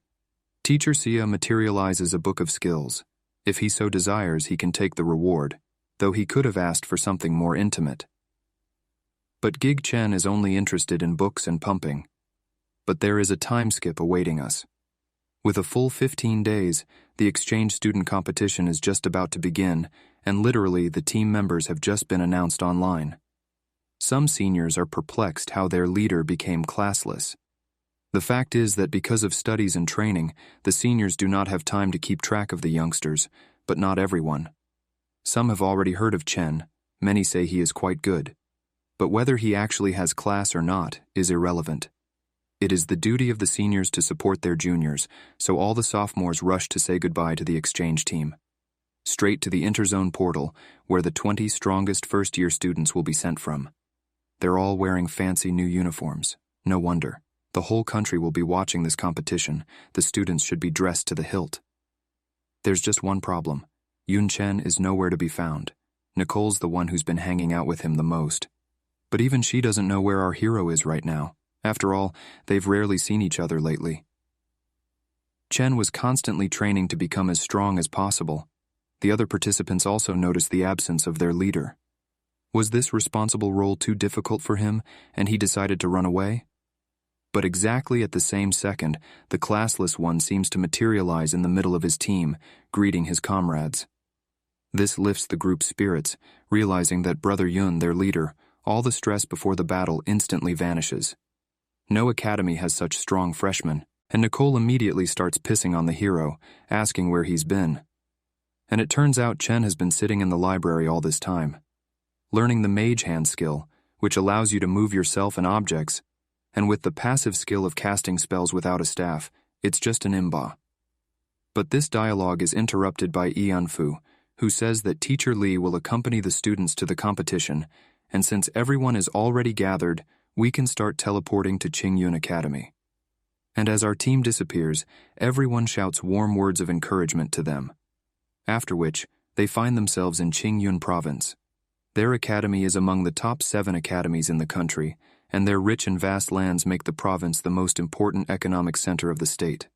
Teacher Sia materializes a book of skills. If he so desires, he can take the reward, though he could have asked for something more intimate. But Gig Chen is only interested in books and pumping. But there is a time skip awaiting us. With a full 15 days, the exchange student competition is just about to begin, and literally the team members have just been announced online. Some seniors are perplexed how their leader became classless. The fact is that because of studies and training, the seniors do not have time to keep track of the youngsters, but not everyone. Some have already heard of Chen, many say he is quite good. But whether he actually has class or not is irrelevant. It is the duty of the seniors to support their juniors, so all the sophomores rush to say goodbye to the exchange team. Straight to the interzone portal, where the 20 strongest first-year students will be sent from. They're all wearing fancy new uniforms. No wonder. The whole country will be watching this competition. The students should be dressed to the hilt. There's just one problem. Yun Chen is nowhere to be found. Nicole's the one who's been hanging out with him the most. But even she doesn't know where our hero is right now. After all, they've rarely seen each other lately. Chen was constantly training to become as strong as possible. The other participants also noticed the absence of their leader. Was this responsible role too difficult for him, and he decided to run away? But exactly at the same second, the classless one seems to materialize in the middle of his team, greeting his comrades. This lifts the group's spirits, realizing that Brother Yun, their leader, all the stress before the battle instantly vanishes. No academy has such strong freshmen, and Nicole immediately starts pissing on the hero, asking where he's been. And it turns out Chen has been sitting in the library all this time, learning the mage hand skill, which allows you to move yourself and objects, and with the passive skill of casting spells without a staff, it's just an imba. But this dialogue is interrupted by Ianfu, who says that Teacher Li will accompany the students to the competition, and since everyone is already gathered, we can start teleporting to Qingyun Academy. And as our team disappears, everyone shouts warm words of encouragement to them. After which, they find themselves in Qingyun Province. Their academy is among the top 7 academies in the country, and their rich and vast lands make the province the most important economic center of the state.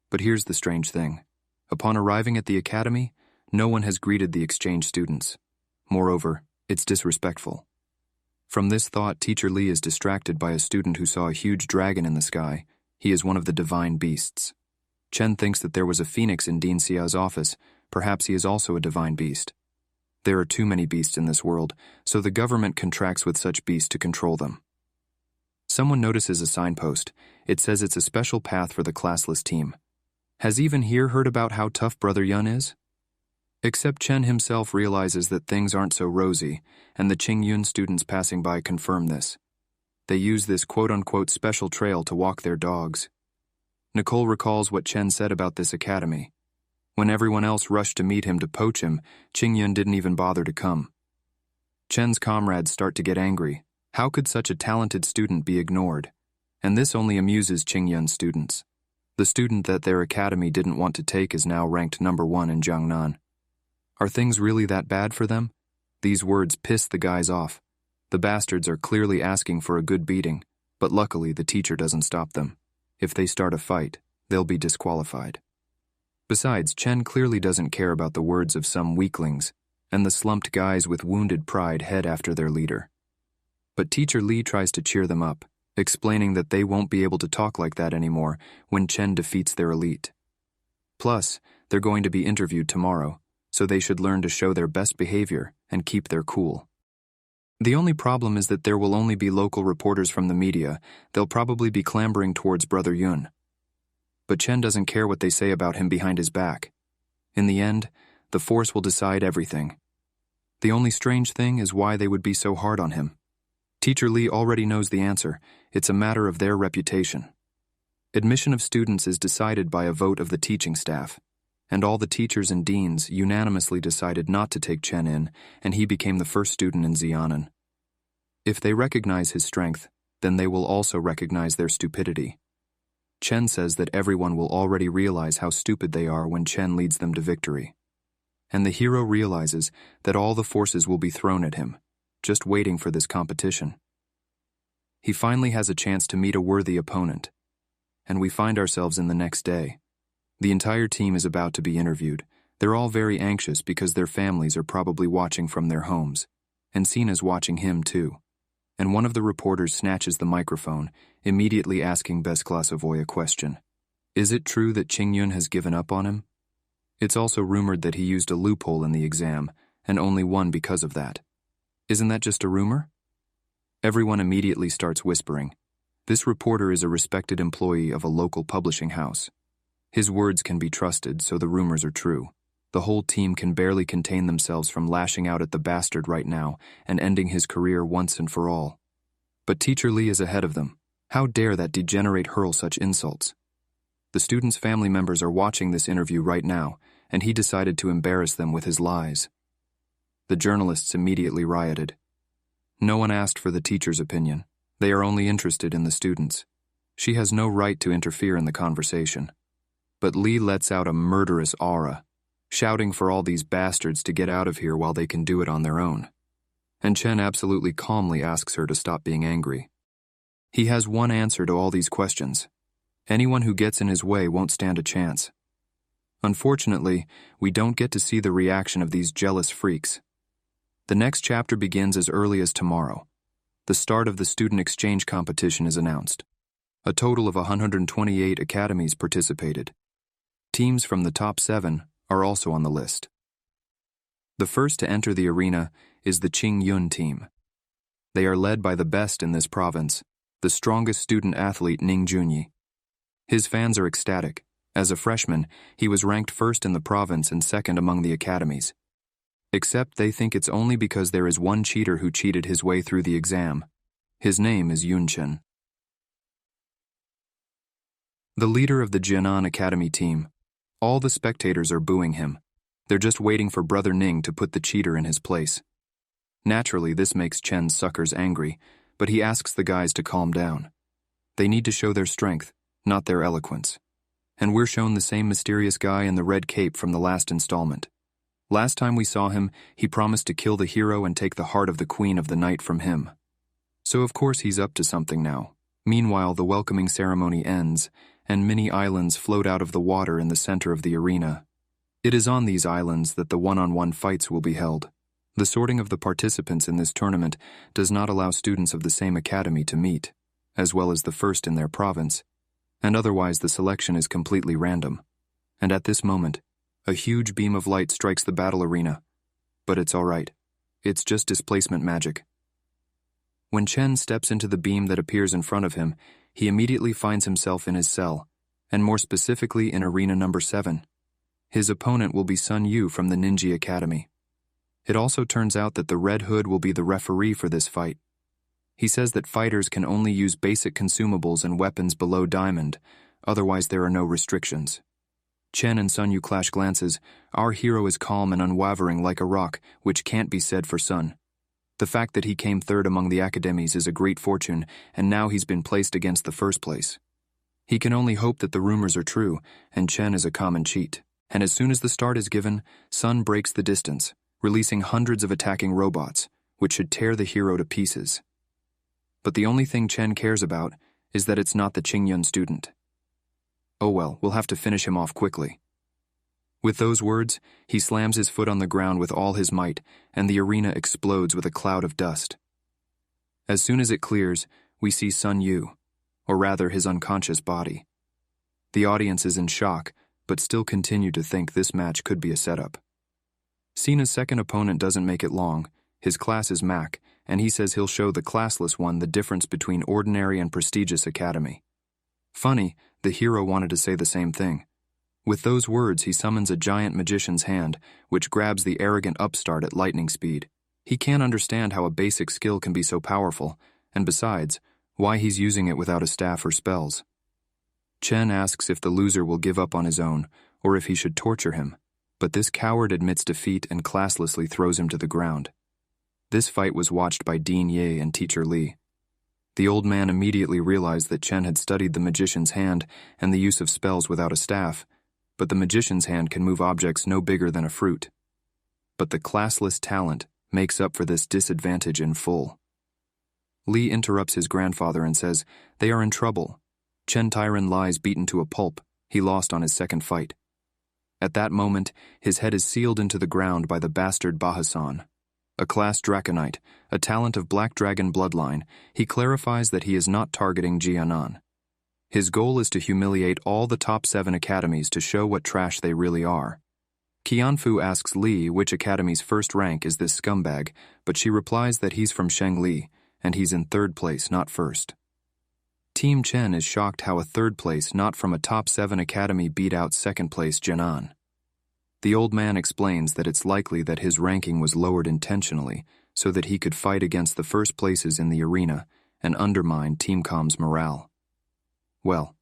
But here's the strange thing. Upon arriving at the academy, no one has greeted the exchange students. Moreover, it's disrespectful. From this thought, Teacher Li is distracted by a student who saw a huge dragon in the sky. He is one of the divine beasts. Chen thinks that there was a phoenix in Dean Xia's office. Perhaps he is also a divine beast. There are too many beasts in this world, so the government contracts with such beasts to control them. Someone notices a signpost. It says it's a special path for the classless team. Has even here heard about how tough Brother Yun is? Except Chen himself realizes that things aren't so rosy, and the Qingyun students passing by confirm this. They use this quote-unquote special trail to walk their dogs. Nicole recalls what Chen said about this academy. When everyone else rushed to meet him to poach him, Qingyun didn't even bother to come. Chen's comrades start to get angry. How could such a talented student be ignored? And this only amuses Qingyun students. The student that their academy didn't want to take is now ranked number 1 in Jiangnan. Are things really that bad for them? These words piss the guys off. The bastards are clearly asking for a good beating, but luckily the teacher doesn't stop them. If they start a fight, they'll be disqualified. Besides, Chen clearly doesn't care about the words of some weaklings, and the slumped guys with wounded pride head after their leader. But Teacher Lee tries to cheer them up, explaining that they won't be able to talk like that anymore when Chen defeats their elite. Plus, they're going to be interviewed tomorrow, so they should learn to show their best behavior and keep their cool. The only problem is that there will only be local reporters from the media. They'll probably be clambering towards Brother Yun. But Chen doesn't care what they say about him behind his back. In the end, the Force will decide everything. The only strange thing is why they would be so hard on him. Teacher Lee already knows the answer. It's a matter of their reputation. Admission of students is decided by a vote of the teaching staff, and all the teachers and deans unanimously decided not to take Chen in, and he became the first student in Xianan. If they recognize his strength, then they will also recognize their stupidity. Chen says that everyone will already realize how stupid they are when Chen leads them to victory. And the hero realizes that all the forces will be thrown at him, just waiting for this competition. He finally has a chance to meet a worthy opponent, and we find ourselves in the next day. The entire team is about to be interviewed. They're all very anxious because their families are probably watching from their homes, and Sina's watching him too. And one of the reporters snatches the microphone, immediately asking Bezklasovoy a question. Is it true that Qingyun has given up on him? It's also rumored that he used a loophole in the exam, and only won because of that. Isn't that just a rumor? Everyone immediately starts whispering. This reporter is a respected employee of a local publishing house. His words can be trusted, so the rumors are true. The whole team can barely contain themselves from lashing out at the bastard right now and ending his career once and for all. But Teacher Lee is ahead of them. How dare that degenerate hurl such insults? The students' family members are watching this interview right now, and he decided to embarrass them with his lies. The journalists immediately rioted. No one asked for the teacher's opinion. They are only interested in the students. She has no right to interfere in the conversation. But Lee lets out a murderous aura, shouting for all these bastards to get out of here while they can do it on their own. And Chen absolutely calmly asks her to stop being angry. He has one answer to all these questions. Anyone who gets in his way won't stand a chance. Unfortunately, we don't get to see the reaction of these jealous freaks. The next chapter begins as early as tomorrow. The start of the student exchange competition is announced. A total of 128 academies participated. Teams from the top 7 are also on the list. The first to enter the arena is the Qingyun team. They are led by the best in this province, the strongest student athlete Ning Junyi. His fans are ecstatic. As a freshman, he was ranked first in the province and second among the academies. Except they think it's only because there is one cheater who cheated his way through the exam. His name is Yunchen. The leader of the Jianan Academy team. All the spectators are booing him. They're just waiting for Brother Ning to put the cheater in his place. Naturally, this makes Chen's suckers angry, but he asks the guys to calm down. They need to show their strength, not their eloquence. And we're shown the same mysterious guy in the red cape from the last installment. Last time we saw him, he promised to kill the hero and take the heart of the queen of the night from him. So of course he's up to something now. Meanwhile, the welcoming ceremony ends, and many islands float out of the water in the center of the arena. It is on these islands that the one-on-one fights will be held. The sorting of the participants in this tournament does not allow students of the same academy to meet, as well as the first in their province, and otherwise the selection is completely random. And at this moment, a huge beam of light strikes the battle arena. But it's all right. It's just displacement magic. When Chen steps into the beam that appears in front of him, he immediately finds himself in his cell, and more specifically in arena number 7. His opponent will be Sun Yu from the Ninja Academy. It also turns out that the Red Hood will be the referee for this fight. He says that fighters can only use basic consumables and weapons below diamond, otherwise there are no restrictions. Chen and Sun Yu clash glances. Our hero is calm and unwavering like a rock, which can't be said for Sun. The fact that he came third among the academies is a great fortune, and now he's been placed against the first place. He can only hope that the rumors are true, and Chen is a common cheat. And as soon as the start is given, Sun breaks the distance, releasing hundreds of attacking robots, which should tear the hero to pieces. But the only thing Chen cares about is that it's not the Qingyun student. Oh well, we'll have to finish him off quickly. With those words, he slams his foot on the ground with all his might, and the arena explodes with a cloud of dust. As soon as it clears, we see Sun Yu, or rather his unconscious body. The audience is in shock, but still continue to think this match could be a setup. Cena's second opponent doesn't make it long. His class is Mac, and he says he'll show the classless one the difference between ordinary and prestigious academy. Funny, the hero wanted to say the same thing. With those words, he summons a giant magician's hand, which grabs the arrogant upstart at lightning speed. He can't understand how a basic skill can be so powerful, and besides, why he's using it without a staff or spells. Chen asks if the loser will give up on his own, or if he should torture him, but this coward admits defeat and classlessly throws him to the ground. This fight was watched by Dean Ye and Teacher Li. The old man immediately realized that Chen had studied the magician's hand and the use of spells without a staff, but the magician's hand can move objects no bigger than a fruit. But the classless talent makes up for this disadvantage in full. Li interrupts his grandfather and says, "They are in trouble. Chen Tyron lies beaten to a pulp. He lost on his second fight." At that moment, his head is sealed into the ground by the bastard Bahasan. A class Draconite, a talent of Black Dragon bloodline, he clarifies that he is not targeting Jianan. His goal is to humiliate all the top 7 academies to show what trash they really are. Qianfu asks Li which academy's first rank is this scumbag, but she replies that he's from Shengli, and he's in 3rd place, not 1st. Team Chen is shocked how a 3rd place not from a top 7 academy beat out 2nd place Jianan. The old man explains that it's likely that his ranking was lowered intentionally so that he could fight against the first places in the arena and undermine Team Com's morale. Well,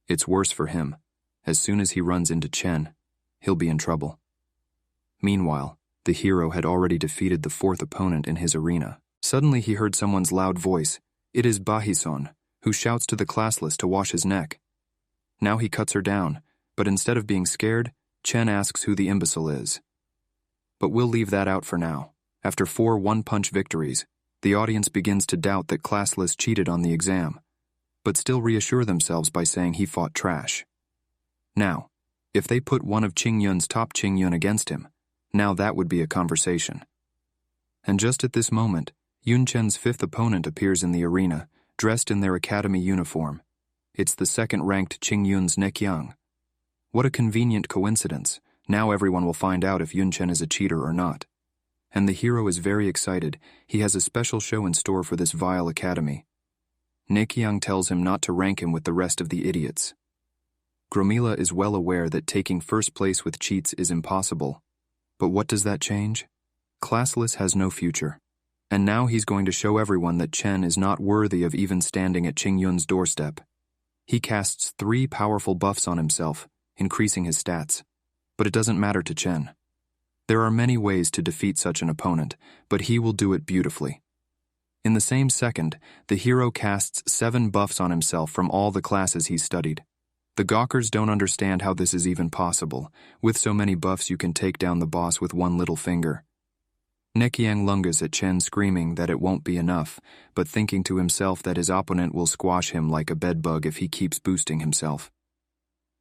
it's worse for him. As soon as he runs into Chen, he'll be in trouble. Meanwhile, the hero had already defeated the 4th opponent in his arena. Suddenly he heard someone's loud voice. It is Bahison, who shouts to the classless to wash his neck. Now he cuts her down, but instead of being scared, Chen asks who the imbecile is. But we'll leave that out for now. After 4 one-punch victories, the audience begins to doubt that classless cheated on the exam, but still reassure themselves by saying he fought trash. Now, if they put one of Qingyun's top Qingyun against him, now that would be a conversation. And just at this moment, Yun Chen's 5th opponent appears in the arena, dressed in their academy uniform. It's the 2nd-ranked Qingyun's Neqiang. What a convenient coincidence. Now everyone will find out if Yun Chen is a cheater or not. And the hero is very excited. He has a special show in store for this vile academy. Neqiang tells him not to rank him with the rest of the idiots. Gromila is well aware that taking 1st place with cheats is impossible. But what does that change? Classless has no future. And now he's going to show everyone that Chen is not worthy of even standing at Qingyun's doorstep. He casts 3 powerful buffs on himself, increasing his stats. But it doesn't matter to Chen. There are many ways to defeat such an opponent, but he will do it beautifully. In the same second, the hero casts 7 buffs on himself from all the classes he's studied. The gawkers don't understand how this is even possible. With so many buffs you can take down the boss with one little finger. Neqiang lunges at Chen, screaming that it won't be enough, but thinking to himself that his opponent will squash him like a bedbug if he keeps boosting himself.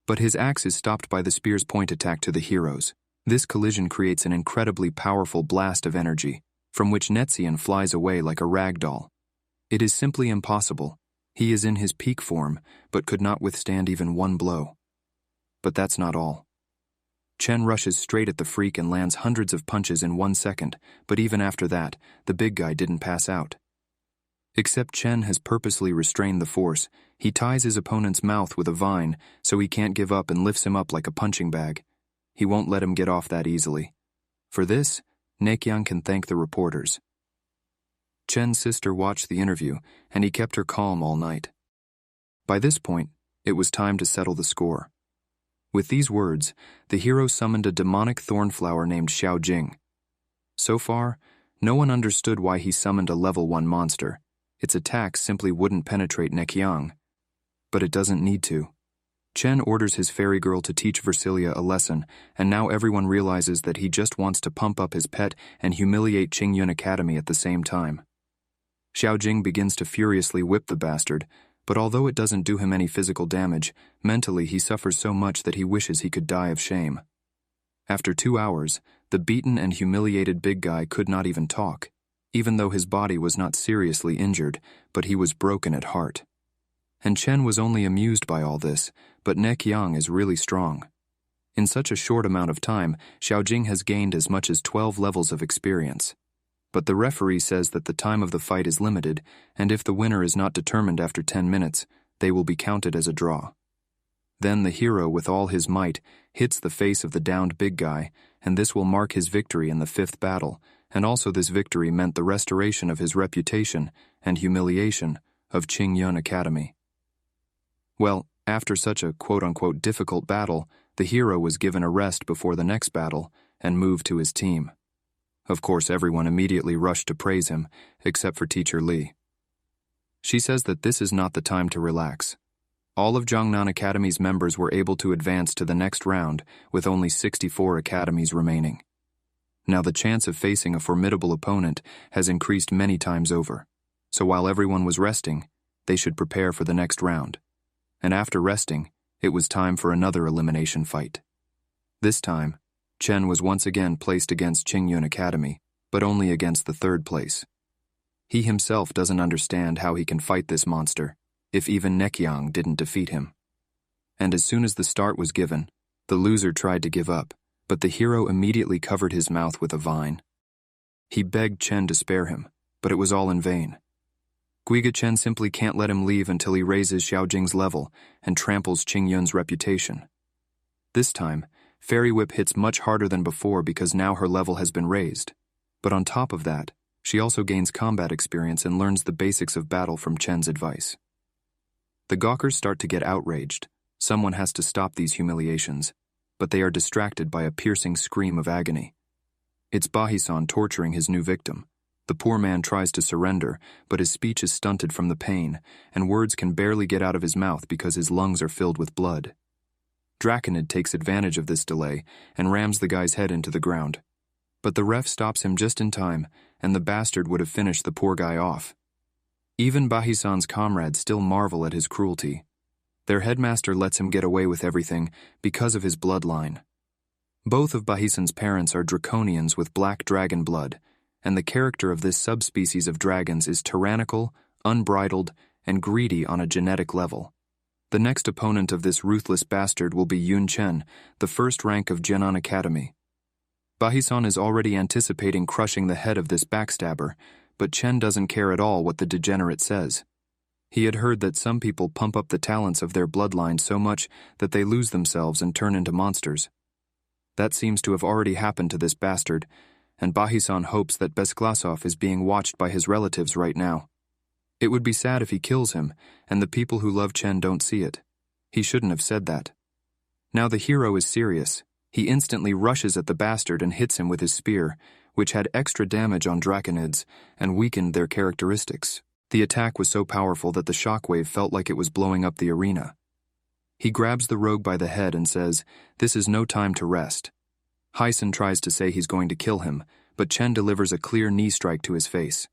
But his axe is stopped by the spear's point attack to the heroes. This collision creates an incredibly powerful blast of energy, from which Nexian flies away like a rag doll. It is simply impossible. He is in his peak form, but could not withstand even one blow. But that's not all. Chen rushes straight at the freak and lands hundreds of punches in 1 second, but even after that, the big guy didn't pass out. Except Chen has purposely restrained the force. He ties his opponent's mouth with a vine so he can't give up and lifts him up like a punching bag. He won't let him get off that easily. For this, Neqiang can thank the reporters. Chen's sister watched the interview, and he kept her calm all night. By this point, it was time to settle the score. With these words, the hero summoned a demonic thornflower named Xiaojing. So far, no one understood why he summoned a level 1 monster. Its attacks simply wouldn't penetrate Neqiang. But it doesn't need to. Chen orders his fairy girl to teach Versilia a lesson, and now everyone realizes that he just wants to pump up his pet and humiliate Qingyun Academy at the same time. Xiaojing begins to furiously whip the bastard, but although it doesn't do him any physical damage, mentally he suffers so much that he wishes he could die of shame. After 2 hours, the beaten and humiliated big guy could not even talk, even though his body was not seriously injured, but he was broken at heart. And Chen was only amused by all this, but Neqiang is really strong. In such a short amount of time, Xiaojing has gained as much as 12 levels of experience. But the referee says that the time of the fight is limited, and if the winner is not determined after 10 minutes, they will be counted as a draw. Then the hero, with all his might, hits the face of the downed big guy, and this will mark his victory in the 5th battle, and also this victory meant the restoration of his reputation and humiliation of Qingyun Academy. Well, after such a quote-unquote difficult battle, the hero was given a rest before the next battle and moved to his team. Of course, everyone immediately rushed to praise him, except for Teacher Li. She says that this is not the time to relax. All of Jiangnan Academy's members were able to advance to the next round, with only 64 academies remaining. Now the chance of facing a formidable opponent has increased many times over, so while everyone was resting, they should prepare for the next round. And after resting, it was time for another elimination fight. This time, Chen was once again placed against Qingyun Academy, but only against the 3rd place. He himself doesn't understand how he can fight this monster, if even Neqiang didn't defeat him. And as soon as the start was given, the loser tried to give up, but the hero immediately covered his mouth with a vine. He begged Chen to spare him, but it was all in vain. Guiga Chen simply can't let him leave until he raises Xiaojing's level and tramples Qingyun's reputation. This time, Fairy Whip hits much harder than before because now her level has been raised. But on top of that, she also gains combat experience and learns the basics of battle from Chen's advice. The gawkers start to get outraged. Someone has to stop these humiliations, but they are distracted by a piercing scream of agony. It's Bahisan torturing his new victim. The poor man tries to surrender, but his speech is stunted from the pain, and words can barely get out of his mouth because his lungs are filled with blood. Draconid takes advantage of this delay and rams the guy's head into the ground. But the ref stops him just in time, and the bastard would have finished the poor guy off. Even Bahisan's comrades still marvel at his cruelty. Their headmaster lets him get away with everything because of his bloodline. Both of Bahisan's parents are draconians with black dragon blood, and the character of this subspecies of dragons is tyrannical, unbridled, and greedy on a genetic level. The next opponent of this ruthless bastard will be Yun Chen, the 1st rank of Jiangnan Academy. Bahisan is already anticipating crushing the head of this backstabber, but Chen doesn't care at all what the degenerate says. He had heard that some people pump up the talents of their bloodline so much that they lose themselves and turn into monsters. That seems to have already happened to this bastard, and Bahisan hopes that Bezglasov is being watched by his relatives right now. It would be sad if he kills him, and the people who love Chen don't see it. He shouldn't have said that. Now the hero is serious. He instantly rushes at the bastard and hits him with his spear, which had extra damage on draconids and weakened their characteristics. The attack was so powerful that the shockwave felt like it was blowing up the arena. He grabs the rogue by the head and says, "This is no time to rest." Hyson tries to say he's going to kill him, but Chen delivers a clear knee strike to his face.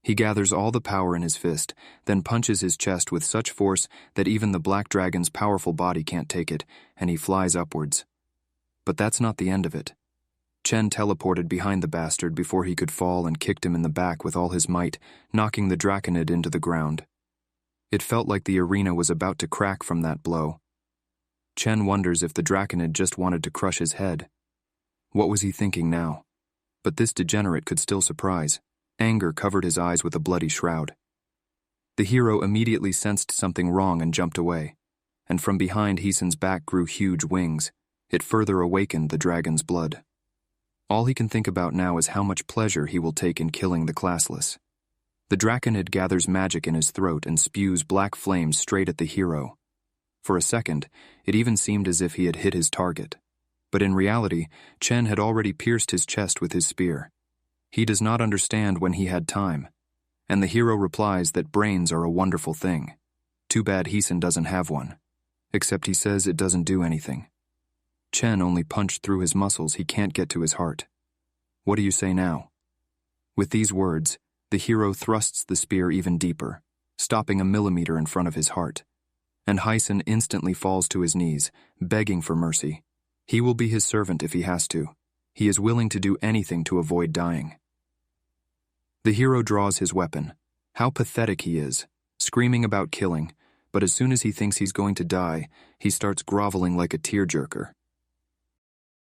He gathers all the power in his fist, then punches his chest with such force that even the black dragon's powerful body can't take it, and he flies upwards. But that's not the end of it. Chen teleported behind the bastard before he could fall and kicked him in the back with all his might, knocking the draconid into the ground. It felt like the arena was about to crack from that blow. Chen wonders if the draconid just wanted to crush his head. What was he thinking now? But this degenerate could still surprise. Anger covered his eyes with a bloody shroud. The hero immediately sensed something wrong and jumped away, and from behind Hison's back grew huge wings. It further awakened the dragon's blood. All he can think about now is how much pleasure he will take in killing the classless. The draconid gathers magic in his throat and spews black flames straight at the hero. For a second, it even seemed as if he had hit his target. But in reality, Chen had already pierced his chest with his spear. He does not understand when he had time, and the hero replies that brains are a wonderful thing. Too bad Hyson doesn't have one. except he says it doesn't do anything. Chen only punched through his muscles, he can't get to his heart. What do you say now? With these words, the hero thrusts the spear even deeper, stopping a millimeter in front of his heart. And Hyson instantly falls to his knees, begging for mercy. He will be his servant if he has to. He is willing to do anything to avoid dying. The hero draws his weapon. How pathetic he is, screaming about killing, but as soon as he thinks he's going to die, he starts groveling like a tearjerker.